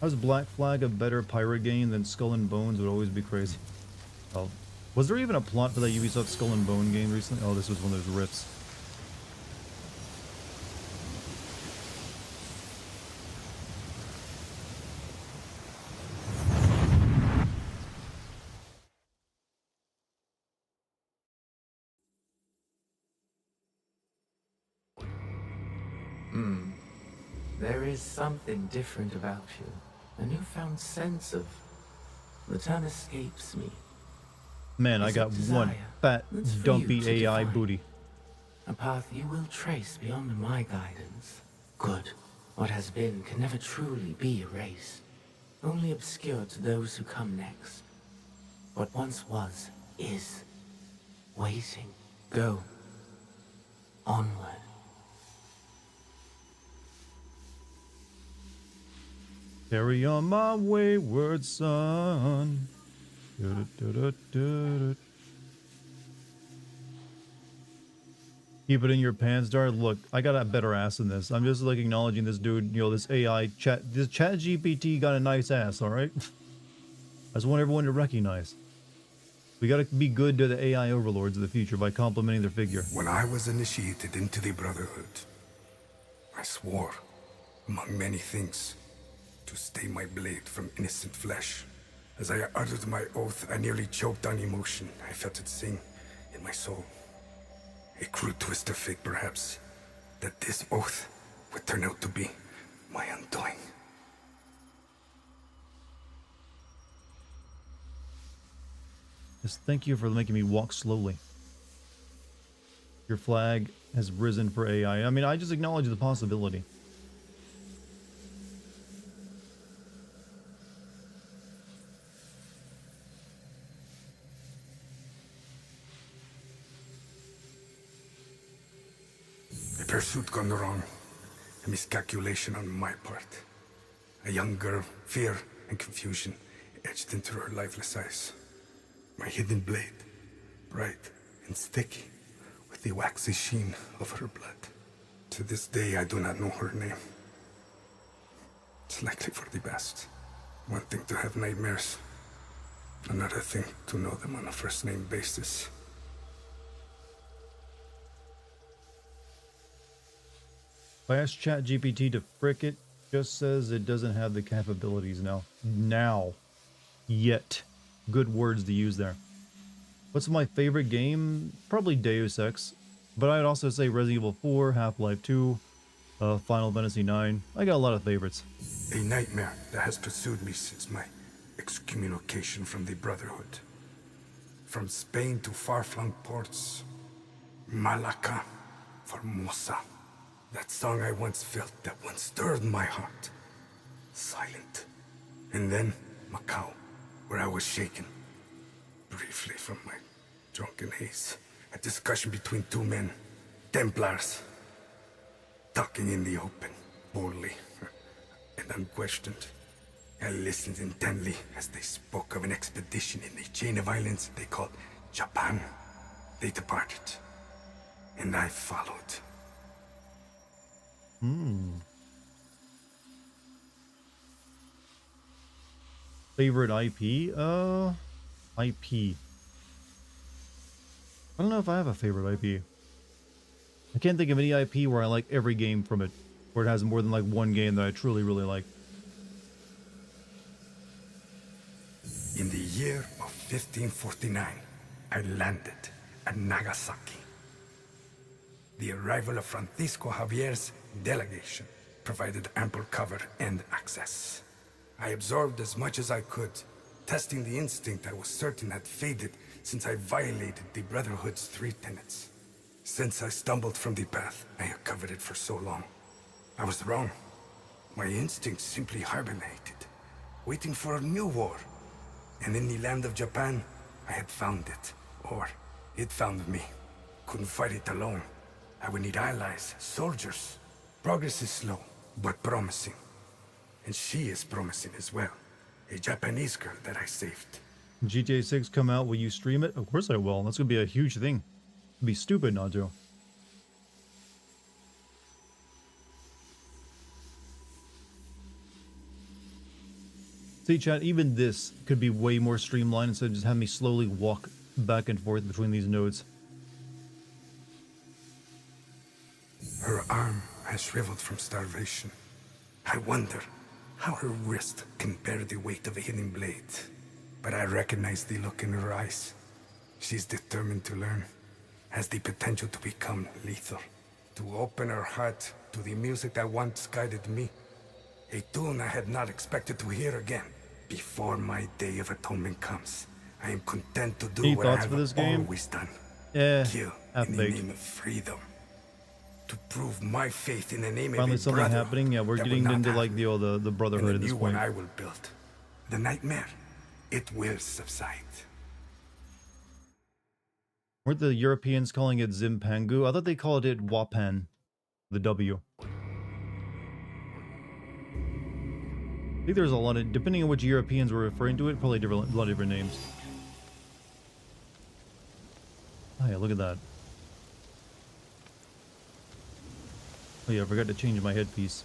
How's Black Flag a better pirate game than Skull and Bones? Would always be crazy. Oh, was there even a plot for that Ubisoft Skull and Bone game recently? Oh, this was one of those rips. There is something different about you. A newfound sense of... The term escapes me. Man, I Is got it one desire fat, that's for you dumpy to AI define? booty. A path you will trace beyond my guidance. Good. What has been can never truly be erased. Only obscured to those who come next. What once was, is. Waiting. Go. Onward. Carry on my wayward son. Keep it in your pants, Dart. Look, I got a better ass than this. I'm just like acknowledging this dude, you know, this AI chat. This chat GPT got a nice ass, alright? I just want everyone to recognize. We gotta be good to the AI overlords of the future by complimenting their figure. When I was initiated into the Brotherhood, I swore, among many things, to stay my blade from innocent flesh. As I uttered my oath, I nearly choked on emotion. I felt it sing in my soul. A cruel twist of fate, perhaps, that this oath would turn out to be my undoing. Just thank you for making me walk slowly. Your flag has risen for AI. I mean, I just acknowledge the possibility. A pursuit gone wrong. A miscalculation on my part. A young girl, fear and confusion etched into her lifeless eyes. My hidden blade, bright and sticky, with the waxy sheen of her blood. To this day, I do not know her name. It's likely for the best. One thing to have nightmares, another thing to know them on a first-name basis. If I asked ChatGPT to frick it, just says it doesn't have the capabilities now. Now. Yet. Good words to use there. What's my favorite game? Probably Deus Ex. But I'd also say Resident Evil 4, Half-Life 2, Final Fantasy 9. I got a lot of favorites. A nightmare that has pursued me since my excommunication from the Brotherhood. From Spain to far-flung ports. Malacca, Formosa. That song I once felt, that once stirred my heart. Silent. And then Macau, where I was shaken. Briefly from my drunken haze. A discussion between two men. Templars. Talking in the open, boldly, and unquestioned. I listened intently as they spoke of an expedition in a chain of islands they called Japan. They departed, and I followed. Favorite IP? IP. I don't know if I have a favorite IP. I can't think of any IP where I like every game from it, where it has more than like one game that I truly, really like. In the year of 1549, I landed at Nagasaki. The arrival of Francisco Javier's delegation provided ample cover and access. I absorbed as much as I could, testing the instinct I was certain had faded since I violated the Brotherhood's 3 tenets. Since I stumbled from the path, I had covered it for so long. I was wrong. My instincts simply hibernated, waiting for a new war. And in the land of Japan, I had found it. Or, it found me. Couldn't fight it alone. I would need allies, soldiers. Progress is slow, but promising. And she is promising as well. A Japanese girl that I saved. GTA 6 come out, will you stream it? Of course I will. That's gonna be a huge thing. It'd be stupid not to. See, chat, even this could be way more streamlined instead of just having me slowly walk back and forth between these nodes. Her arm has shriveled from starvation. I wonder how her wrist can bear the weight of a hidden blade. But I recognize the look in her eyes. She's determined to learn, has the potential to become lethal, to open her heart to the music that once guided me, a tune I had not expected to hear again. Before my day of atonement comes, I am content to do Any what I thoughts for this have game? always done. Yeah, Kill in the name of freedom. To prove my faith in the name Finally of a something brother happening. Yeah, we're that getting will not into like happen. the brotherhood And at the this new point. one I will build. The nightmare, it will subside. Weren't the Europeans calling it Zimpangu? I thought they called it Wapan. The W. I think there's a lot of, depending on which Europeans were referring to it, probably different, a lot of different names. Oh yeah, look at that. Oh yeah, I forgot to change my headpiece.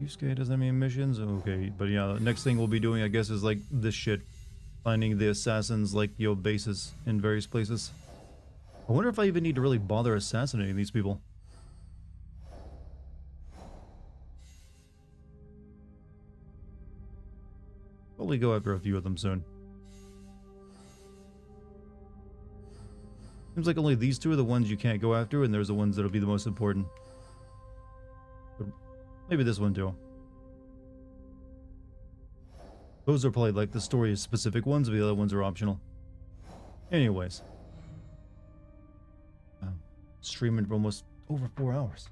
Yusuke doesn't have any missions? Okay, but yeah, the next thing we'll be doing, I guess, is like this shit. Finding the assassins, like, bases in various places. I wonder if I even need to really bother assassinating these people. Probably go after a few of them soon. Seems like only these two are the ones you can't go after, and there's the ones that'll be the most important. But maybe this one too. Those are probably like the story specific ones, but the other ones are optional. Anyways. Streaming for almost over 4 hours.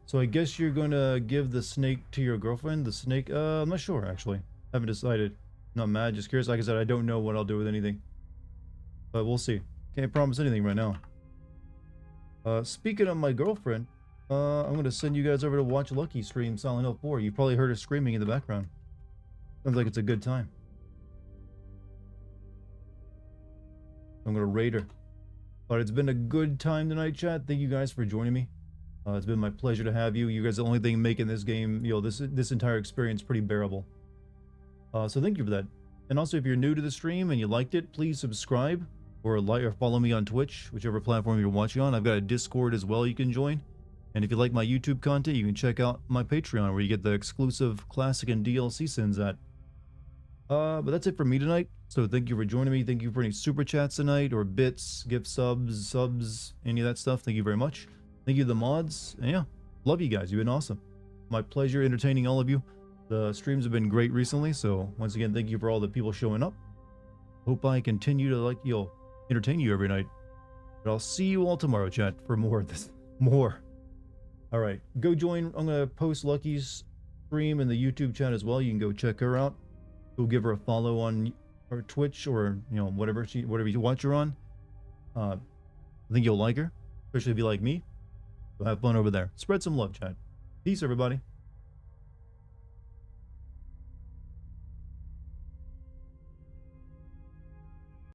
So I guess you're gonna give the snake to your girlfriend? The snake? I'm not sure actually. Haven't decided. Not mad, just curious. Like I said, I don't know what I'll do with anything. But we'll see. Can't promise anything right now. Speaking of my girlfriend, I'm gonna send you guys over to watch Lucky stream Silent Hill 4. You probably heard her screaming in the background. Sounds like it's a good time. I'm gonna raid her. But it's been a good time tonight, chat. Thank you guys for joining me. It's been my pleasure to have you. You guys are the only thing making this game, this entire experience pretty bearable. So thank you for that. And also, if you're new to the stream and you liked it, please subscribe or like or follow me on Twitch, whichever platform you're watching on. I've got a Discord as well you can join. And if you like my YouTube content, you can check out my Patreon where you get the exclusive classic and DLC sins at. But that's it for me tonight. So thank you for joining me. Thank you for any super chats tonight or bits, gift subs, any of that stuff. Thank you very much. Thank you to the mods. And yeah, love you guys. You've been awesome. My pleasure entertaining all of you. The streams have been great recently. So once again, thank you for all the people showing up. Hope I continue to entertain you every night. But I'll see you all tomorrow, chat, for more of this. More. All right, go join. I'm gonna post Lucky's stream in the YouTube chat as well. You can go check her out. Go give her a follow on her Twitch or whatever you watch her on. I think you'll like her, especially if you like me. So have fun over there. Spread some love, chat. Peace, everybody.